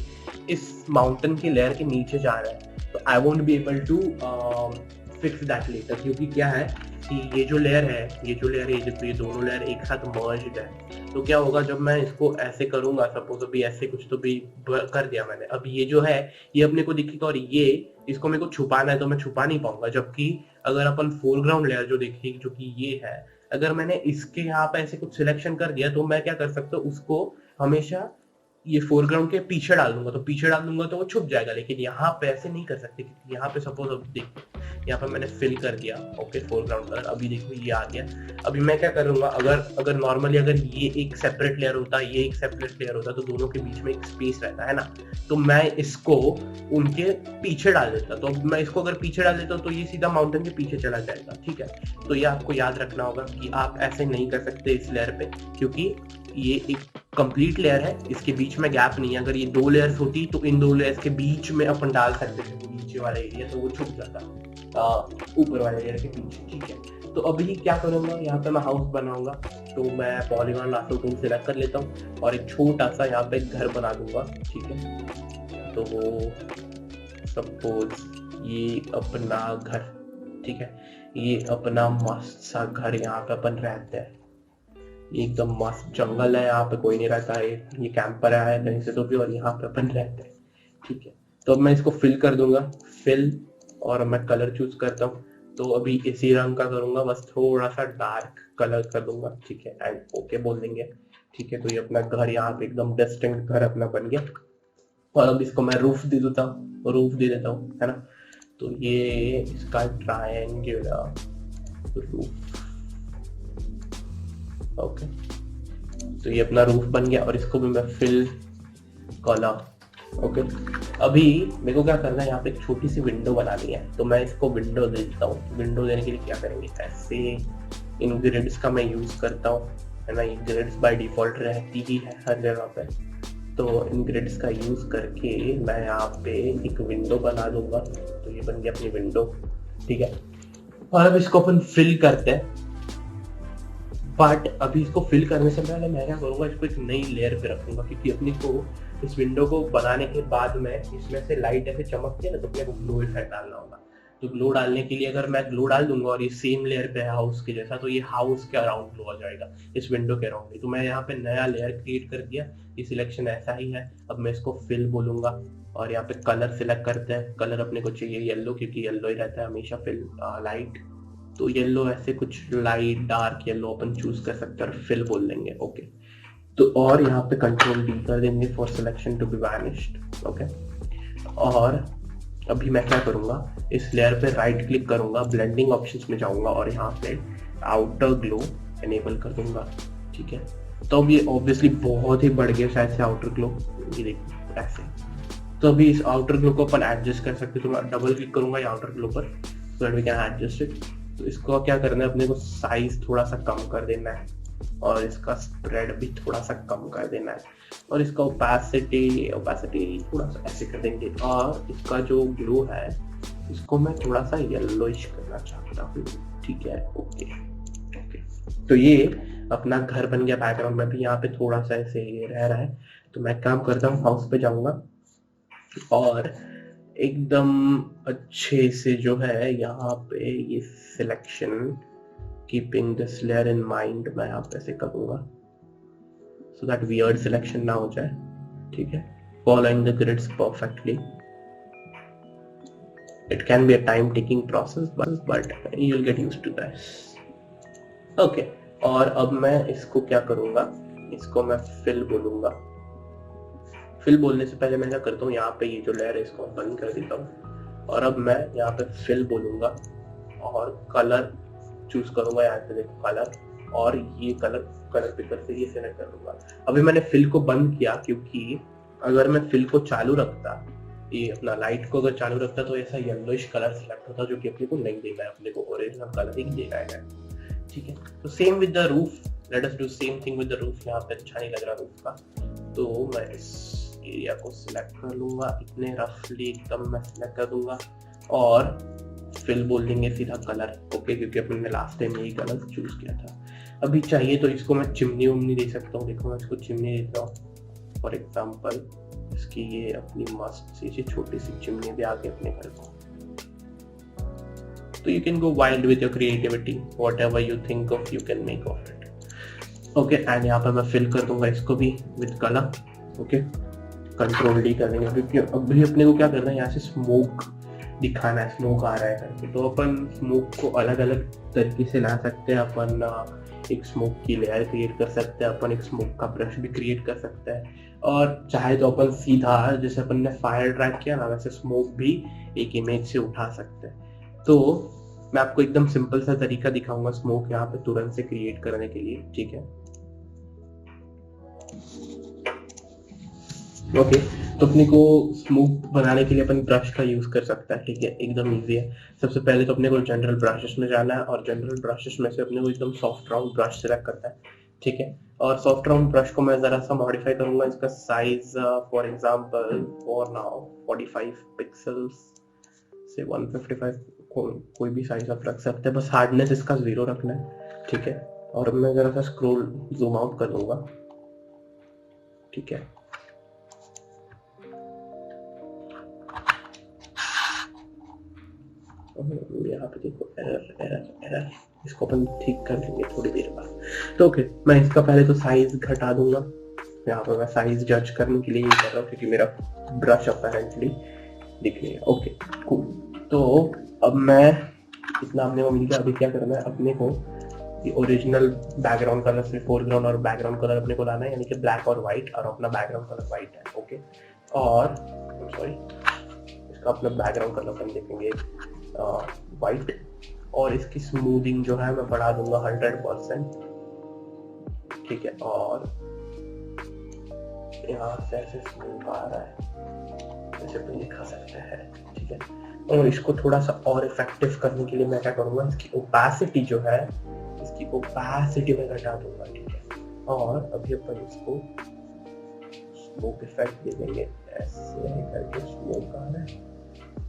S1: इस माउंटेन की लेयर के नीचे जा रहा है, तो I won't be able to fix that letter. क्योंकि क्या है कि ये जो लेयर है, ये दोनों लेयर एक साथ मर्ज्ड है। तो क्या होगा जब मैं इसको ऐसे करूंगा, सपोज अभी ऐसे कुछ तो भी कर दिया मैंने, अब ये जो है ये अपने को दिखेगा और ये इसको मेरे को छुपाना है तो मैं छुपा नहीं पाऊंगा। जबकि अगर अपन फोरग्राउंड लेयर जो देखेगी, जो कि ये है, अगर मैंने इसके यहाँ पे ऐसे कुछ सिलेक्शन कर दिया तो मैं क्या कर सकता हूँ, उसको हमेशा ये फोरग्राउंड के पीछे डाल दूंगा, तो वो छुप जाएगा। लेकिन यहाँ पे ऐसे नहीं कर सकते, क्योंकि यहाँ पे सपोज अब देखो, यहाँ पे मैंने फिल कर दिया, ओके, फोरग्राउंड कलर। अभी देखो ये आ गया। अभी मैं क्या करूंगा, अगर नॉर्मली अगर ये एक सेपरेट लेयर होता, ये एक सेपरेट लेयर होता, तो दोनों के बीच में एक स्पेस रहता है ना, तो मैं इसको उनके पीछे डाल देता। तो मैं इसको अगर पीछे डाल देता हूँ तो ये सीधा माउंटेन के पीछे चला जाएगा, ठीक है। तो ये आपको याद रखना होगा कि आप ऐसे नहीं कर सकते इस लेयर पे, क्योंकि ये एक कंप्लीट लेयर है, इसके बीच में गैप नहीं है। अगर ये 2 लेयर्स होती तो इन 2 लेयर्स के बीच में अपन डाल सकते थे नीचे वाला एरिया, तो वो छुप जाता ऊपर वाले लेयर के पीछे, ठीक है। तो अभी क्या करूंगा, यहाँ पे मैं हाउस बनाऊंगा, तो मैं पॉलीगॉन लासो टूल सेलेक्ट कर लेता हूँ और एक छोटा सा यहाँ पे घर बना दूंगा, ठीक है। तो सपोज ये अपना घर, ठीक है, ये अपना मस्त सा घर, यहाँ पे अपन रहते हैं। एकदम मस्त जंगल है, यहाँ पे कोई नहीं रहता है, ये कैंपर है कहीं से तो भी, और यहाँ पे अपन रहते हैं, ठीक है। तो अब मैं इसको फिल कर दूंगा, फिल, और मैं कलर चूज करता हूँ। तो अभी इसी रंग का करूंगा, बस थोड़ा सा डार्क कलर कर दूंगा, ठीक है, एंड ओके बोल देंगे, ठीक है। तो ये अपना घर यहाँ पे एकदम डिस्टिंक्ट घर अपना बन गया। और अब इसको मैं रूफ दे देता हूँ, है ना। तो ये इसका ट्रायंगुलर रूफ, ओके। तो ये अपना रूफ बन गया और इसको भी मैं फिल कलर, ओके। अभी मेरे को क्या करना है, यहाँ पे एक छोटी सी विंडो बनानी है, तो मैं इसको विंडो दे देता हूँ। विंडो देने के लिए क्या करेंगे, ऐसे इन ग्रिड्स का मैं यूज करता हूँ, है ना। ये ग्रिड्स बाय डिफॉल्ट रहती ही है हर जगह पे, तो इन ग्रिड्स का यूज करके मैं यहाँ पे एक विंडो बना दूंगा। तो ये बन गया अपनी विंडो, ठीक है। और अब इसको अपन फिल करते हैं, बट अभी इसको फिल करने से पहले मैं क्या करूंगा, इसको एक नई लेयर पे रखूंगा, क्योंकि अपने को इस विंडो को बनाने के बाद में इसमें से लाइट ऐसे चमकती है ना, तो अपने को ग्लो इफेक्ट डालना होगा। तो ग्लो डालने के लिए अगर मैं ग्लो डाल दूंगा और ये सेम लेयर पे है हाउस के जैसा, तो ये हाउस के अराउंड ग्लो आ जाएगा, इस विंडो के अराउंड ही। तो मैं यहाँ पे नया लेयर क्रिएट कर दिया, ये सिलेक्शन ऐसा ही है। अब मैं इसको फिल बोलूंगा और यहाँ पे कलर सिलेक्ट करते हैं। कलर अपने को चाहिए येलो, क्योंकि येलो ही रहता है हमेशा फिल लाइट। तो येलो ऐसे कुछ लाइट डार्क येलो अपन चूज कर सकते हैं और फिल बोल देंगे, ओके। तो और यहाँ पे कंट्रोल डी कर देंगे for selection to be vanished, okay. और अभी मैं क्या करूंगा, इस लेयर पे राइट क्लिक करूंगा, ब्लेंडिंग ऑप्शंस में जाऊंगा और यहाँ पे आउटर ग्लो एनेबल कर दूंगा, ठीक है। तो अब ये ऑब्वियसली बहुत ही बढ़ गया शायद से आउटर ग्लो, ये देखो ऐसे। तो अभी इस आउटर ग्लो को अपन एडजस्ट कर सकते हैं। तो मैं डबल क्लिक करूंगा आउटर ग्लो पर, so that we can adjust it. तो इसको क्या करना है, अपने को साइज थोड़ा सा कम कर देना है, और इसका स्प्रेड भी थोड़ा सा कम कर देना है, और इसका ओपेसिटी थोड़ा सा ऐसे कर देंगे, और इसका जो ग्लो है इसको मैं थोड़ा सा येलोइश करना चाहता हूँ। ठीक है, ओके ओके। तो ये अपना घर बन गया बैकग्राउंड में भी, यहाँ पे थोड़ा सा ऐसे ये रह रहा है। तो मैं काम करता हूँ, हाउस पे जाऊंगा और एकदम अच्छे से जो है यहाँ पे ये selection, keeping this layer in mind, मैं यहाँ पे ऐसे करूंगा सो दैट वियर्ड सिलेक्शन ना हो जाए। ठीक है, following the grids perfectly. It can be a time taking process, but you'll get used to this. Okay, और अब मैं इसको क्या करूंगा, इसको मैं फिल बोलूंगा। फिल बोलने से पहले मैं क्या करता हूँ, यहाँ पे ये जो लेयर है इसको बंद कर देता हूँ, और अब मैं यहाँ पे फिल बोलूंगा और कलर चूज करूंगा। यहाँ पे देखो कलर, और ये कलर पिकर से ये सेलेक्ट कर लूंगा। अभी मैंने फिल को बंद किया क्योंकि अगर मैं फिल को चालू रखता, ये अपना लाइट को अगर चालू रखता तो ऐसा येलोइश कलर सिलेक्ट होता, जो कि अपने को नहीं देना है, अपने को ओरिजिनल कलर ही देना है। ठीक है, तो same with the roof, let us do same thing with the roof. यहाँ पे अच्छा नहीं लग रहा रूफ का, तो मैं इस एरिया को सिलेक्ट कर लूंगा, इतने रफली एकदम मैं सिलेक्ट कर दूंगा, और फिल बोल देंगे सीधा कलर। ओके, क्योंकि अपन ने लास्ट टाइम यही कलर चूज किया था। अभी चाहिए तो इसको मैं चिमनी उमनी दे सकता हूँ। देखो मैं इसको चिमनी देता हूँ फॉर एग्जाम्पल, इसकी ये अपनी मस्त सी छोटी सी चिमनी दे आके अपने घर को। तो you can go wild with your creativity, whatever you think of you can make of it. Okay, and यहाँ पर मैं फिल कर दूंगा इसको भी with colour. Okay, control D कर देंगे क्योंकि अभी अपने को क्या करना है, यहाँ से स्मोक दिखाना है, स्मोक आ रहा है करके। तो अपन स्मोक को अलग अलग तरीके से ला सकते हैं। अपन एक स्मोक की लेयर क्रिएट कर सकते हैं, अपन एक स्मोक का ब्रश भी क्रिएट कर सकते हैं, और चाहे तो अपन सीधा जैसे अपन ने फायर ट्रैक किया ना, वैसे स्मोक भी एक इमेज से उठा सकते हैं। तो मैं आपको एकदम सिंपल सा तरीका दिखाऊंगा स्मोक यहाँ पे तुरंत से क्रिएट करने के लिए। ठीक है, ओके, तो अपने को स्मोक बनाने के लिए अपन ब्रश का यूज कर सकता है। ठीक है, एकदम इजी है। सबसे पहले तो अपने को जनरल ब्रशेस में जाना है, और जनरल ब्रशेस में से अपने को एकदम सॉफ्ट राउंड ब्रश सिलेक्ट करता है। ठीक है, और सॉफ्ट राउंड ब्रश को मैं जरा सा मॉडिफाई करूंगा। इसका size for example for now 45 pixels से 155, कोई भी साइज आप रख सकते हैं, बस हार्डनेस इसका 0 रखना है। ठीक है, और मैं जरा सा स्क्रॉल जूम आउट कर दूंगा। ठीक है, यहाँ पे देखो एरर, इसको अपन ठीक कर लेंगे थोड़ी देर बाद। तो ओके, मैं इसका पहले तो साइज घटा दूंगा। यहाँ पे मैं साइज जज करने के लिए ये कर रहा हूँ क्योंकि मेरा ब्रश अपेरेंटली दिख नहीं है। ओके कूल, तो अब मैं इतना अपने को मिल गया। अभी क्या करना है, अपने को ये ओरिजिनल बैकग्राउंड कलर से फोरग्राउंड और बैकग्राउंड कलर अपने को लाना है, यानी कि ब्लैक और व्हाइट, और अपना बैकग्राउंड कलर व्हाइट है। ओके, और सॉरी, इसका अपना बैकग्राउंड कलर अपन देखेंगे व्हाइट, और इसकी स्मूथिंग जो है मैं बढ़ा दूंगा 100%। ठीक है, और यहाँ से ऐसे स्मूथ आ रहा है, जैसे अपन दिखा सकते हैं। ठीक है, और इसको थोड़ा सा और इफेक्टिव करने के लिए मैं क्या करूँगा, इसकी ओपेसिटी जो है, इसकी ओपेसिटी में घटा दूंगा। ठीक है, और अभी अपन इसको स्मोक इफेक्ट दे देंगे, ऐसे करके स्मोक आ रहा है।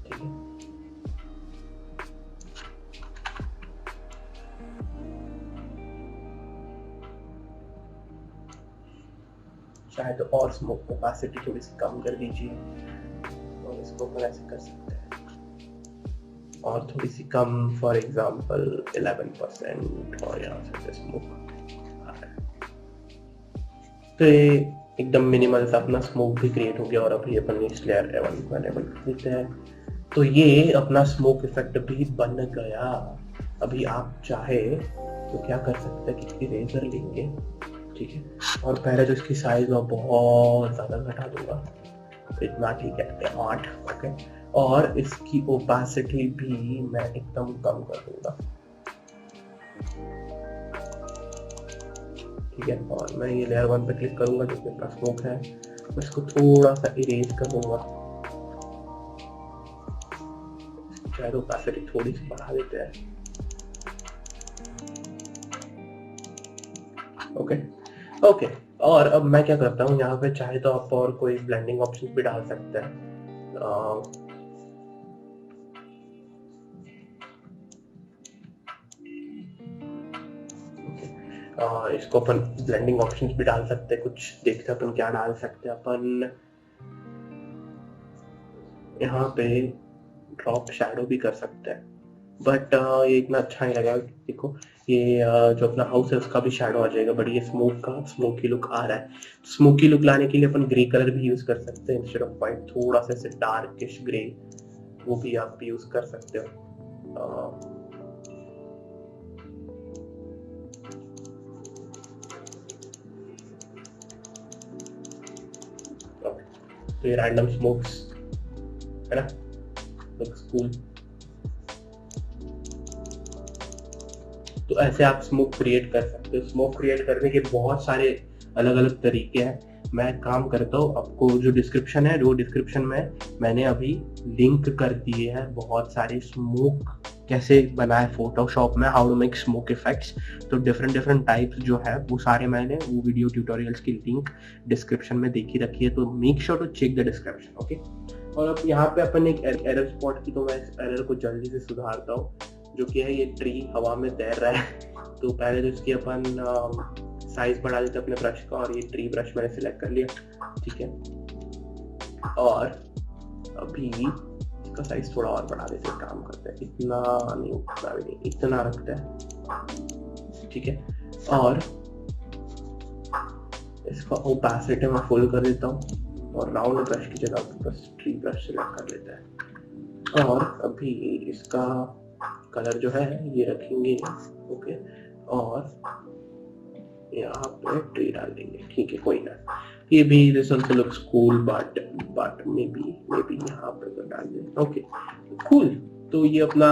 S1: ठीक है, चाहे तो और स्मोक ओपेसिटी थोड़ी सी कम कर दीजिए, और इसको अपन ऐसे कर सकते हैं, और थोड़ी सी कम फॉर एग्जांपल 11%, और यहाँ से स्मोक आ रहा है। तो ये एकदम मिनिमल सा अपना स्मोक भी क्रिएट हो गया, और अभी अपन इस लेयर एनेबल कर देते हैं। तो ये अपना स्मोक इफेक्ट भी बन गया। अभी आप चाहे तो क्या कर सकते हैं कि इरेजर लेंगे। ठीक है, और पहले तो इसकी साइज में बहुत ज्यादा घटा दूंगा, इतना ठीक है 8। ओके, और इसकी ओपेसिटी भी मैं एकदम कम कर दूंगा। ठीक है, और मैं ये लेयर 1 पे क्लिक करूंगा जो कि स्मोक है, इसको थोड़ा सा इरेज कर दूंगा, शायद ओपेसिटी थोड़ी सी बढ़ा देते हैं। Okay okay. और अब मैं क्या करता हूँ, यहाँ पे चाहे तो आप और कोई ब्लेंडिंग ऑप्शन भी डाल सकते हैं। इसको अपन ब्लेंडिंग ऑप्शंस भी डाल सकते हैं, कुछ देखते हैं अपन क्या डाल सकते हैं। अपन यहाँ पे ड्रॉप शैडो भी कर सकते हैं, बट ये इतना अच्छा नहीं लगा। देखो ये जो अपना हाउस है उसका भी शैडो आ जाएगा, बट ये स्मोकी लुक आ रहा है। स्मोकी लुक लाने के लिए अपन ग्रे कलर भी यूज कर सकते हैं इंस्टेड ऑफ व्हाइट, थोड़ा सा डार्किश ग्रे, वो भी आप यूज कर सकते हो। तो ये रैंडम स्मोक्स है ना, लुक्स कूल। तो ऐसे आप स्मोक क्रिएट कर सकते हो। स्मोक क्रिएट करने के बहुत सारे अलग अलग तरीके हैं। मैं काम करता हूँ, आपको जो डिस्क्रिप्शन है, वो डिस्क्रिप्शन में मैंने अभी लिंक कर दिए हैं बहुत सारे स्मोक कैसे बनाए फोटोशॉप में, how to make smoke effects. तो डिफरेंट टाइप्स जो है वो सारे मैंने वो वीडियो ट्यूटोरियल्स की लिंक डिस्क्रिप्शन में देखी रखी है, तो make sure to check the description. Okay. और अब यहाँ पे अपन एक एरर स्पॉट की, तो मैं इस एरर को जल्दी से सुधारता हूँ, जो कि है ये ट्री हवा में तैर रहा है। तो पहले तो इसकी अपन साइज बढ़ा देते अपने ब्रश का, और ये ट्री ब्रश मैंने सिलेक्ट कर लिया, ठीक है। और अभी इसका साइज थोड़ा और बढ़ा देते, काम करते हैं, इतना नहीं, उतना भी नहीं, इतना रखते हैं, ठीक है। और इसका ओपेसिटी मैं फुल कर देता हूँ, और राउंड ब्रश की जगह बस ट्री ब्रश सिलेक्ट कर लेते हैं। और अभी इसका कलर जो है ये रखेंगे, ओके। और यहाँ पे ट्री डाल देंगे, ठीक है, कोई ना। ये भी this also looks cool, but may be यहाँ पे डाल दें, ओके, कूल। तो ये अपना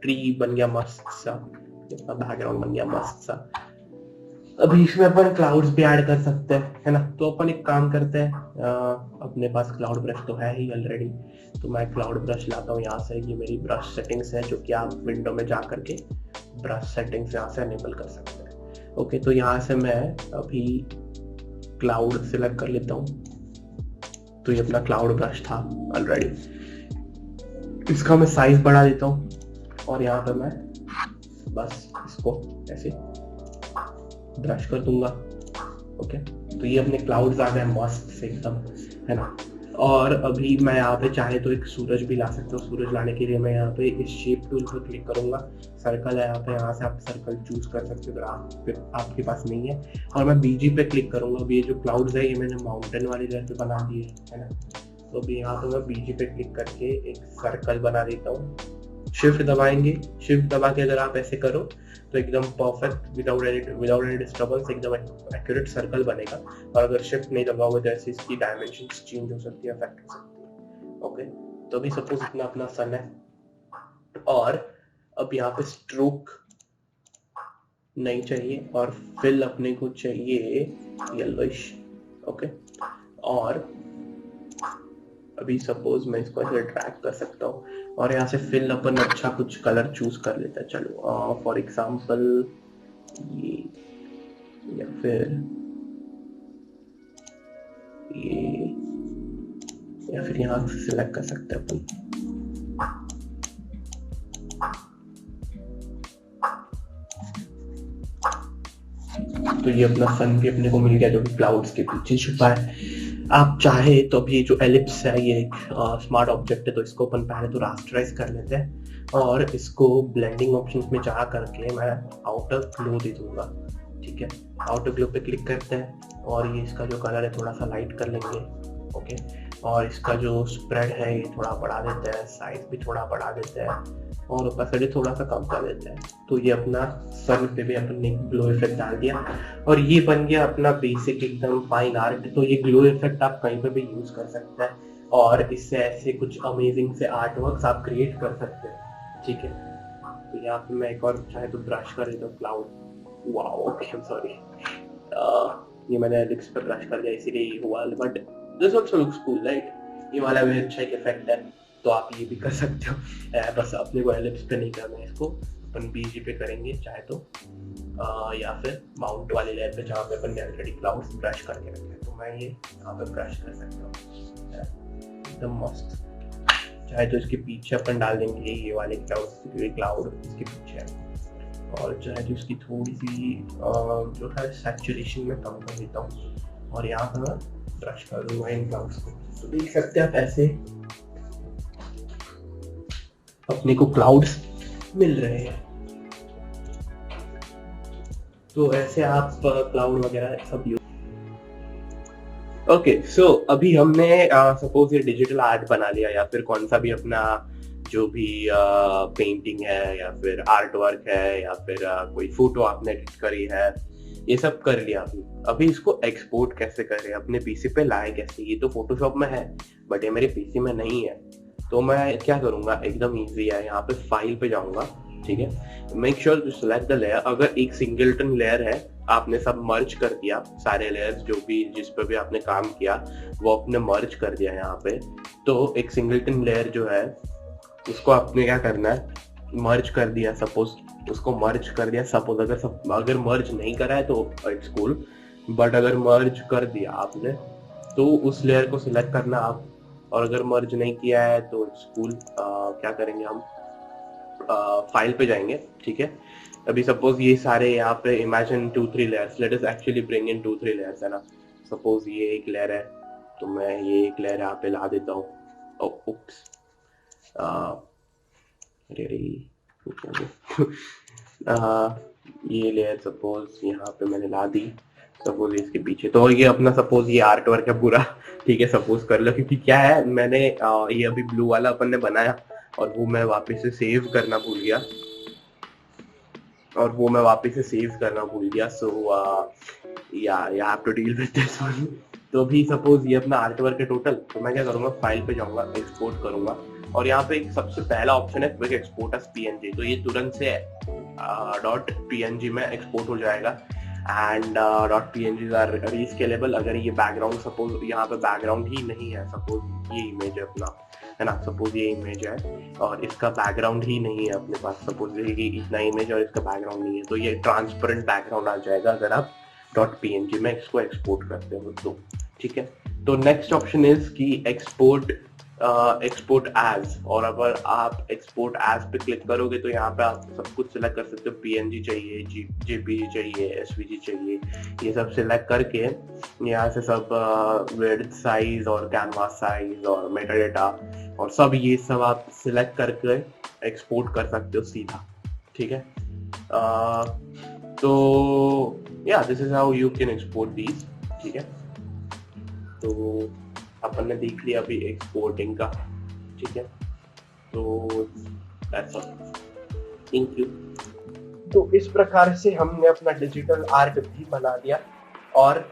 S1: ट्री बन गया मस्त सा, अपना बैकग्राउंड बन गया मस्त सा। अभी इसमें अपन क्लाउड्स भी ऐड कर सकते हैं, है ना। तो अपन एक काम करते हैं, अपने पास क्लाउड ब्रश तो है ही ऑलरेडी, तो मैं क्लाउड ब्रश लाता हूँ यहाँ से। ये मेरी ब्रश सेटिंग्स है, जो कि आप विंडो में जा करके ब्रश सेटिंग्स यहाँ से एनेबल कर सकते हैं। ओके, तो यहाँ से मैं अभी क्लाउड सिलेक्ट कर लेता हूँ। तो ये अपना क्लाउड ब्रश था ऑलरेडी, इसका मैं साइज बढ़ा देता हूँ, और यहाँ पे मैं बस इसको ऐसे ब्रश कर दूंगा। ओके, तो ये अपने क्लाउड्स आ गए मस्त से एकदम, है ना। और अभी मैं यहाँ पे चाहे तो एक सूरज भी ला सकता हूँ। सूरज लाने के लिए मैं यहाँ पे इस शेप टूल पर क्लिक करूंगा, सर्कल है यहाँ पे, यहाँ से आप सर्कल चूज कर सकते हो अगर आपके पास नहीं है। और मैं बीजी पे क्लिक करूंगा। अभी ये जो क्लाउड्स है ये मैंने माउंटेन वाली जगह पे बना दिए, है ना। तो अभी यहाँ पे मैं बीजी पे क्लिक करके एक सर्कल बना देता हूँ। शिफ्ट दबाएंगे, शिफ्ट दबा के अगर आप ऐसे करो तो एकदम परफेक्ट विदाउट एनी डिस्टर्बेंस एकदम एक्यूरेट सर्कल बनेगा। और अगर शिफ्ट नहीं दबाओगे तो ऐसे इसकी डायमेंशंस चेंज हो सकती है, अफेक्ट हो सकती है। ओके, तो अभी सपोज इतना अपना सन है, और अब यहाँ पे स्ट्रोक नहीं चाहिए, और फिल अपने को चाहिए येलोइश। ओके, और अभी सपोज मैं इसको ऐसे ड्रैग कर सकता हूँ, और यहाँ से फिल अपन अच्छा कुछ कलर चूज कर लेता है। चलो फॉर एग्जांपल ये, या फिर ये, या फिर यहाँ से सिलेक्ट कर सकते हैं अपन। तो ये अपना सन भी अपने को मिल गया, जो कि क्लाउड्स के पीछे छुपा है। आप चाहे तो अभी जो एलिप्स है ये एक स्मार्ट ऑब्जेक्ट है, तो इसको अपन पहले तो रास्टराइज कर लेते हैं, और इसको ब्लेंडिंग ऑप्शंस में जा करके मैं आउटर ग्लो दे दूंगा, ठीक है। आउटर ग्लो पे क्लिक करते हैं, और ये इसका जो कलर है थोड़ा सा लाइट कर लेंगे, ओके। और इसका जो स्प्रेड है ये थोड़ा बढ़ा देते हैं, साइज भी थोड़ा बढ़ा देते हैं, और ओपेसिटी थोड़ा सा कम कर देते हैं। तो ये अपना सन पे भी अपन ने ग्लो इफेक्ट डाल दिया, और ये बन गया अपना बेसिक एकदम फाइन आर्ट। तो ये ग्लो इफेक्ट आप कहीं पे भी यूज कर सकते हैं, और इससे ऐसे कुछ अमेजिंग से आर्ट वर्क्स आप क्रिएट कर सकते हैं, ठीक है। तो यहाँ पे मैं एक और चाहे तो ब्रश कर देता हूँ cloud. Wow, okay, I am sorry, ये मैंने लिप्स पे ब्रश कर दिया इसीलिए ये हुआ, but this also looks cool, right. ये वाला भी अच्छा एक इफेक्ट है, तो आप ये भी कर सकते हो। बस अपने को एलिप्स पे नहीं करना है, इसको अपन बीजी पे करेंगे चाहे तो, या फिर माउंट वाली लेयर पे जहाँ पे अपन ने ऑलरेडी क्लाउड्स ब्रश करके रखे हैं। तो मैं ये यहाँ पे ब्रश कर सकता हूँ एकदम मस्त। चाहे तो इसके पीछे अपन डाल देंगे ये वाले क्लाउड इसके पीछे है, और चाहे तो इसकी थोड़ी सी जो है सैचुरेशन में कम कर देता हूँ और यहाँ पर मैं ब्रश कर दूंगा इन क्लाउड्स को। तो देख सकते हैं आप ऐसे अपने को क्लाउड्स मिल रहे हैं। तो ऐसे आप क्लाउड वगैरह सब यूज। ओके, सो अभी हमने सपोज ये डिजिटल आर्ट बना लिया या फिर कौन सा भी अपना जो भी पेंटिंग है या फिर आर्ट वर्क है या फिर कोई फोटो आपने एडिट करी है, ये सब कर लिया। अभी इसको एक्सपोर्ट कैसे करें, अपने पीसी पे लाए कैसे। ये तो फोटोशॉप में है बट ये मेरे पीसी में नहीं है, तो मैं क्या करूंगा, एकदम इजी है। यहाँ पे फाइल पे जाऊंगा, ठीक है, make sure to select the layer. अगर एक सिंगलटन लेयर है, आपने सब मर्ज कर दिया, सारे लेयर्स जो भी जिस पे भी आपने काम किया वो आपने मर्ज कर दिया यहाँ पे, तो एक सिंगलटन लेयर जो है उसको आपने क्या करना है, मर्ज कर दिया। सपोज उसको मर्ज कर दिया, सपोज अगर मर्ज नहीं करा है तो इट्स कूल, बट अगर मर्ज कर दिया आपने तो उस लेयर को सिलेक्ट करना आप, और अगर मर्ज नहीं किया है तो इट्स कूल। क्या करेंगे हम, फाइल पे जाएंगे, ठीक है। अभी सपोज ये सारे यहाँ पे imagine 2-3 layers, let us actually bring in 2-3 layers, है ना। सपोज ये एक लेयर है तो मैं ये एक लेयर यहाँ पे ला देता हूँ। उप्स, ये लेयर सपोज यहाँ पे मैंने ला दी, सपोज इसके पीछे। तो ये अपना सपोज ये आर्ट वर्क है पूरा, ठीक है, सपोज कर लो। क्योंकि क्या है, मैंने ये अभी ब्लू वाला अपन ने बनाया और वो मैं वापस से सेव करना भूल गया, सो या I have to deal with this one. तो भी सपोज ये अपना आर्ट वर्क है टोटल, तो मैं क्या करूंगा, फाइल पे जाऊंगा, एक्सपोर्ट करूंगा, और यहाँ पे एक सबसे पहला ऑप्शन है क्विक एक्सपोर्ट एज पीएनजी। तो ये तुरंत से .png में एक्सपोर्ट हो जाएगा, एंड .png आर रीस्केलेबल। अगर ये बैकग्राउंड, सपोज यहाँ पे बैकग्राउंड ही नहीं है, सपोज ये इमेज है अपना, है ना, सपोज ये इमेज है और इसका बैकग्राउंड ही नहीं है अपने पास, सपोज ये इतना इमेज और इसका बैकग्राउंड नहीं है, तो ये ट्रांसपेरेंट बैकग्राउंड आ जाएगा अगर आप .png में इसको एक्सपोर्ट करते हो तो, ठीक है। तो नेक्स्ट ऑप्शन इज कि एक्सपोर्ट एज, और अगर आप एक्सपोर्ट एज पे क्लिक करोगे तो यहाँ पे आप सब कुछ सिलेक्ट कर सकते हो। पीएनजी चाहिए, जेपीजी चाहिए, एसवीजी चाहिए, ये सब सिलेक्ट करके यहाँ से सब विड्थ साइज और कैनवास साइज और मेटा डेटा और सब ये सब आप सिलेक्ट करके एक्सपोर्ट कर सकते हो सीधा, ठीक है। तो या this is how you can export these, ठीक है। तो अपन ने देख लिया अभी एक्सपोर्टिंग का, ठीक है। तो दैट्स ऑल, थैंक यू। तो इस प्रकार से हमने अपना डिजिटल आर्ट भी बना लिया, और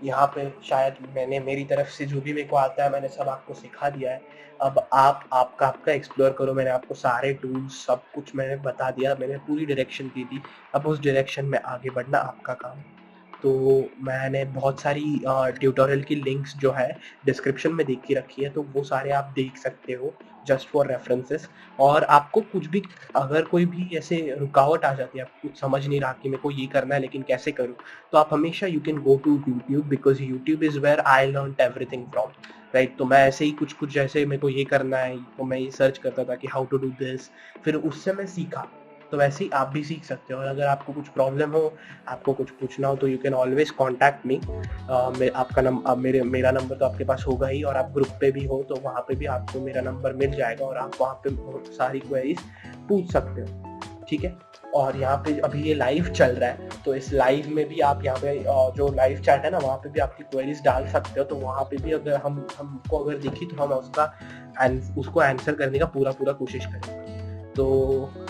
S1: यहाँ पे शायद मैंने मेरी तरफ से जो भी मेरे को आता है मैंने सब आपको सिखा दिया है। अब आपका एक्सप्लोर करो। मैंने आपको सारे टूल्स सब कुछ मैंने बता दिया, मैंने पूरी डायरेक्शन दी थी, अब उस डायरेक्शन में आगे बढ़ना आपका काम। तो मैंने बहुत सारी ट्यूटोरियल की लिंक्स जो है डिस्क्रिप्शन में देख के रखी है, तो वो सारे आप देख सकते हो जस्ट फॉर रेफरेंसेस। और आपको कुछ भी, अगर कोई भी ऐसे रुकावट आ जाती है, आपको कुछ समझ नहीं रहा कि मेरे को ये करना है लेकिन कैसे करूँ, तो आप हमेशा you can go to YouTube, because YouTube is where I learn everything from, right. तो मैं ऐसे ही कुछ जैसे मेरे को ये करना है तो मैं ये सर्च करता था कि हाउ टू डू दिस, फिर उससे मैं सीखा। तो वैसे ही आप भी सीख सकते हो। और अगर आपको कुछ प्रॉब्लम हो, आपको कुछ पूछना हो, तो you can always contact me. आपका मेरा नंबर तो आपके पास होगा ही, और आप ग्रुप पे भी हो तो वहाँ पे भी आपको मेरा नंबर मिल जाएगा और आप वहाँ पे सारी क्वेरीज पूछ सकते हो, ठीक है। और यहाँ पे अभी ये लाइव चल रहा है, तो इस लाइव में भी आप यहाँ पे जो लाइव चैट है ना, वहाँ पे भी आपकी क्वेरीज डाल सकते हो। तो वहाँ पे भी अगर हमको अगर दिखी तो हम उसको आंसर करने का पूरा कोशिश करेंगे। तो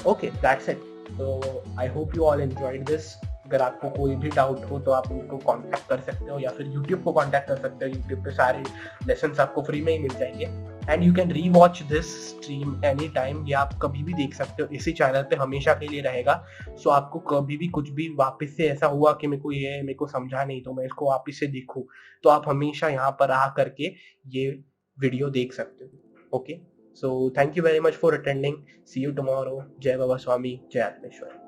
S1: ओके, दैट्स इट। तो I hope you all enjoyed this. अगर आपको कोई भी डाउट हो तो आप उनको कांटेक्ट कर सकते हो, या फिर यूट्यूब को कांटेक्ट कर सकते हो। यूट्यूब पे सारे लेसन्स आपको फ्री में ही मिल जाएंगे, एंड यू कैन री watch this stream any time. ये आप कभी भी देख सकते हो, इसी चैनल पे हमेशा के लिए रहेगा। सो आपको कभी भी कुछ भी वापस से ऐसा हुआ कि मेरे को समझा नहीं तो मैं इसको वापस से देखूं, तो आप हमेशा यहाँ पर आ करके ये वीडियो देख सकते हो। Okay, So thank you very much for attending. See you tomorrow. Jai Baba Swami, Jai Atmeshwar.